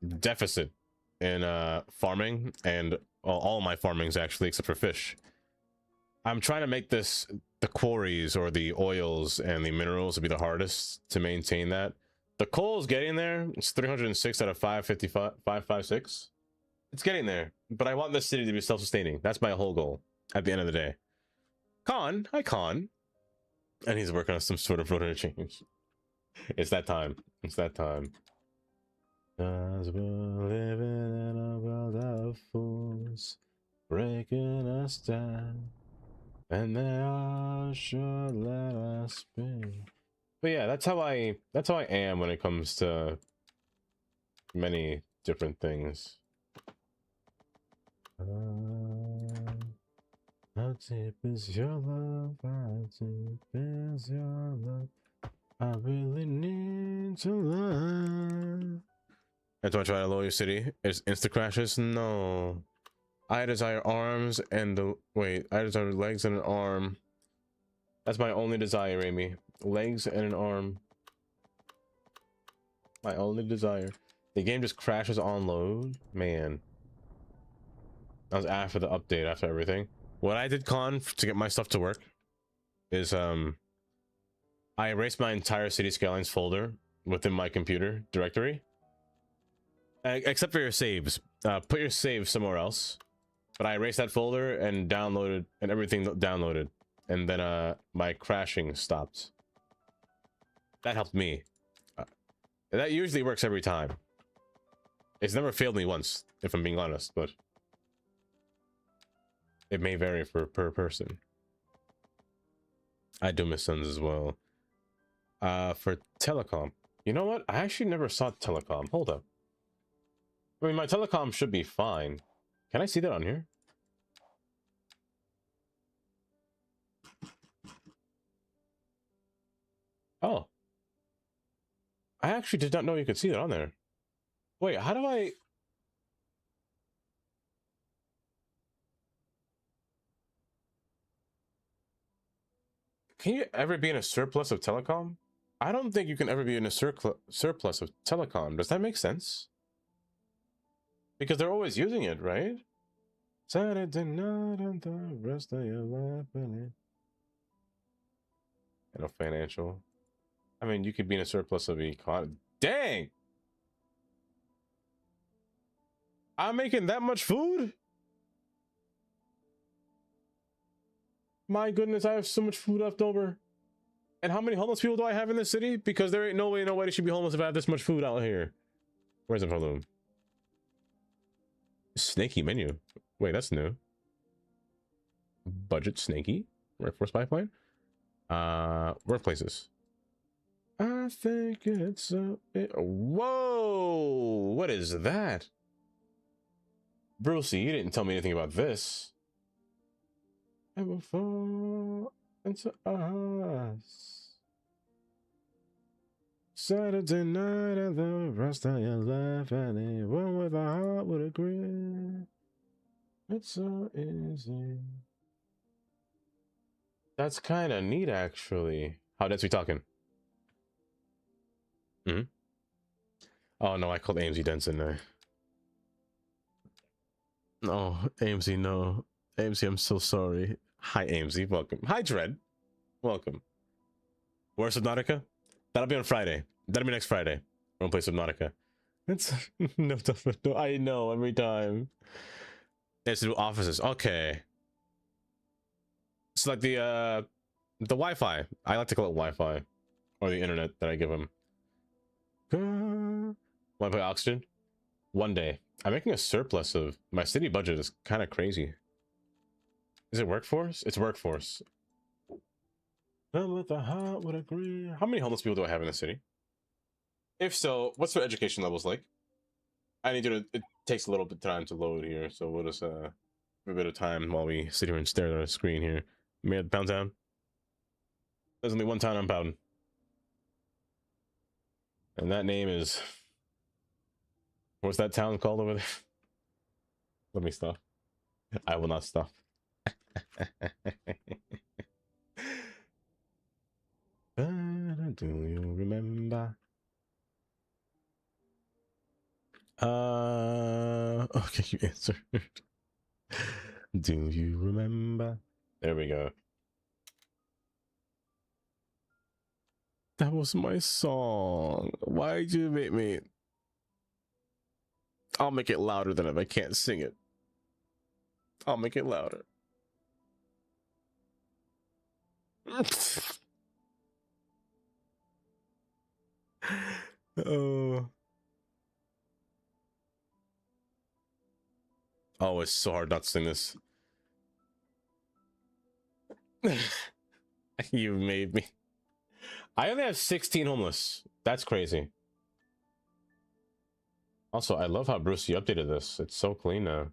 deficit in farming, and all my farmings actually, except for fish. I'm trying to make this, the quarries or the oils and the minerals, to be the hardest to maintain that. The coal's getting there. It's 306 out of 556. It's getting there, but I want this city to be self-sustaining. That's my whole goal at the end of the day. Con, hi Con. And he's working on some sort of rotor change. It's that time. It's that time. Cause we're living in a world of fools, breaking us down, and they all should let us be. But yeah, that's how I am when it comes to many different things. How deep is your love? How deep is your love? I really need to learn. And do I try to lower your city? Is insta crashes? No. I desire arms and the wait. I desire legs and an arm. That's my only desire, Amy. Legs and an arm. My only desire. The game just crashes on load. Man. That was after the update, after everything. What I did, Con, to get my stuff to work is I erased my entire City Skylines folder within my computer directory. Except for your saves. Put your saves somewhere else. but I erased that folder and downloaded, and everything downloaded, and then my crashing stopped. That helped me. That usually works every time. It's never failed me once, if I'm being honest, but it may vary per person. I do miss Suns as well. For telecom, you know what? I actually never saw telecom. Hold up. I mean, my telecom should be fine. Can I see that on here? Oh. I actually did not know you could see that on there. Wait, how do I... Can you ever be in a surplus of telecom? I don't think you can ever be in a surplus of telecom. Does that make sense? Because they're always using it, right? Saturday night and the rest of your life. And a financial. I mean, you could be in a surplus of econ. Dang! I'm making that much food? My goodness, I have so much food left over. And how many homeless people do I have in this city? Because there ain't no way nobody should be homeless if I have this much food out here. Where's the problem? Snaky menu. Wait, that's new. Budget snaky. Workforce pipeline. Workplaces. I think it's whoa! What is that? Brucey, you didn't tell me anything about this. Ever fall into us. Saturday night and the rest of your life, anyone with a heart would agree. It's so easy. That's kind of neat, actually. How dense we talking? Oh no, I called AMZ dense, didn't I? No, AMZ, no. AMZ, I'm so sorry. Hi, AMZ, welcome. Hi, Dread. Welcome. Where's Subnautica? That'll be on Friday. That'll be next Friday. We're gonna play Subnautica. It's no, I know every time. It's new offices. Okay. It's like the Wi-Fi. I like to call it Wi-Fi, or the internet that I give them. Want to play Oxygen? One day. I'm making a surplus of my city budget is kind of crazy. Is it workforce? It's workforce. With the heart would agree. How many homeless people do I have in the city? If so, what's their education levels like? I need to. It takes a little bit of time to load here, so we'll just a bit of time while we sit here and stare at our screen here. Made Pound Town. There's only one town I'm pounding, and that name is. What's that town called over there? Let me stop. I will not stop. Do you remember? Okay, you answered. Do you remember? There we go. That was my song. Why'd you make me? I'll make it louder than if I can't sing it. I'll make it louder. Oh. Oh, it's so hard not to sing this. You made me. I only have 16 homeless. That's crazy. Also, I love how Bruce, you updated this. It's so clean now.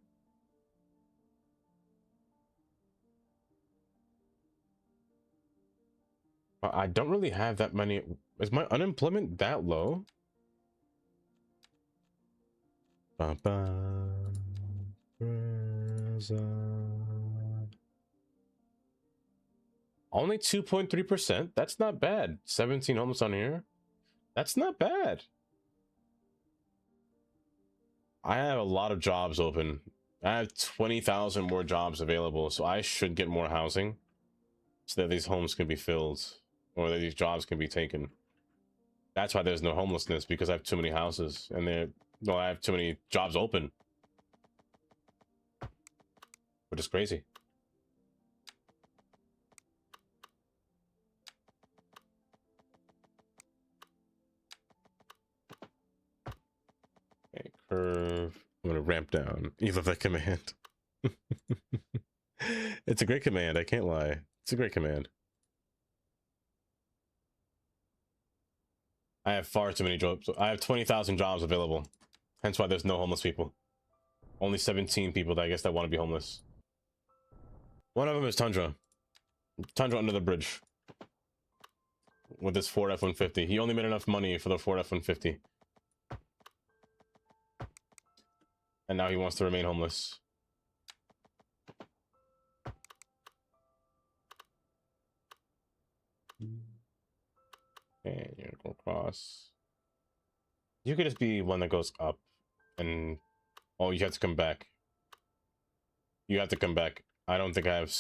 I don't really have that many. Is my unemployment that low? Only 2.3%. That's not bad. 17 homeless on here. That's not bad. I have a lot of jobs open. I have 20,000 more jobs available, so I should get more housing so that these homes can be filled or that these jobs can be taken. That's why there's no homelessness, because I have too many houses and I have too many jobs open. which is crazy. Okay, curve. I'm gonna ramp down. You love that command. It's a great command, I can't lie. It's a great command. I have far too many jobs. I have 20,000 jobs available. Hence why there's no homeless people. Only 17 people that I guess that want to be homeless. One of them is Tundra. Tundra under the bridge. With his Ford F-150. He only made enough money for the Ford F-150. And now he wants to remain homeless. And you're gonna go across. You could just be one that goes up. And... oh, you have to come back. You have to come back. I don't think I have...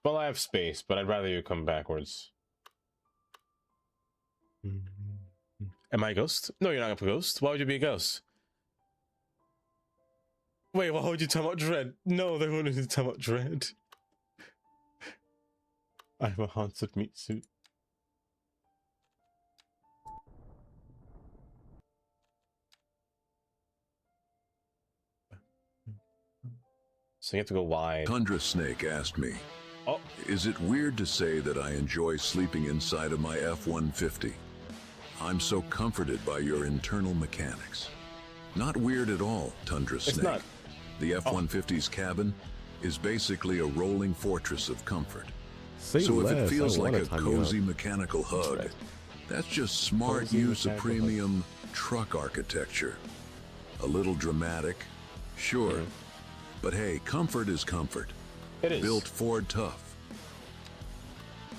well, I have space, but I'd rather you come backwards. Am I a ghost? No, you're not a ghost. Why would you be a ghost? Wait, why would you talk about Dread? No, they wouldn't talk about Dread. I have a haunted meat suit. So you have to go wide. Tundra Snake asked me, Oh, is it weird to say that I enjoy sleeping inside of my F-150? I'm so comforted by your internal mechanics. Not weird at all, Tundra Snake. it's not. The F-150's cabin is basically a rolling fortress of comfort. Say So if less. it feels I like wanna a time you cozy out. mechanical hug, right. that's just smart Cozy use of mechanical hug. premium truck architecture. A little dramatic, sure. But hey, comfort is comfort. It is. Built Ford tough.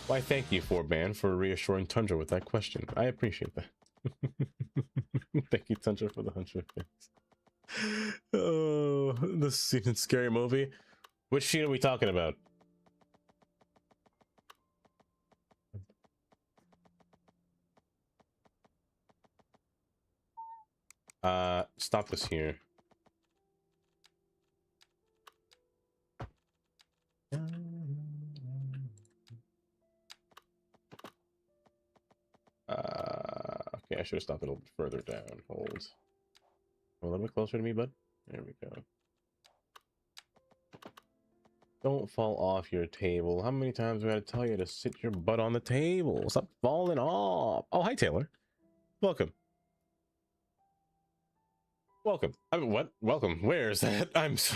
Why, thank you, Ford Man, for reassuring Tundra with that question. I appreciate that. Thank you, Tundra, for the 100 bits. Oh, this scene in Scary Movie. Which scene are we talking about? Stop this here. Okay, I should have stopped it a little bit further down. Hold. A little bit closer to me, bud. There we go. Don't fall off your table. How many times do I gotta tell you to sit your butt on the table? Stop falling off. Oh, hi, Taylor. Welcome. Welcome. I mean, what? Welcome. Where is that? I'm so...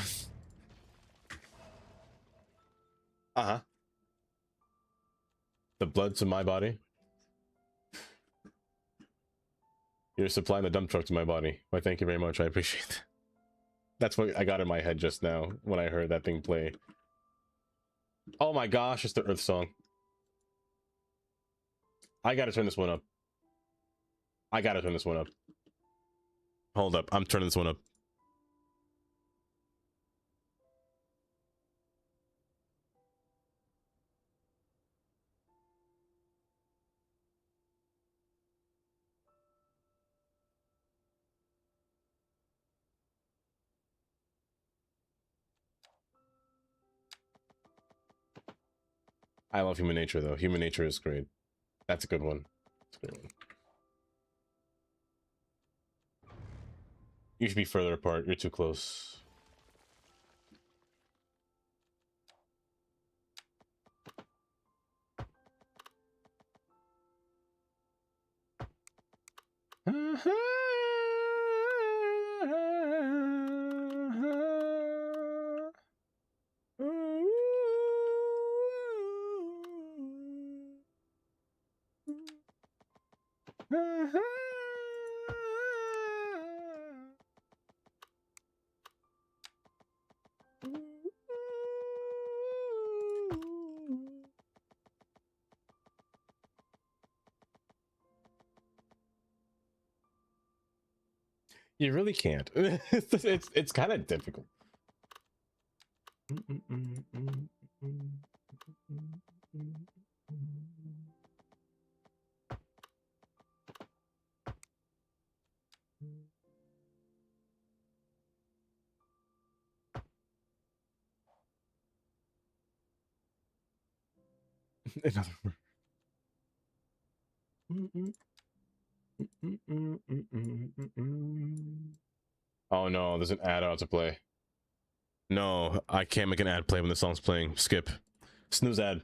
Uh-huh. The blood to my body. You're supplying the dump truck to my body. Why, thank you very much. I appreciate that. That's what I got in my head just now when I heard that thing play. Oh my gosh, it's the Earth song. I gotta turn this one up. I gotta turn this one up. Hold up, I'm turning this one up. I love Human Nature, though. Human Nature is great. That's a good one. That's a great one. You should be further apart. You're too close. You really can't. It's kind of difficult. Another word. Oh no, there's an ad out to play. No, I can't make an ad play when the song's playing. Skip. Snooze ad.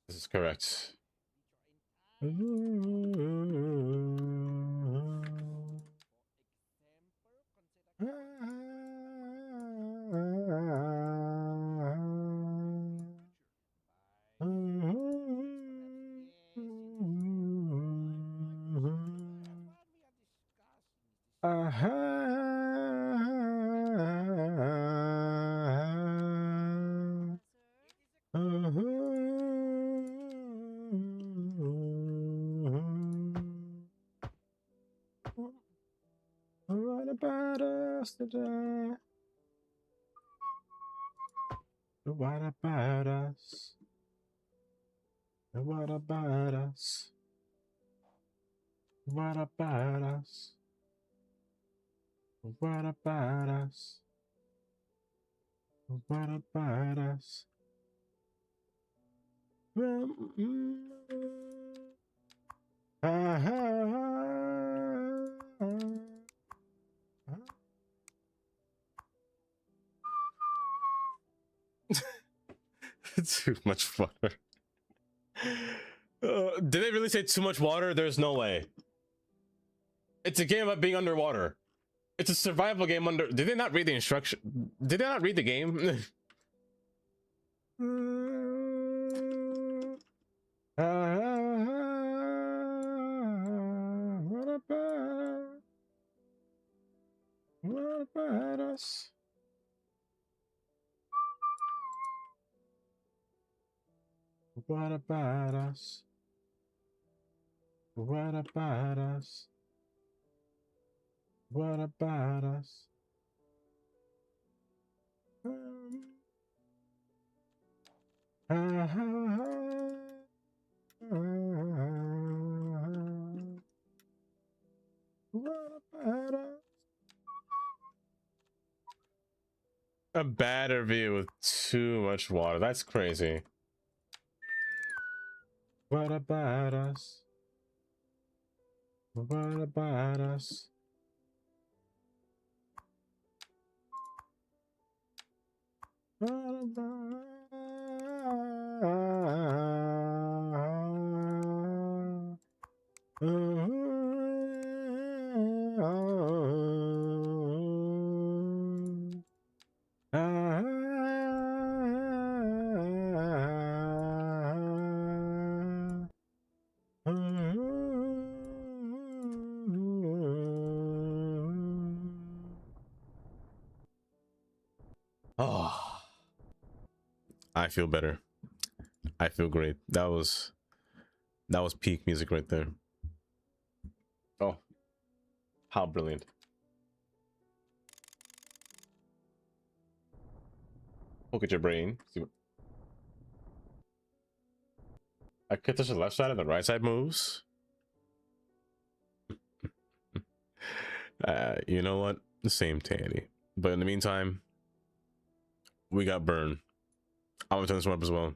This is correct. What about us today? What about us? What about us? What about us? What about us? What about us? Too much water. Did they really say too much water? There's no way. It's a game about being underwater. It's a survival game under. Did they not read the instruction? Did they not read the game? What about us? What about us? What about us? What about us? What about us? A bad review with too much water. That's crazy. What about us? What about us? What about Oh, I feel better. I feel great. That was peak music right there. Oh, how brilliant. Look at your brain. See what I could touch the left side and the right side moves. You know what? The same Tandy. But in the meantime, we got Burn. I'm gonna turn this one up as well.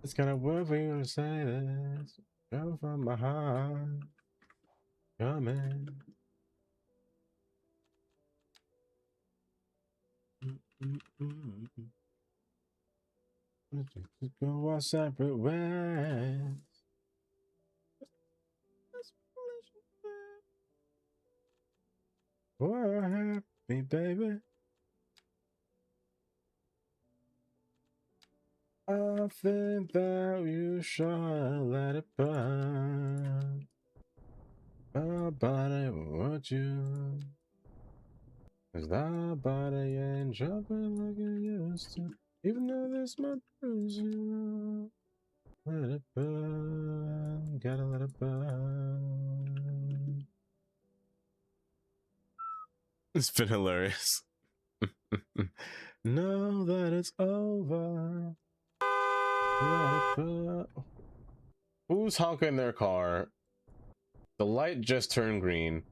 It's gonna work for you to say this. Go from my heart. Come in. Let's go our separate ways. We're happy, baby. I think that you should let it burn. Our body want you. 'Cause our body ain't jumping like it used to. Even though this might bruise you. Let it burn. Gotta let it burn. It's been hilarious. Know that it's over. Let it burn. Who's honking their car? The light just turned green.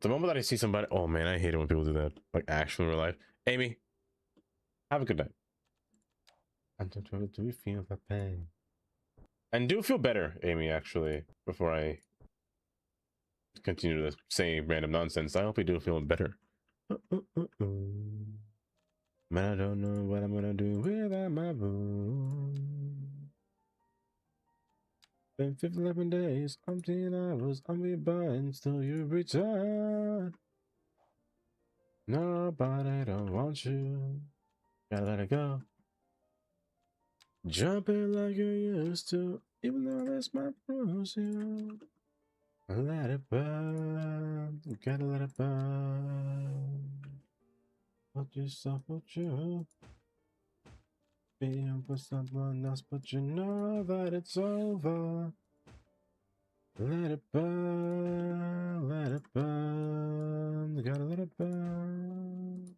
The moment that I see somebody, oh man, I hate it when people do that. Like actually in real life. Amy, have a good night. And do we feel the pain? And do feel better, Amy, actually, before I continue to say random nonsense. I hope you do feel better. Man, I don't know what I'm gonna do without my boo. Been 11 days, umpteen hours, I'm be buying, still you return. Nobody don't want you. Gotta let it go. Jumping like you used to, even though this might bruise you. Let it burn. You gotta let it burn. Put yourself with you. Being with someone else, but you know that it's over. Let it burn. Let it burn. You gotta let it burn.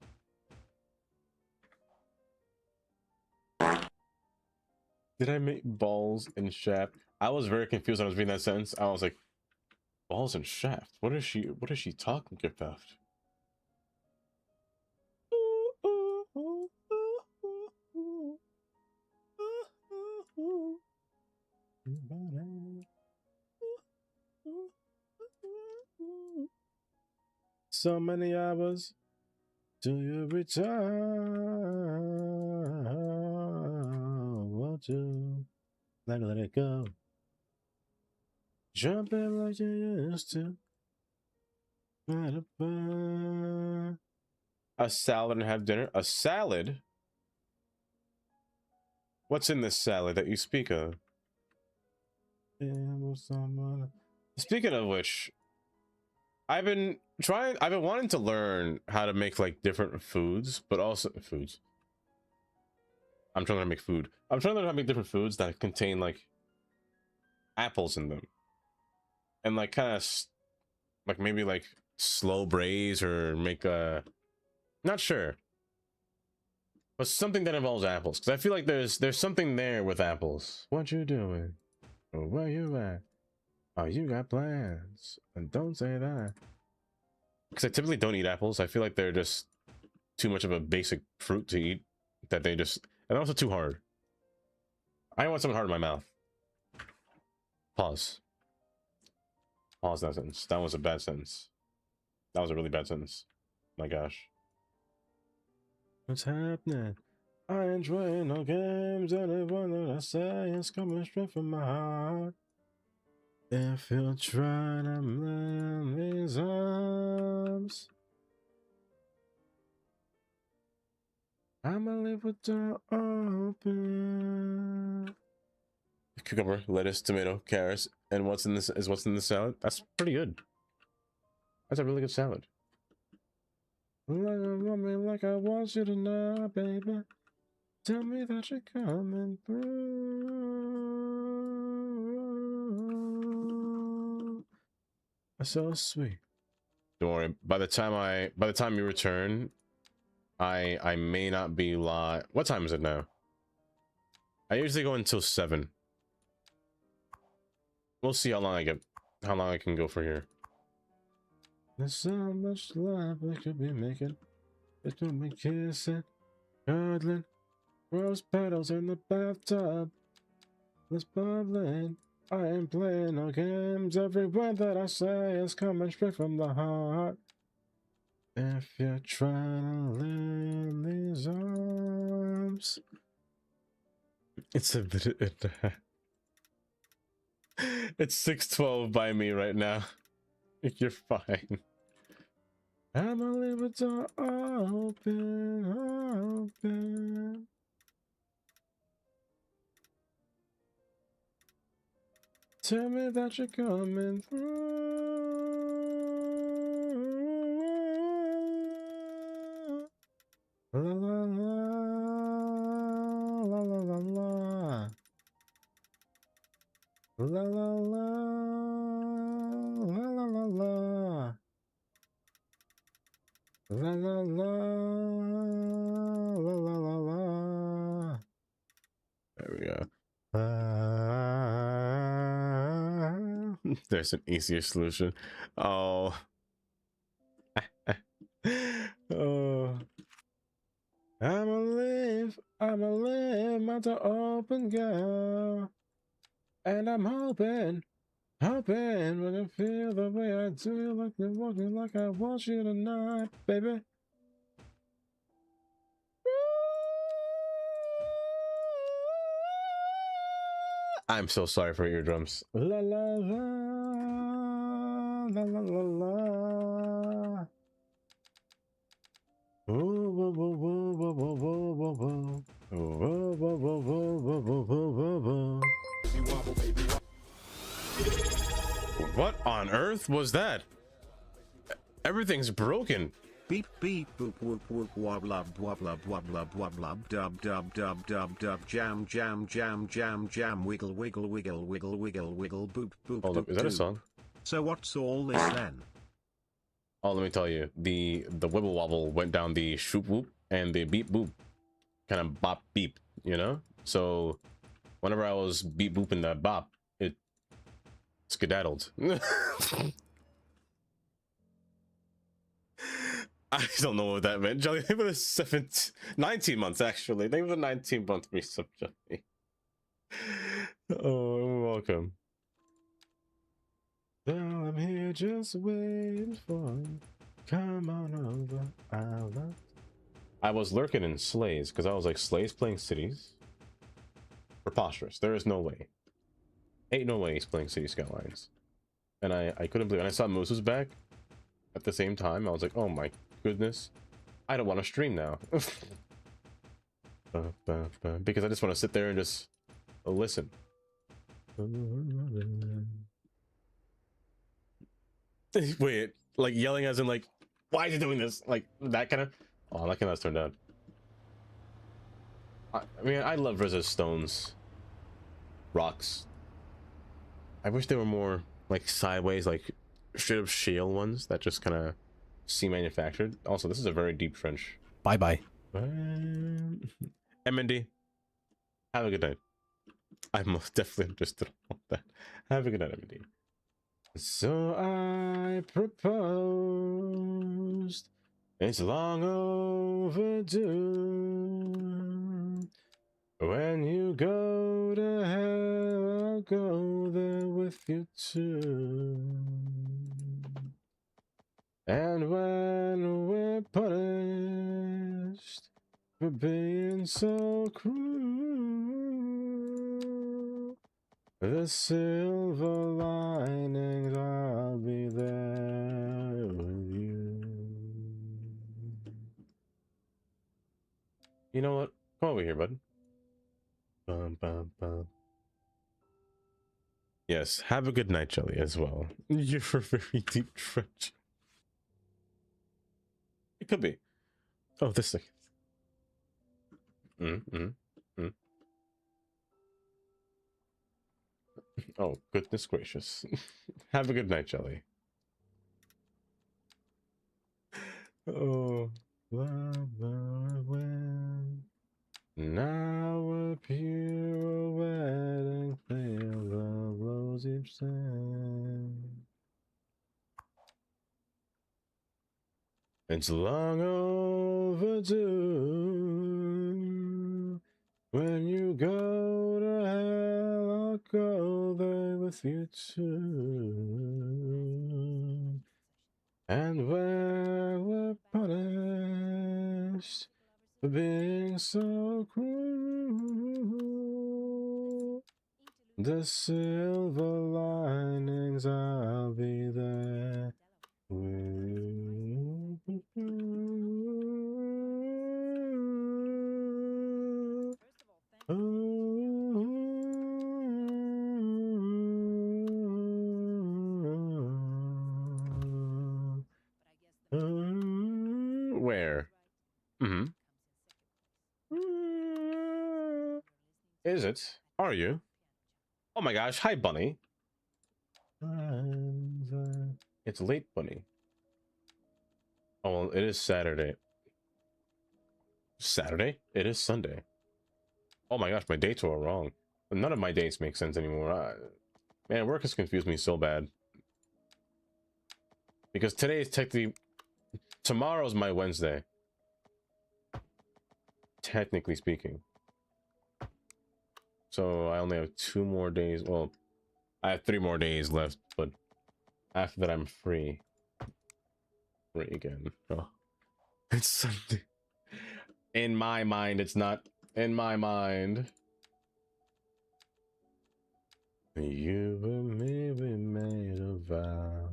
Did I make balls and shaft? I was very confused when I was reading that sentence. I was like, balls and shaft? What is she talking about? So many hours till you return. Won't you let it go? Jumping like you used to. Let it burn. A salad and have dinner. A salad? What's in this salad that you speak of? Speaking of which, I've been wanting to learn how to make like different foods, but also foods. I'm trying to make food. I'm trying to learn how to make different foods that contain like apples in them. And like kind of like maybe like slow braise or make a, not sure. But something that involves apples, because I feel like there's something there with apples. What you doing? Or where you at? Oh, you got plans. And don't say that. Because I typically don't eat apples. I feel like they're just too much of a basic fruit to eat. That they just... And also too hard. I don't want something hard in my mouth. Pause. Pause that sentence. That was a bad sentence. That was a really bad sentence. My gosh. What's happening? I enjoy no games. Anyone that I say is coming straight from my heart. If you're trying to land these arms, I'ma leave the door open. Cucumber, lettuce, tomato, carrots, and what's in this is what's in the salad. That's pretty good. That's a really good salad. Like a woman, like I want you to know, baby. Tell me that you're coming through. That's so sweet. Don't worry. By the time you return, I may not be live. What time is it now? I usually go until 7. We'll see how long I can go for here. There's so much love we could be making. Between me kissing, cuddling, rose petals in the bathtub. It's bubbling. I ain't playing no games. Every word that I say is coming straight from the heart. If you're trying to land these arms, it's a bit. It's 6:12 by me right now. You're fine. I'ma leave the door open. Tell me that you're coming through. La la la la la la la. La la la la la la la. La la la la la la la. There we go. There's an easier solution. Oh. Oh. I'ma live my door open, girl. And I'm hoping when I feel the way I do, like you're walking like I want you tonight, baby. I'm so sorry for your eardrums. La la la la la la la. What on earth was that? Everything's broken. Beep beep boop whoop whoop woblub woblub woblub woblub dub dub dub dub dub jam jam jam jam jam wiggle wiggle wiggle wiggle wiggle wiggle boop boop. Hold up, is that a song? So what's all this then? Oh, let me tell you, the wibble wobble went down the shoop whoop and the beep boop kind of bop beep, you know? So whenever I was beep booping that bop, it skedaddled. I don't know what that meant, Jelly. Thank you for the 19 months, actually. Thank you for the 19-month resub, Jelly. Oh, you're welcome. Well, I'm here just waiting for you. Come on over. I was lurking in Slays because I was like, Slays playing cities? Preposterous. There is no way. Ain't no way he's playing City Skylines. And I couldn't believe it. And I saw Moose was back at the same time. I was like, oh my goodness. I don't want to stream now. Because I just want to sit there and just listen. Wait, like yelling as in like, why is he doing this? Like that kind of. Oh, that kind of turned out. I mean, I love Riz's stones, rocks. I wish they were more like sideways, like straight up shale ones that just kind of seem manufactured. Also, this is a very deep trench. Bye bye. MND, have a good night. I'm most definitely interested in all that. Have a good night, MND. So I proposed. It's long overdue. When you go to hell, I'll go there with you too. And when we're punished for being so cruel, the silver linings, I'll be there with you. You know what? Come over here, bud. Bum, bum, bum. Yes, have a good night, Jelly, as well. You're a very deep trench. It could be. Oh, this thing. Oh, goodness gracious. Have a good night, Jelly. Oh, now a pure wedding veil the rosy sand. It's long overdue. When you go to hell, go there with you too. And where we're punished for being so cruel, the silver linings, I'll be there with you. Where? Mm-hmm. Is it? Are you? Oh my gosh, hi Bunny. It's late, Bunny. Oh, well, it is Saturday. Saturday? It is Sunday. Oh my gosh, my dates are all wrong. None of my dates make sense anymore. Man, work has confused me so bad. Because today is technically... Tomorrow's my Wednesday. Technically speaking. So I only have 2 more days. Well, I have 3 more days left, but after that I'm free. Free again. Oh. It's Sunday. In my mind, it's not. In my mind. You and me, we made a vow.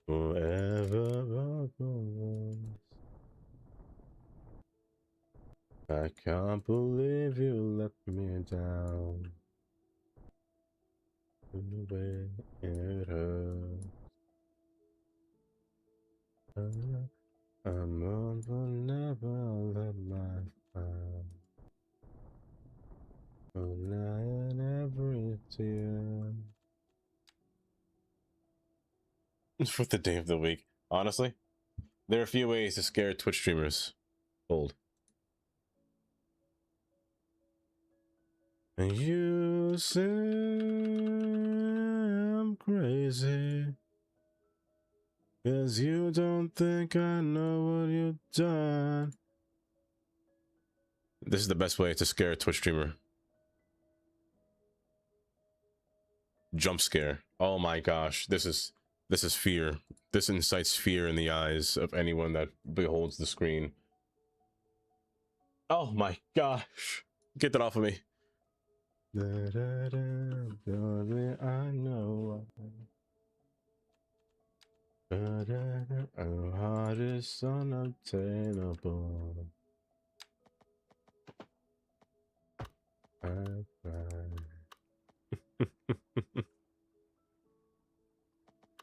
Forever apart. I can't believe you let me down. In the way it hurts. I'm on will never let my fire. Oh, now and every tear. For the day of the week. Honestly, there are a few ways to scare Twitch streamers. Hold. And you say I'm crazy, 'cause you don't think I know what you've done. This is the best way to scare a Twitch streamer. Jump scare. Oh my gosh, this is fear. This incites fear in the eyes of anyone that beholds the screen. Oh my gosh. Get that off of me. I know. Our heart is unobtainable.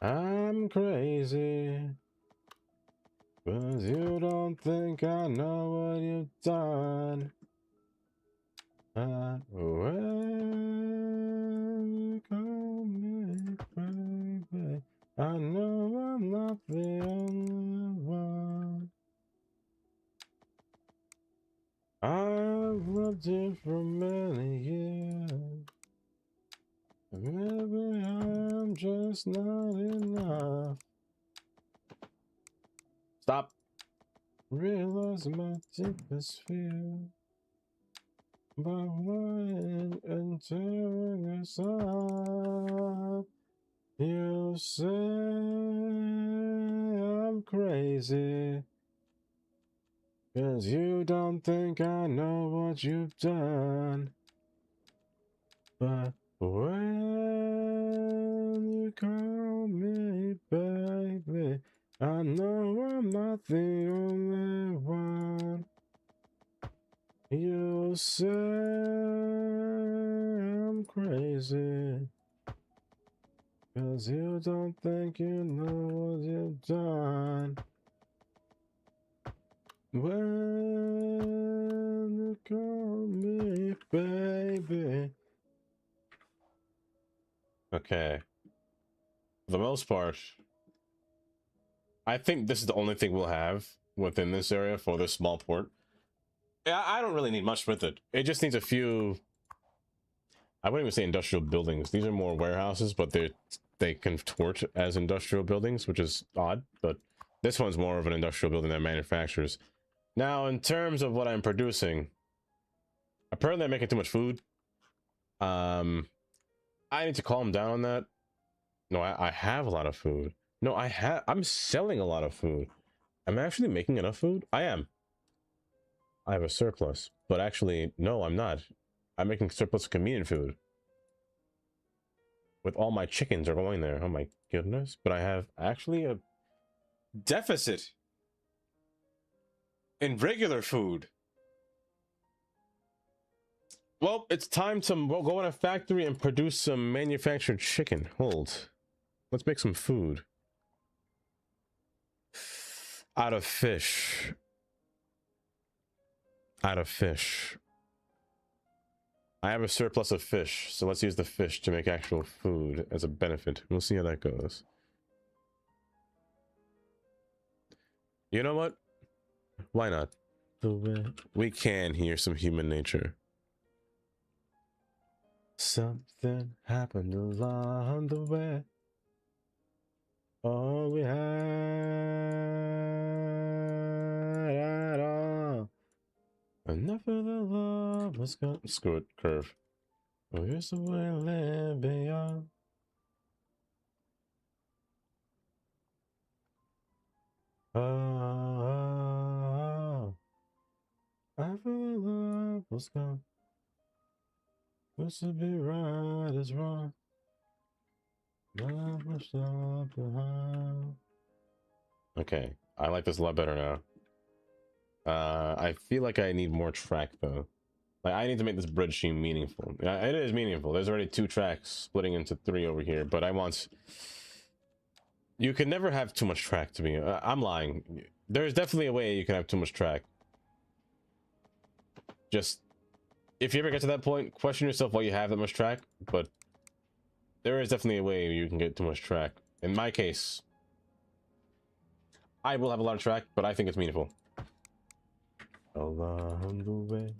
I'm crazy, 'cause you don't think I know what you've done. When you call me baby, I know I'm not the only one. I've loved you for many years. Maybe I'm just not enough. Stop. Realize my deepest fear. By lying and tearing us up. You say I'm crazy, 'cause you don't think I know what you've done. But when you call me baby, I know I'm not the only one. You say I'm crazy, 'cause you don't think you know what you've done. When you call me baby. Okay. For the most part, I think this is the only thing we'll have within this area for this small port. Yeah, I don't really need much with it. It just needs a few... I wouldn't even say industrial buildings. These are more warehouses, but they contort as industrial buildings, which is odd. But this one's more of an industrial building that manufactures. Now, in terms of what I'm producing, apparently I'm making too much food. I need to calm down on that. No, I have a lot of food. No, I'm selling a lot of food. Am I actually making enough food? I am. I have a surplus, but actually, no, I'm not. I'm making surplus of convenient food. With all my chickens are going there. Oh my goodness. But I have actually a deficit in regular food. Well, it's time to go in a factory and produce some manufactured chicken. Hold. Let's make some food. Out of fish. Out of fish. I have a surplus of fish, so let's use the fish to make actual food as a benefit. We'll see how that goes. You know what? Why not? We can hear some human nature. Something happened along the way. All we had at all. Enough of the love was gone. Screw it, curve. Oh, here's the way to live beyond. Oh, after the love was gone. What's to be right is wrong. Love was left behind. Okay, I like this a lot better now. I feel like I need more track though. Like I need to make this bridge seem meaningful. It is meaningful. There's already 2 tracks splitting into 3 over here, but I want. You can never have too much track to me. I'm lying. There's definitely a way you can have too much track. Just if you ever get to that point, question yourself why you have that much track. But there is definitely a way you can get too much track. In my case, I will have a lot of track, but I think it's meaningful. Along the way.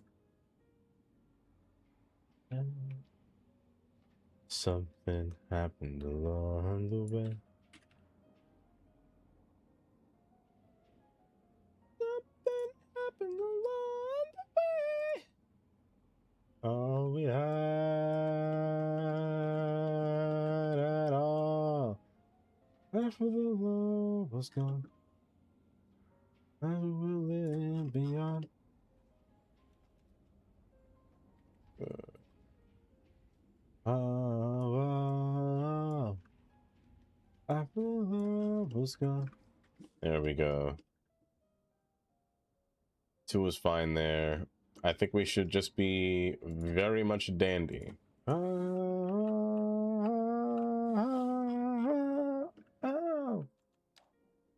Something happened along the way. Something happened along the way. All we had at all. After the love was gone. And we will live beyond. Oh, after the love was gone. There we go. 2 was fine there. I think we should just be very much dandy. Oh,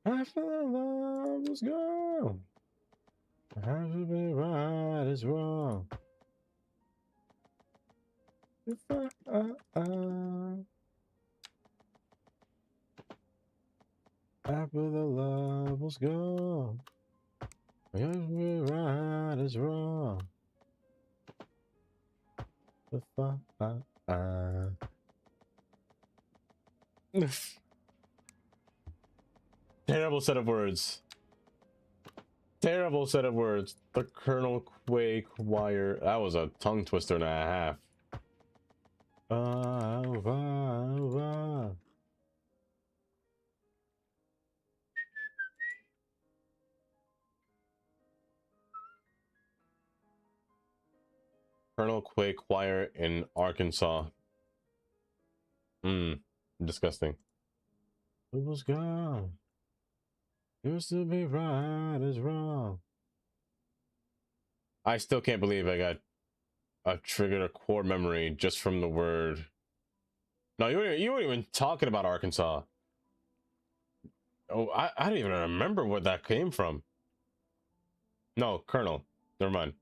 after the love was gone. How to be right is wrong. If after the love was gone. How to be right is wrong. If Terrible set of words. Terrible set of words. The Colonel Quake wire. That was a tongue twister and a half. Colonel Quake wire in Arkansas. Disgusting. It was gone. Used to be right is wrong. I still can't believe I got triggered a core memory just from the word. No, you weren't even talking about Arkansas. Oh, I don't even remember where that came from. No, Colonel. Never mind.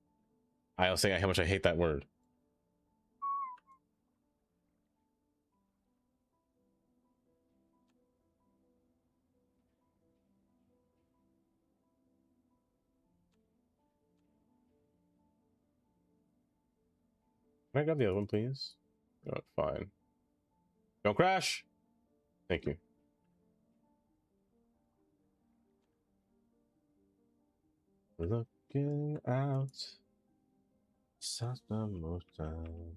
I'll say how much I hate that word. Can I grab the other one, please? Oh, fine. Don't crash. Thank you. Looking out. South the most time.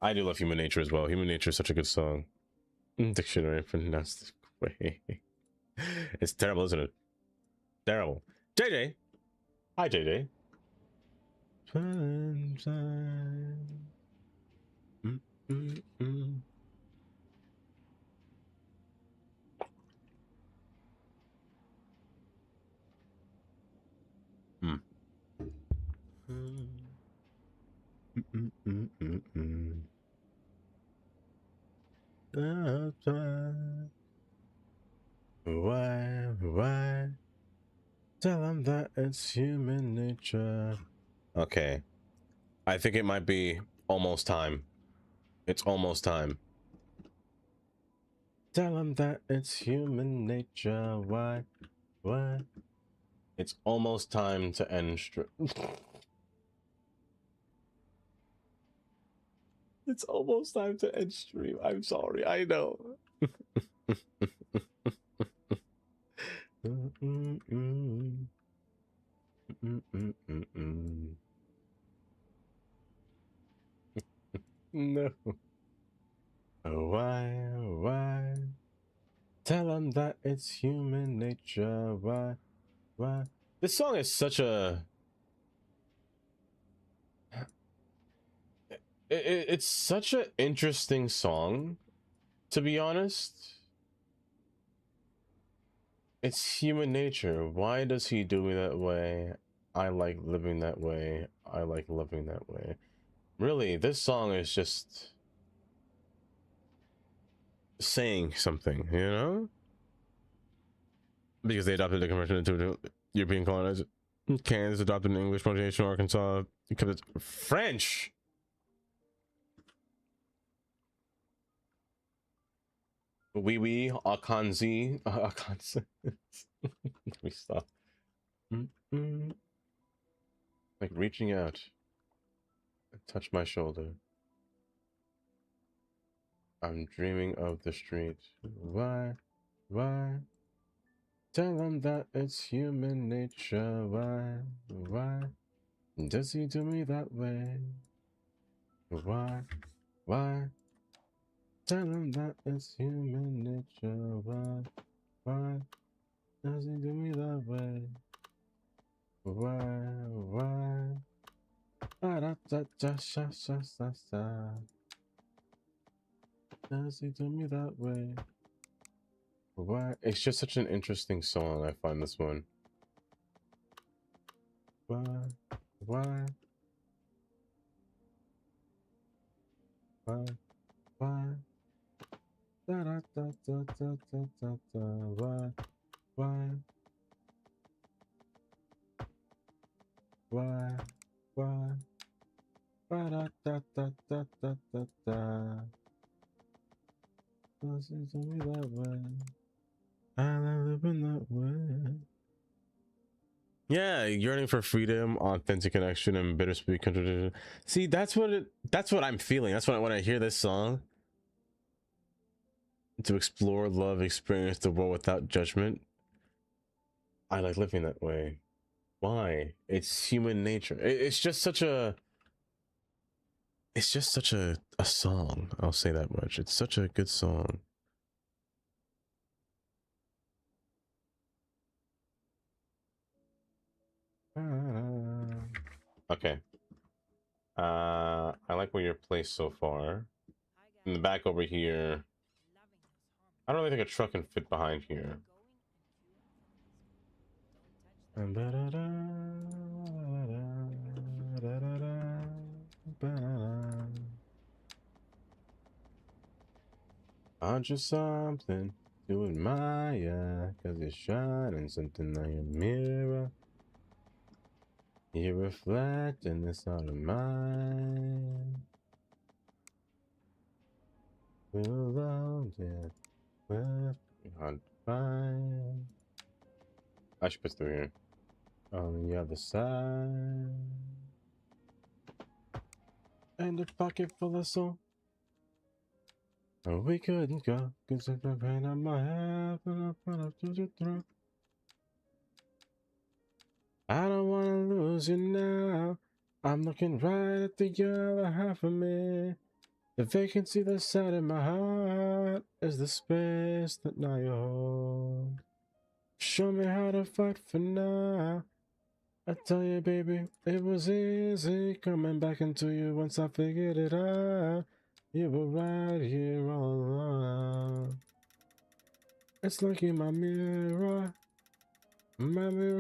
I do love Human Nature as well. Human Nature is such a good song. Dictionary pronounced way. It's terrible, isn't it? Terrible. JJ. Hi, JJ. Why? Tell them that it's human nature. Okay. I think it might be almost time. It's almost time. Tell them that it's human nature. Why? Why? It's almost time to end It's almost time to end stream. I'm sorry. I know. No. Why? Tell them that it's human nature. Why? This song is such a... It's such an interesting song, to be honest. It's human nature. Why does he do me that way? I like living that way. I like loving that way. Really, this song is just saying something, you know? Because they adopted the conversion into the European colonizer. Kansas adopted an English pronunciation, Arkansas because it's French. Oui, Akanzi. Akanzi. Let me stop. Like reaching out. Touch my shoulder. I'm dreaming of the street. Why? Tell them that it's human nature. Why? Does he do me that way? Why? Tell him that it's human nature. Why? Does he do me that way? Why? Does he do me that way? Why? It's just such an interesting song. I find this one. Why? Da da da da da da da da. Why? Da da da da da da da da. Listen to me that way. I live in that way. Yeah, yearning for freedom, authentic connection, and bittersweet contradiction. See, that's what I'm feeling. That's when I hear this song. To explore, love, experience the world without judgment. I like living that way. Why? It's human nature. It's just such a song. I'll say that much. It's such a good song. Okay. I like where you're placed so far. In the back over here. I don't really think a truck can fit behind here. Aren't you something to admire? 'Cause you're shining something like a mirror. You reflect in this heart of mine. We're alone, yeah. We're hard to find. I should put through here. On the other side. And a pocket full of soul. And we couldn't go, 'cause if I ran out my head and I put up to the throat. I don't wanna lose you now. I'm looking right at the other half of me. The vacancy that's sat in my heart is the space that now you hold. Show me how to fight for now. I tell you, baby, it was easy coming back into you once I figured it out. You were right here all along. It's like in my mirror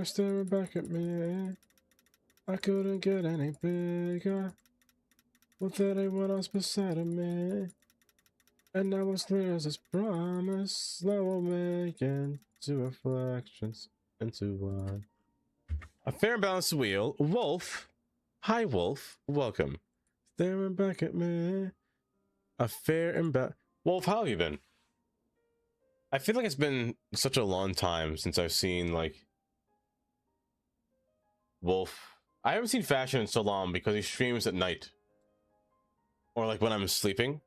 staring back at me. I couldn't get any bigger without anyone else beside of me. And now it's clear as this promise that we'll make into reflections into one. A fair and balanced wheel. Wolf. Hi, Wolf. Welcome. Staring back at me. A fair and Wolf, how have you been? I feel like it's been such a long time since I've seen, like, Wolf. I haven't seen Fashion in so long because he streams at night. Or, like, when I'm sleeping.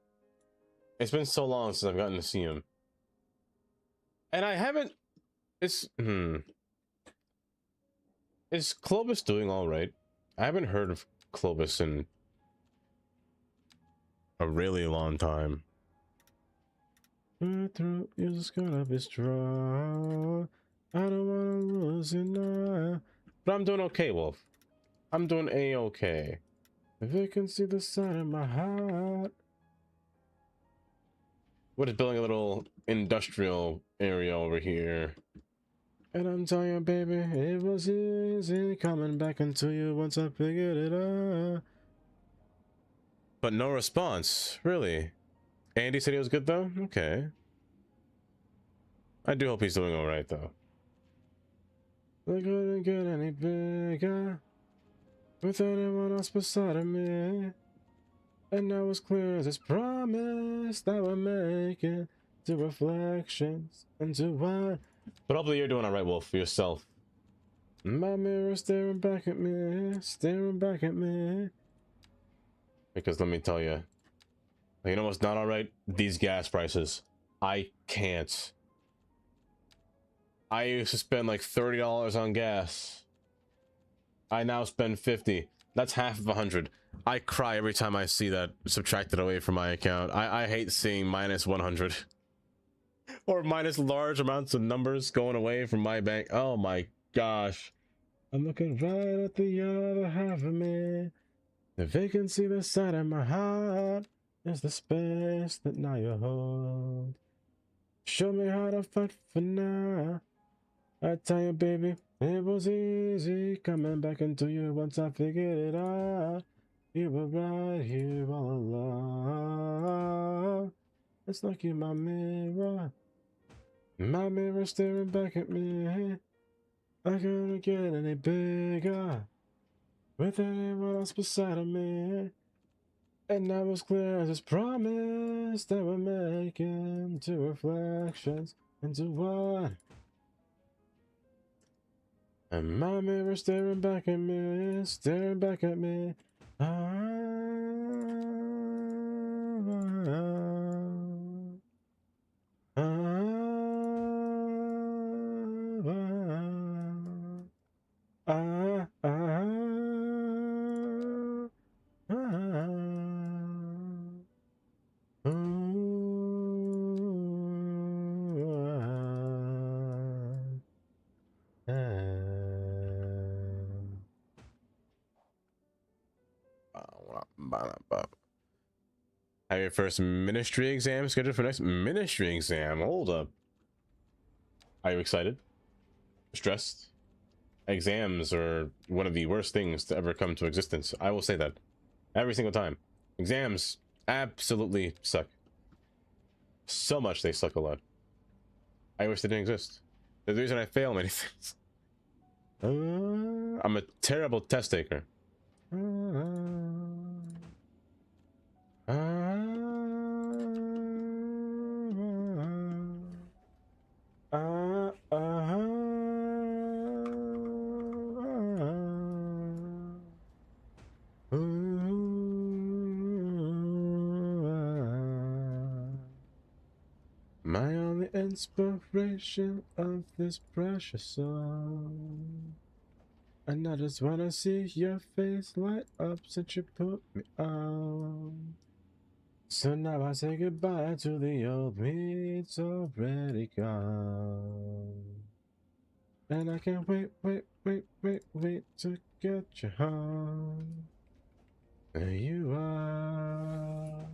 It's been so long since I've gotten to see him. And I haven't... Is Clovis doing alright? I haven't heard of Clovis in a really long time. My throat is gonna be strong. I don't wanna lose it now. But I'm doing okay, Wolf. I'm doing a-okay. If you can see the side of my heart. We're just building a little industrial area over here. And I'm telling you, baby, it was easy coming back into you once I figured it out. But no response, really. Andy said he was good though? Okay. I do hope he's doing alright though. I couldn't get any bigger without anyone else beside of me. And now it's clear as this promise that we're making to reflections and to one. But hopefully you're doing alright, Wolf, for yourself. My mirror staring back at me, staring back at me. Because let me tell you, you know what's not alright? These gas prices. I can't. I used to spend like $30 on gas. I now spend 50. That's half of 100. I cry every time I see that subtracted away from my account. I hate seeing minus 100. Or minus large amounts of numbers going away from my bank. Oh my gosh. I'm looking right at the other half of me. The vacancy the side of my heart is the space that now you hold. Show me how to fight for now. I tell you, baby, it was easy coming back into you once I figured it out. You were right here all along. It's like in my mirror staring back at me. I couldn't get any bigger with anyone else beside of me. And now it's clear as this promise that we're making two reflections into one. And my mirror staring back at me, staring back at me. Have your first ministry exam scheduled for next ministry exam. Hold up. Are you excited? Stressed? Exams are one of the worst things to ever come to existence. I will say that. Every single time. Exams absolutely suck. So much they suck a lot. I wish they didn't exist. They're the reason I fail many things. I'm a terrible test taker. My only inspiration of this precious song. And I just wanna see your face light up since you put me on. So now I say goodbye to the old me, it's already gone. And I can't wait to get you home. There you are.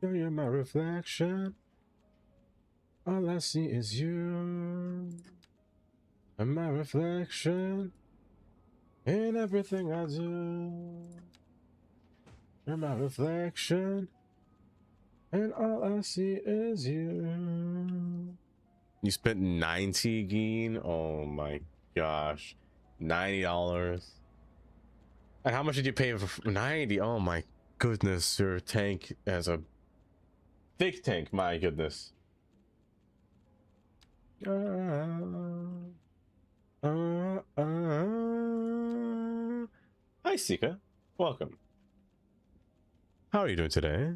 You're my reflection. All I see is you. And my reflection in everything I do. You're my reflection. And all I see is you. You spent 90 Geen? Oh my gosh. $90. And how much did you pay for 90? Oh my goodness, your tank has a thick tank, my goodness. Hi Sika, welcome. How are you doing today?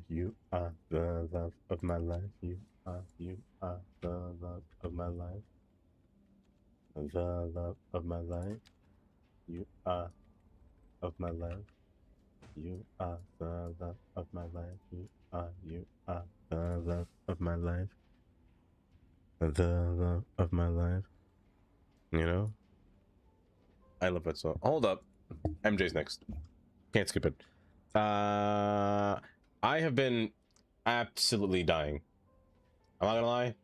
You are the love of my life. You are the love of my life. The love of my life. You are of my life. You are the love of my life. You are the love of my life. The love of my life. You know? I love that song. Hold up. MJ's next. Can't skip it. I have been absolutely dying. I'm not gonna lie.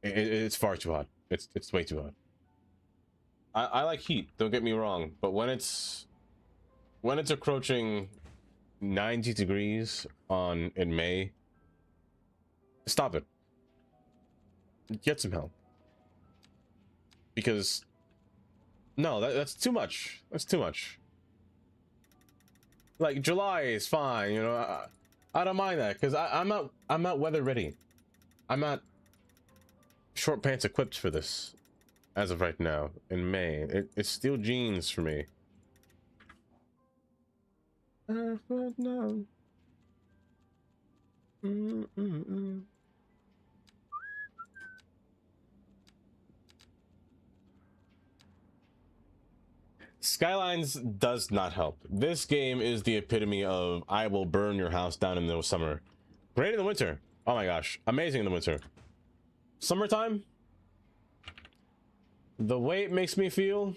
It's far too hot. It's way too hot. I like heat, don't get me wrong, but when it's approaching 90 degrees in May, stop it. Get some help. Because no, that's too much. That's too much. Like July is fine, you know. I don't mind that because I'm not weather ready. I'm not short pants equipped for this as of right now in May. It's still jeans for me. No. Skylines does not help. This game is the epitome of I will burn your house down in the summer. Great in the winter. Oh my gosh. Amazing in the winter. Summertime? The way it makes me feel,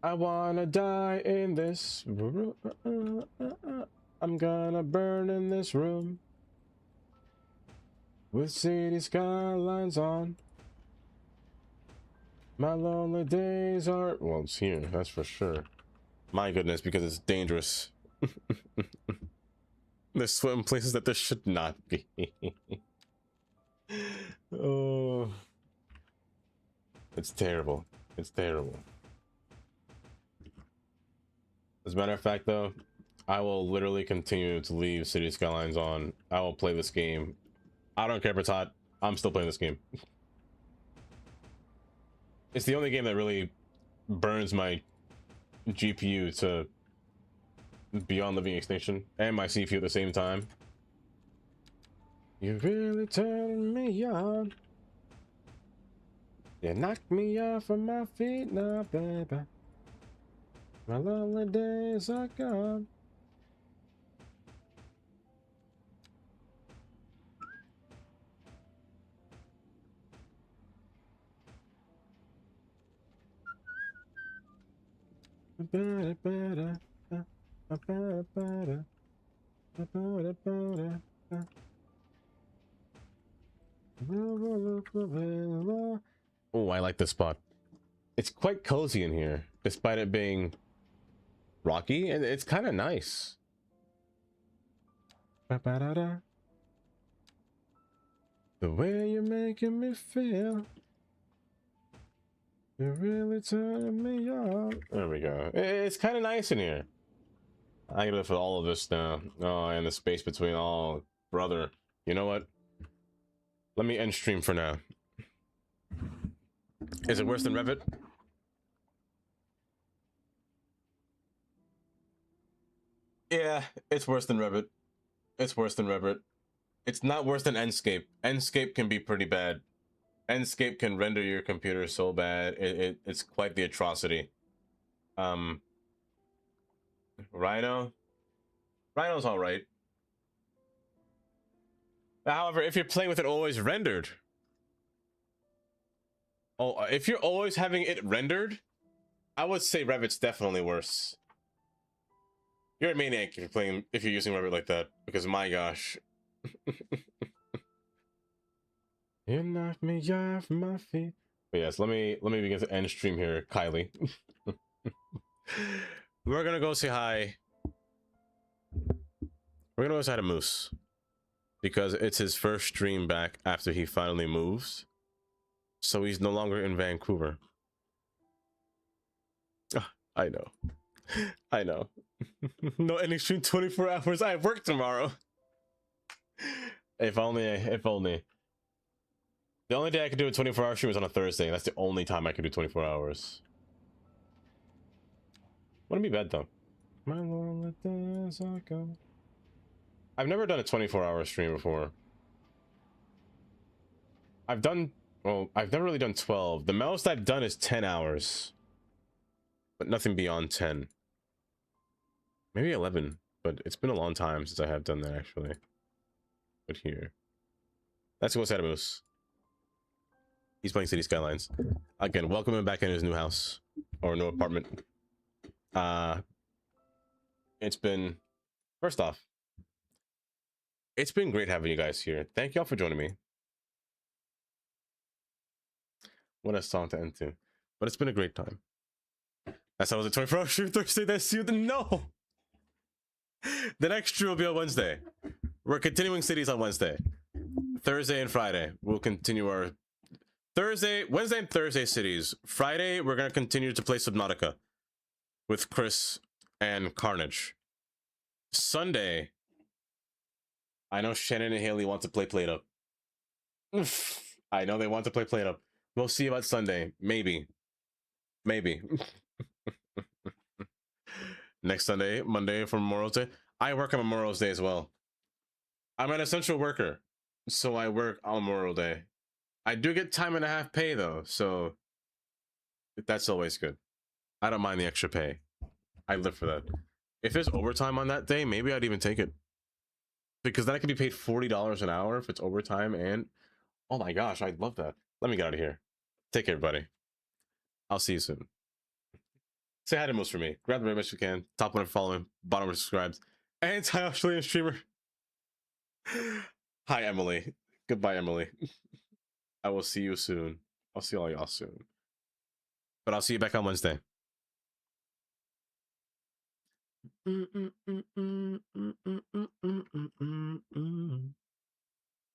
I wanna die in this room. I'm gonna burn in this room with city skylines on. My lonely days are... Well, it's here, that's for sure. My goodness, because it's dangerous. There's swim places that there should not be. Oh... It's terrible. It's terrible. As a matter of fact, though, I will literally continue to leave City Skylines on. I will play this game. I don't care if it's hot. I'm still playing this game. It's the only game that really burns my GPU to beyond living extinction and my CPU at the same time. You're really turning me on. You knocked me off of my feet now, baby. My lonely days are gone. Oh, I like this spot. It's quite cozy in here, despite it being rocky, and it's kind of nice. The way you're making me feel, you're really turning me on. There we go. It's kind of nice in here. I gotta live for all of this now. Oh, and the space between. Oh, brother. You know what? Let me end stream for now. Is it worse than Revit? Yeah, it's worse than Revit. It's worse than Revit. It's not worse than Enscape. Enscape can be pretty bad. Enscape can render your computer so bad. It's quite the atrocity. Rhino? Rhino's alright. However, if you're playing with it always rendered... Oh, if you're always having it rendered, I would say Revit's definitely worse. You're a maniac if you're using Revit like that, because my gosh. You knocked me off my feet. But yes, let me begin to end stream here, Kylie. We're gonna go say hi. We're gonna go say hi to Moose. Because it's his first stream back after he finally moves. So he's no longer in Vancouver. I know. I know. No ending stream 24 hours. I have work tomorrow. If only, if only. The only day I could do a 24-hour stream is on a Thursday. That's the only time I could do 24 hours. Wouldn't be bad though. I've never done a 24-hour stream before. I've never really done 12. The most I've done is 10 hours. But nothing beyond 10. Maybe 11. But it's been a long time since I have done that, actually. But here. Let's go inside of Moose. He's playing City Skylines. Again, welcome him back in his new house. Or new apartment. It's been... First off, it's been great having you guys here. Thank y'all for joining me. What a song to end to. But it's been a great time. That's how it was a 24-hour stream Thursday. That's you. No! The next stream will be on Wednesday. We're continuing cities on Wednesday. Thursday and Friday. We'll continue our... Wednesday and Thursday cities. Friday, we're going to continue to play Subnautica. With Chris and Carnage. Sunday... I know Shannon and Haley want to play Play-Doh. I know they want to play Play-Doh. We'll see about Sunday. Maybe. Maybe. Next Sunday, Monday for Memorial Day. I work on Memorial Day as well. I'm an essential worker, so I work on Memorial Day. I do get time and a half pay though, so that's always good. I don't mind the extra pay. I live for that. If there's overtime on that day, maybe I'd even take it. Because then I could be paid $40 an hour if it's overtime and... Oh my gosh, I'd love that. Let me get out of here. Take care, everybody. I'll see you soon. Say hi to Moose for me. Grab the very much you can. Top one if following. Bottom one if subscribed. Anti-Australian streamer. Hi, Emily. Goodbye, Emily. I will see you soon. I'll see all y'all soon. But I'll see you back on Wednesday.